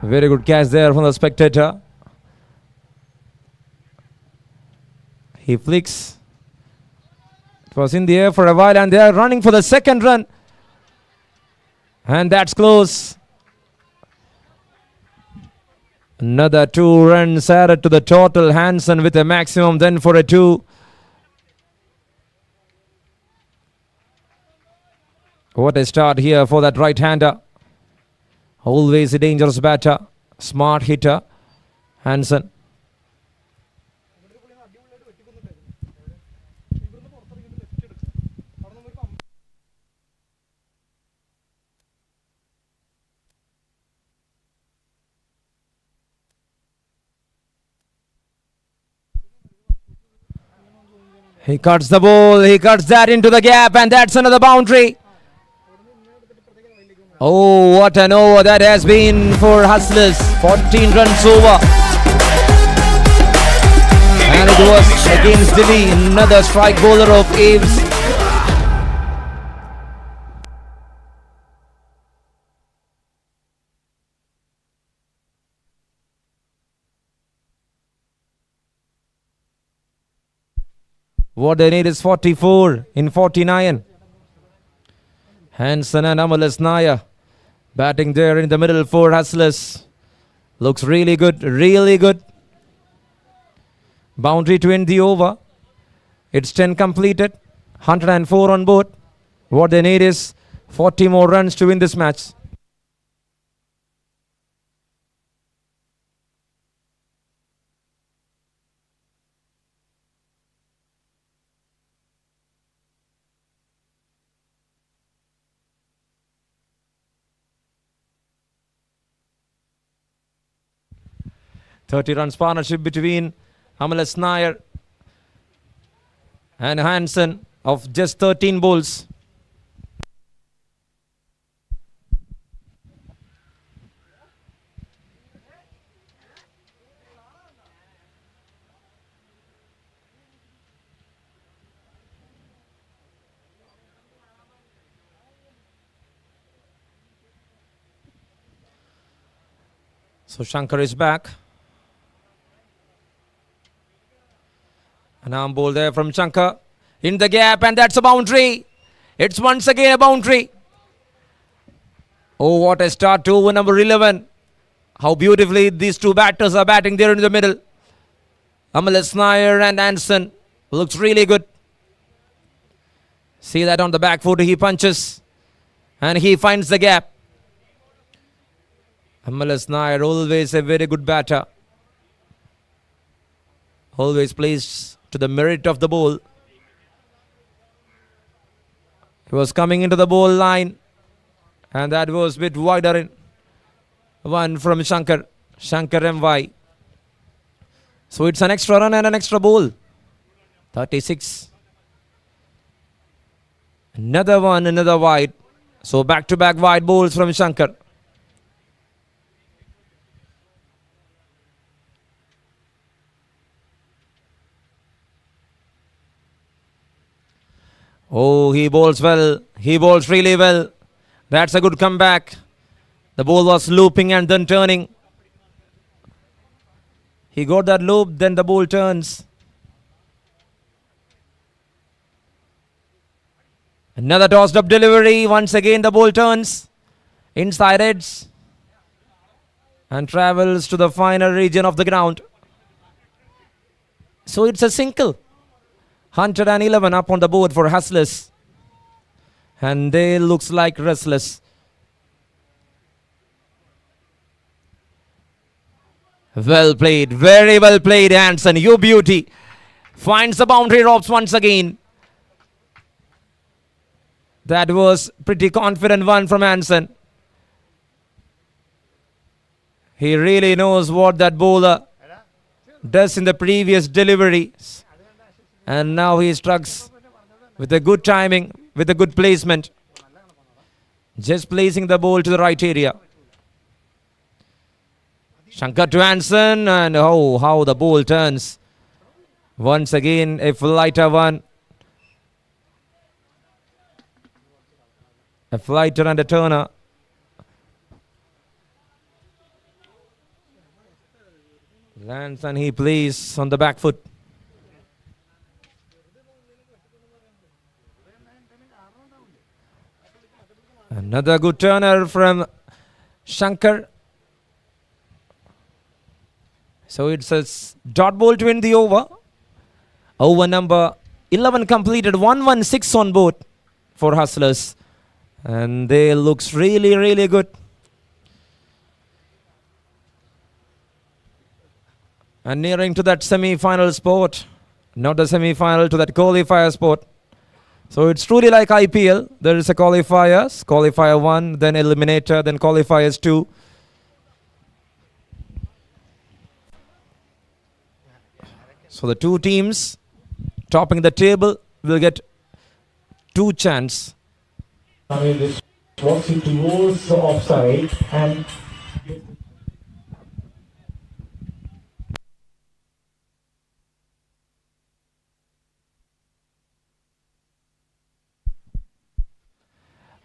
Very good catch there from the spectator. He flicks. It was in the air for a while and they are running for the second run. And that's close. Another 2 runs added to the total. Hansen with a maximum then for a 2. What a start here for that right-hander. Always a dangerous batter. Smart hitter. Hansen. He cuts the ball. He cuts that into the gap, and that's another boundary. Oh, what an over that has been for Hustlers. 14 runs over. And it was against Delhi. Another strike bowler of AVES. What they need is 44 in 49. Hansen and Amalas Naya batting there in the middle for Hustlers. Looks really good, really good. Boundary to end the over. It's 10 completed, 104 on board. What they need is 40 more runs to win this match. .30 runs partnership between Amalas Nair and Hansen of just 13 balls. So Shankar is back. An arm ball there from Shankar. In the gap, and that's a boundary. It's once again a boundary. Oh, what a start to over number 11. How beautifully these two batters are batting there in the middle. Amalas Nair and Hansen. Looks really good. See that on the back foot, he punches. And he finds the gap. Amalas Nair, always a very good batter. Always plays to the merit of the ball. He was coming into the ball line, and that was a bit wider in one from Shankar. Shankar MY. So it's an extra run and an extra ball. 36. Another one, another wide. So back-to-back wide balls from Shankar. Oh, he bowls well. He bowls really well. That's a good comeback. The ball was looping and then turning. He got that loop, then the ball turns. Another tossed up delivery. Once again the ball turns. Inside edge. And travels to the final region of the ground. So it's a single. 111 up on the board for Hustlers. And they looks like restless. Well played. Very well played, Hansen. You beauty. Finds the boundary ropes once again. That was pretty confident one from Hansen. He really knows what that bowler does in the previous deliveries. And now he strikes with a good timing, with a good placement. Just placing the ball to the right area. Shankar to Hansen, and oh, how the ball turns. Once again, a lighter one. A flighter and a turner. Lands and he plays on the back foot. Another good turner from Shankar. So it's a dot ball to end the over. Over number 11 completed. 116 on board for Hustlers. And they looks really, really good. And nearing to that semi-final spot. Not the semi-final, to that qualifier spot. So it's truly like IPL. There is a qualifiers. Qualifier 1, then eliminator, then qualifiers 2. So the two teams topping the table will get 2 chances. I mean, this walks towards the offside and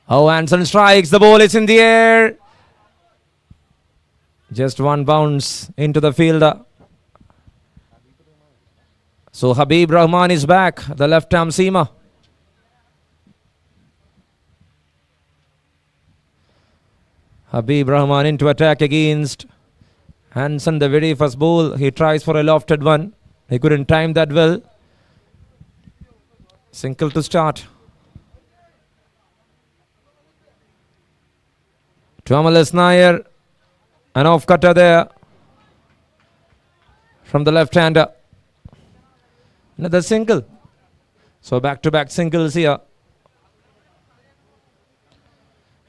Oh, Anson strikes. The ball is in the air. Just one bounce into the fielder. So Habib Rahman is back, the left arm seamer. Habib Rahman into attack against Hansen, the very first ball. He tries for a lofted one. He couldn't time that well. Single to start. Tuamalas Nair, an off cutter there from the left-hander. Another single. So back-to-back singles here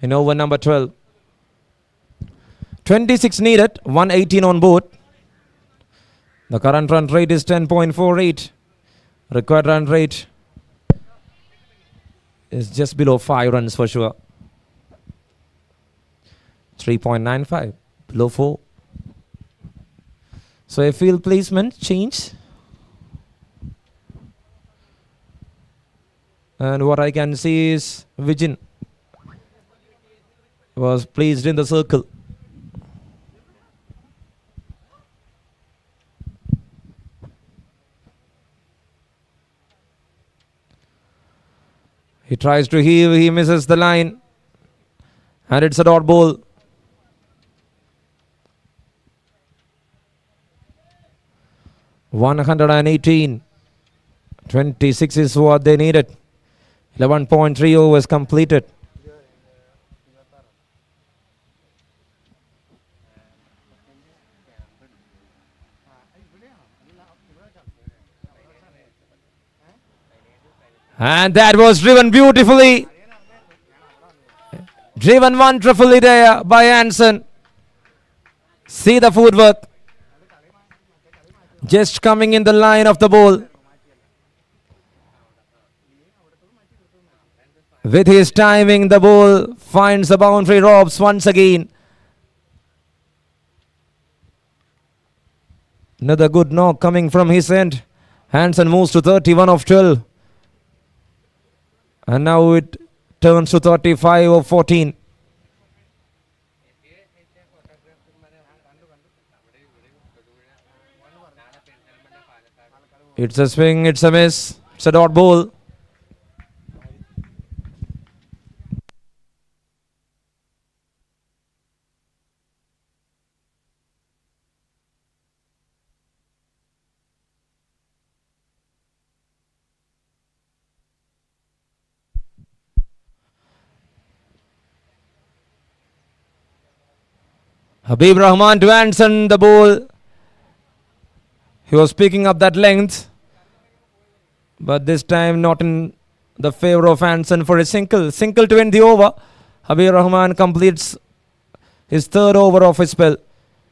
in over number 12. 26 needed, 118 on board. The current run rate is 10.48. Required run rate is just below 5 runs for sure. 3.95, below 4. So a field placement change. And what I can see is Vijin was placed in the circle. He tries to heave, he misses the line. And it's a dot ball. $118. 26 is what they needed. 11.3 overs completed. And that was driven beautifully. Driven wonderfully there by Hansen. See the footwork. Just coming in the line of the ball. With his timing, the ball finds the boundary ropes once again. Another good knock coming from his end. Hansen moves to 31 of 12. And now it turns to 35 of 14. It's a swing, it's a miss, it's a dot ball. Habib Rahman to Hansen, the ball. He was picking up that length, but this time not in the favor of Hansen for a single. Single to end the over. Habib Rahman completes his third over of his spell.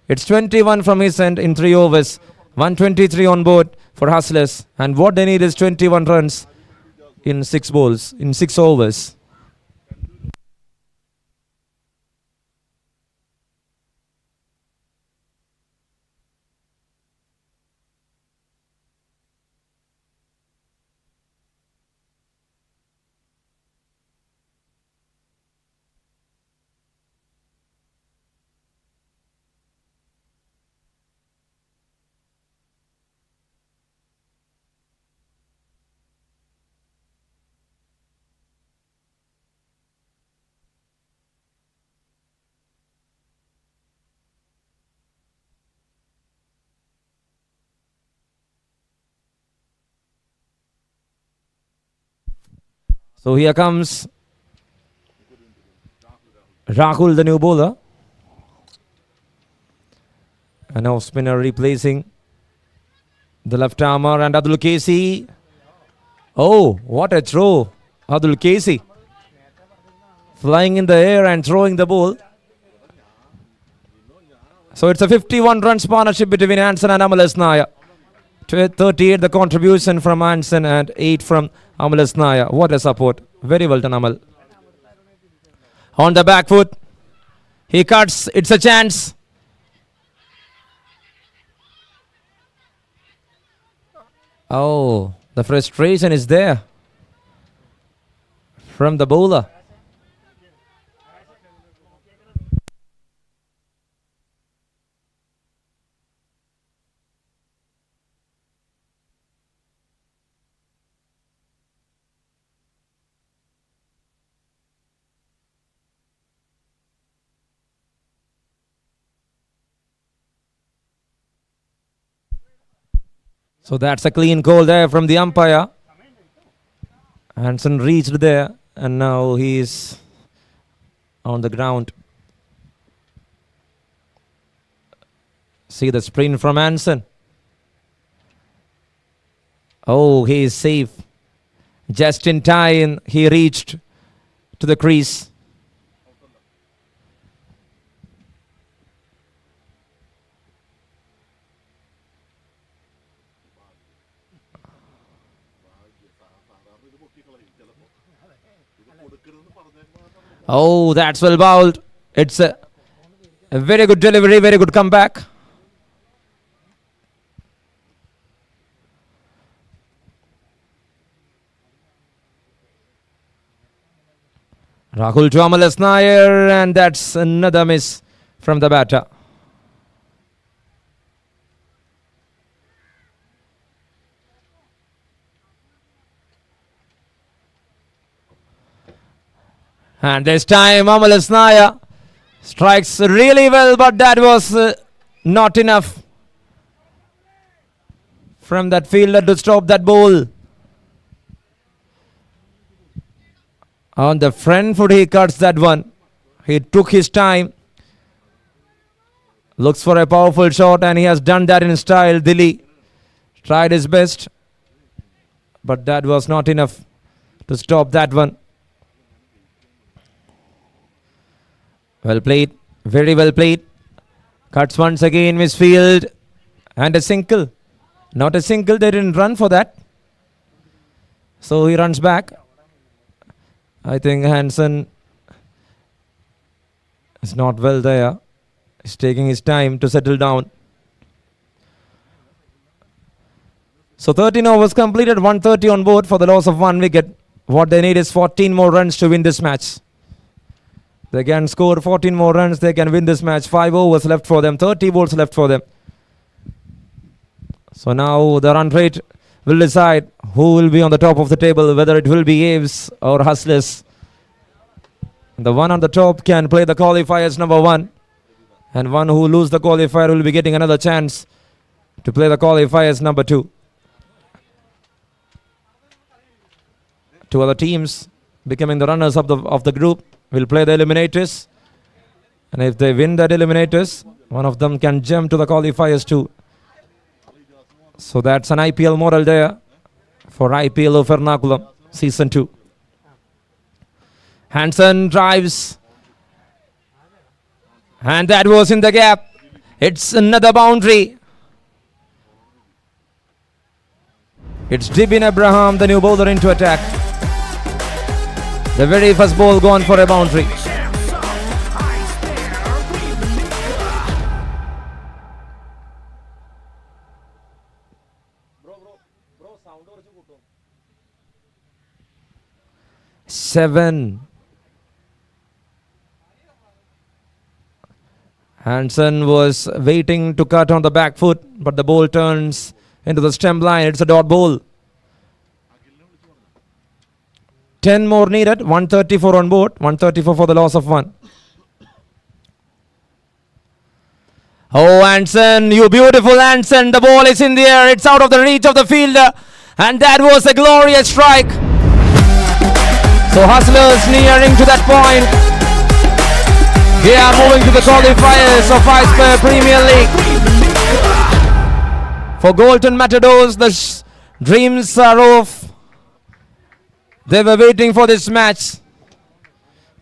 It's 21 from his end in 3 overs. 123 on board for Hustlers. And what they need is 21 runs in 6 balls, in 6 overs. So here comes Rahul, the new bowler. An off spinner replacing the left armer, and Abdul Casey. Oh, what a throw. Abdul Casey flying in the air and throwing the ball. So it's a 51 runs partnership between Hansen and Amalas Naya. 38 the contribution from Hansen and 8 from Amalas Naya. What a support. Very well done, Amal. On the back foot. He cuts. It's a chance. Oh, the frustration is there from the bowler. So that's a clean call there from the umpire. Hansen reached there and now he's on the ground. See the sprint from Hansen. Oh, he is safe. Just in time he reached to the crease. Oh, that's well bowled. It's a very good delivery, very good comeback. Rahul to Amalas Nair, and that's another miss from the batter. And this time Amalas Naya strikes really well, but that was not enough from that fielder to stop that ball. On the front foot he cuts that one. He took his time. Looks for a powerful shot and he has done that in style. Dilly tried his best, but that was not enough to stop that one. Well played, very well played. Cuts once again, misfield, and a single. Not a single, they didn't run for that. So he runs back. I think Hansen is not well there. He's taking his time to settle down. So 13 overs completed, 130 on board for the loss of 1 wicket. What they need is 14 more runs to win this match. They can score 14 more runs, they can win this match. 5 overs left for them, 30 balls left for them. So now the run rate will decide who will be on the top of the table, whether it will be AVES or Hustlers. The one on the top can play the qualifiers number 1, and one who lose the qualifier will be getting another chance to play the qualifiers number 2. 2 other teams becoming the runners of the group will play the eliminators, and if they win that eliminators, one of them can jump to the qualifiers too. So that's an IPL model there for IPL of Ernakulam season 2. Hansen drives, and that was in the gap. It's another boundary. It's Dibin Abraham, the new bowler, into attack. The very first ball gone for a boundary. Seven. Hansen was waiting to cut on the back foot, but the ball turns into the stump line. It's a dot ball. 10 more needed, 134 on board, 134 for the loss of 1. Oh, Hansen, you beautiful Hansen, the ball is in the air, it's out of the reach of the fielder, and that was a glorious strike. So Hustlers nearing to that point. They are moving to the qualifiers of iSpare Premier League. For Golden Matadors, the dreams are off. They were waiting for this match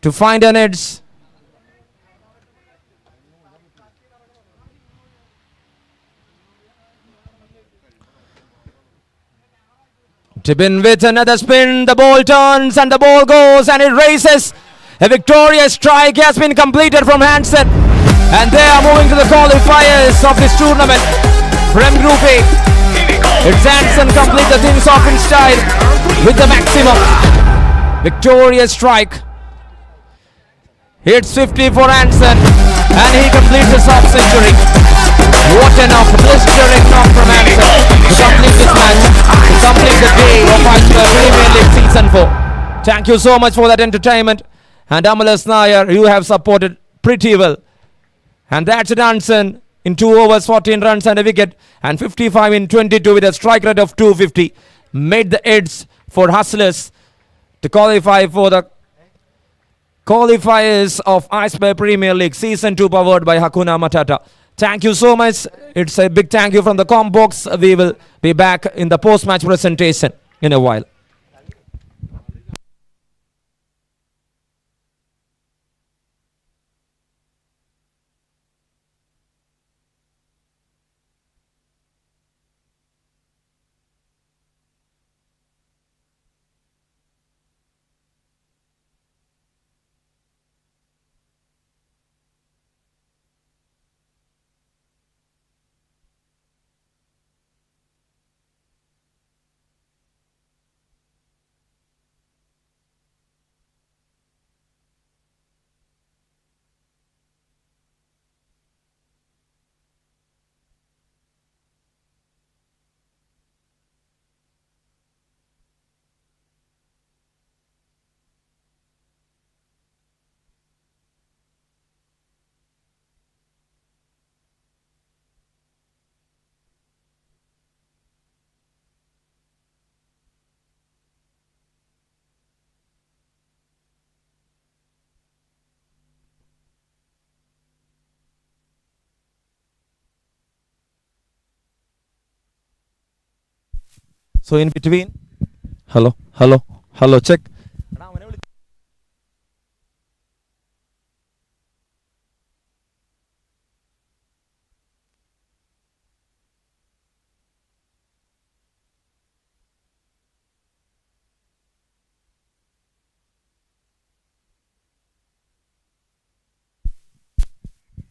to find an edge. Tibin with another spin, the ball turns and the ball goes and it races. A victorious strike has been completed from Hansen, and they are moving to the qualifiers of this tournament. From Group A, it's Hansen complete the things off in style with the maximum. Victorious strike. Hits 50 for Hansen and he completes his half century. What a knock, blistering knock from Hansen to complete this match, to complete the day of iSpare Premier League Season 4. Thank you so much for that entertainment. And Amalas Nair, you have supported pretty well. And that's it, Hansen in 2 overs, 14 runs and a wicket, and 55 in 22 with a strike rate of 250. Made the edge for Hustlers to qualify for the qualifiers of iSpare Premier League Season 2 powered by Hakuna Matata. Thank you so much. It's a big thank you from the Combox. We will be back in the post-match presentation in a while. So in between, hello, check.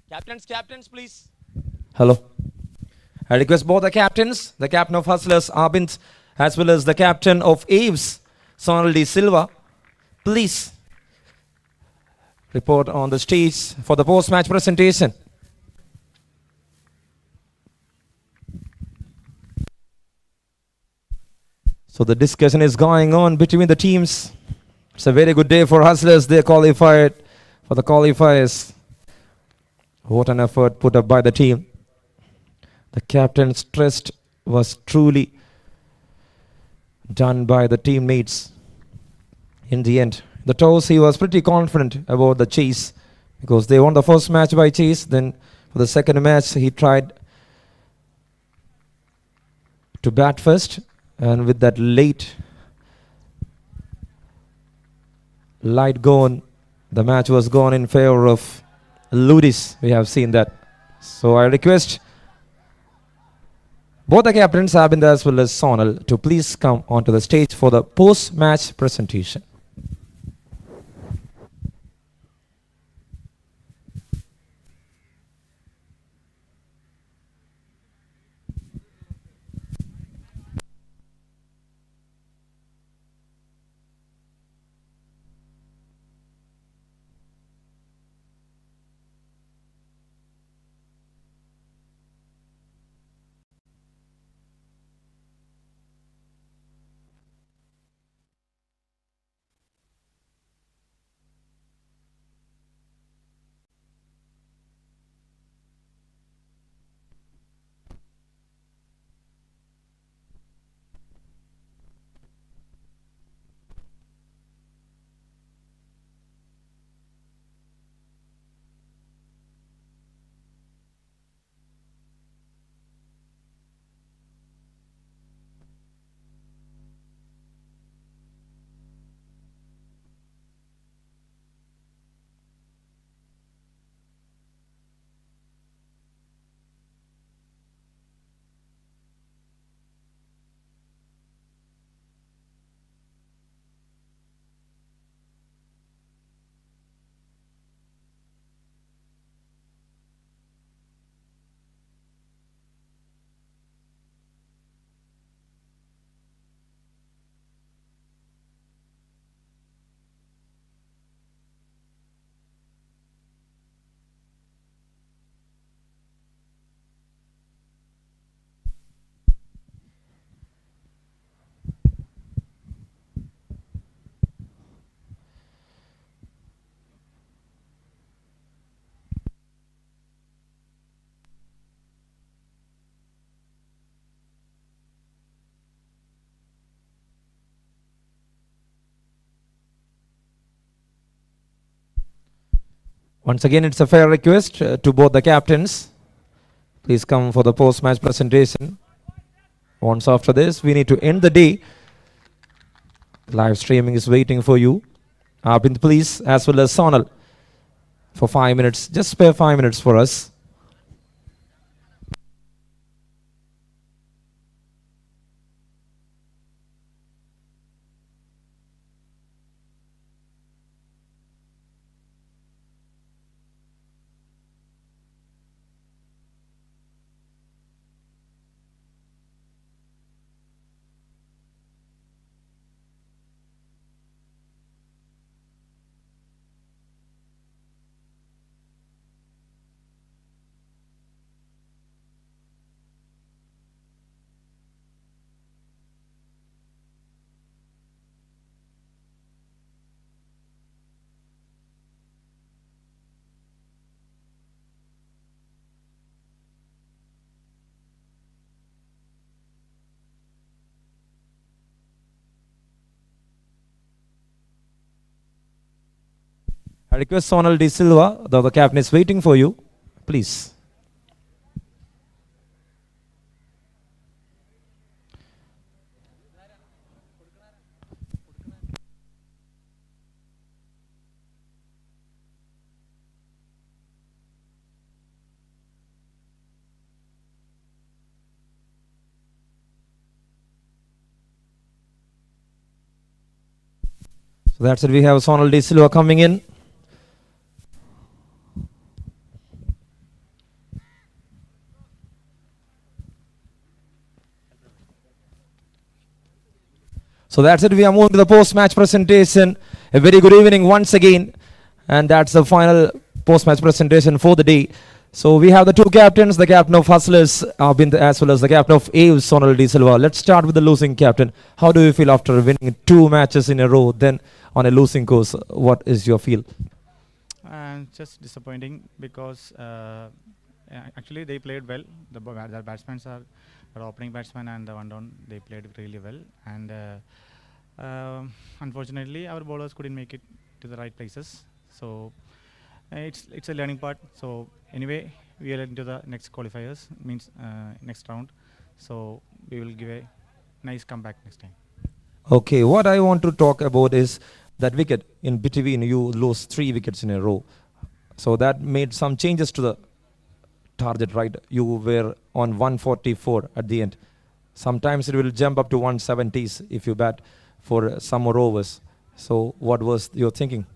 Captains, please. Hello. I request both the captains, the captain of Hustlers, Arbind, as well as the captain of AVES, Sonal D. Silva, please report on the stage for the post-match presentation. So the discussion is going on between the teams. It's a very good day for Hustlers. They qualified for the qualifiers. What an effort put up by the team. The captain's trust was truly done by the teammates. In the end, the toss, he was pretty confident about the chase because they won the first match by chase. Then for the second match, he tried to bat first, and with that light gone, the match was gone in favor of Ludis. We have seen that. So I request both the captains, Abinda as well as Sonal, to please come onto the stage for the post-match presentation. Once again, it's a fair request to both the captains. Please come for the post-match presentation. Once after this, we need to end the day. Live streaming is waiting for you. Arvind, please, as well as Sonal, for 5 minutes. Just spare 5 minutes for us. I request Sonal De Silva, the captain is waiting for you. Please. So that's it. We have Sonal De Silva coming in. So that's it. We are moving to the post-match presentation. A very good evening once again. And that's the final post-match presentation for the day. So we have the two captains, the captain of Hustlers, Arvind, as well as the captain of AVES, Sonal De Silva. Let's start with the losing captain. How do you feel after winning 2 matches in a row, then on a losing course? What is your feel? Just disappointing because actually they played well. The batsmen are our opening batsman and the one down, they played really well. And unfortunately, our bowlers couldn't make it to the right places. So it's a learning part. So anyway, we are into the next qualifiers, means next round. So we will give a nice comeback next time. Okay, what I want to talk about is that wicket. In between, you lost 3 wickets in a row. So that made some changes to the target, right? You were on 144 at the end. Sometimes it will jump up to 170s if you bat for some more overs. So what was your thinking?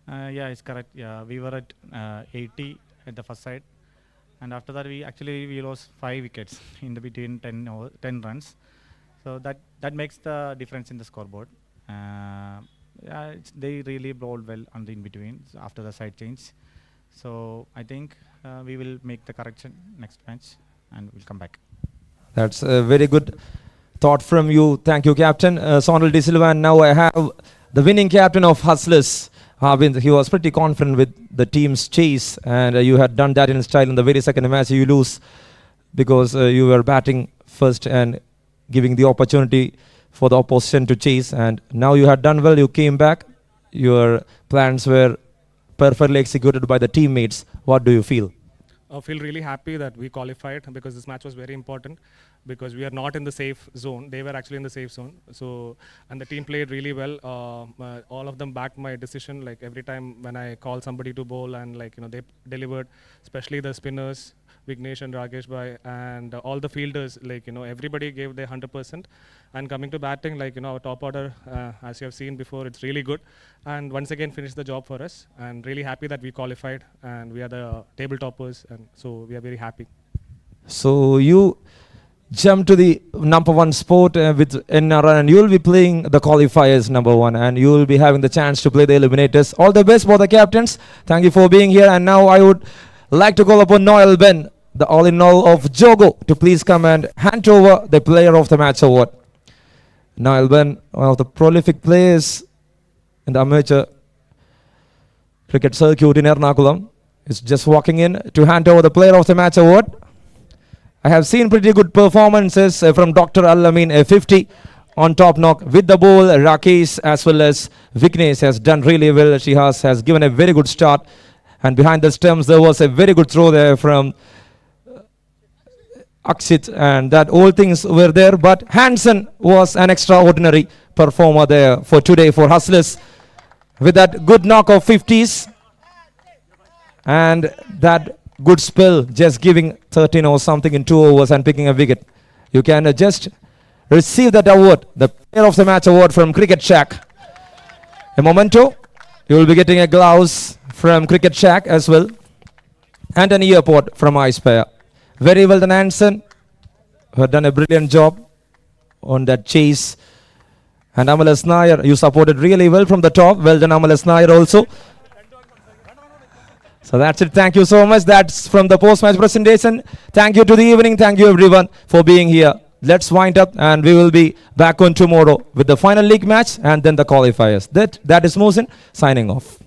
Yeah, it's correct. Yeah, we were at 80 at the first side, and after that we lost 5 wickets in the between 10 runs. So that makes the difference in the scoreboard. Yeah, they really bowled well on the in between after the side change. So I think we will make the correction next match and we'll come back. That's a very good thought from you. Thank you, Captain. Sonal De Silva. And now I have the winning captain of Hustlers, Arvind. He was pretty confident with the team's chase, and you had done that in style. In the very second match, you lose because you were batting first and giving the opportunity for the opposition to chase. And now you had done well. You came back. Your plans were perfectly executed by the teammates. What do you feel? I feel really happy that we qualified because this match was very important because we are not in the safe zone. They were actually in the safe zone. So, and the team played really well. All of them backed my decision. Like every time when I call somebody to bowl and they delivered, especially the spinners, Vignesh and Rakesh Bhai, and all the fielders, everybody gave their 100%. And coming to batting, our top order, as you have seen before, it's really good. And once again, finished the job for us. And really happy that we qualified and we are the table toppers. And so we are very happy. So you jump to the number 1 spot with NRN, and you will be playing the qualifiers number 1, and you will be having the chance to play the eliminators. All the best for the captains. Thank you for being here. And now I would like to call upon Noel Ben, the all-in-all of Jogo, to please come and hand over the Player of the Match award. Noel Ben, one of the prolific players in the amateur cricket circuit in Ernakulam, is just walking in to hand over the Player of the Match award. I have seen pretty good performances from Dr. Al-Amin, a 50 on top knock with the ball. Rakesh as well as Vignesh has done really well. She has given a very good start, And behind the stumps, there was a very good throw there from Akshit, and that all things were there. But Hansen was an extraordinary performer there for today for Hustlers, with that good knock of 50s and that good spell, just giving 13 or something in 2 overs and picking a wicket. You can just receive that award, the Player of the Match award from Cricket Shack. A memento, you will be getting a gloves from Cricket Shack as well, and an earpod from iSpare. Very well done, Hansen, who had done a brilliant job on that chase. And Amalas Nair, you supported really well from the top. Well done, Amalas Nair also. So that's it. Thank you so much. That's from the post-match presentation. Thank you to the evening. Thank you everyone for being here. Let's wind up and we will be back on tomorrow with the final league match and then the qualifiers. That is Mohsin signing off.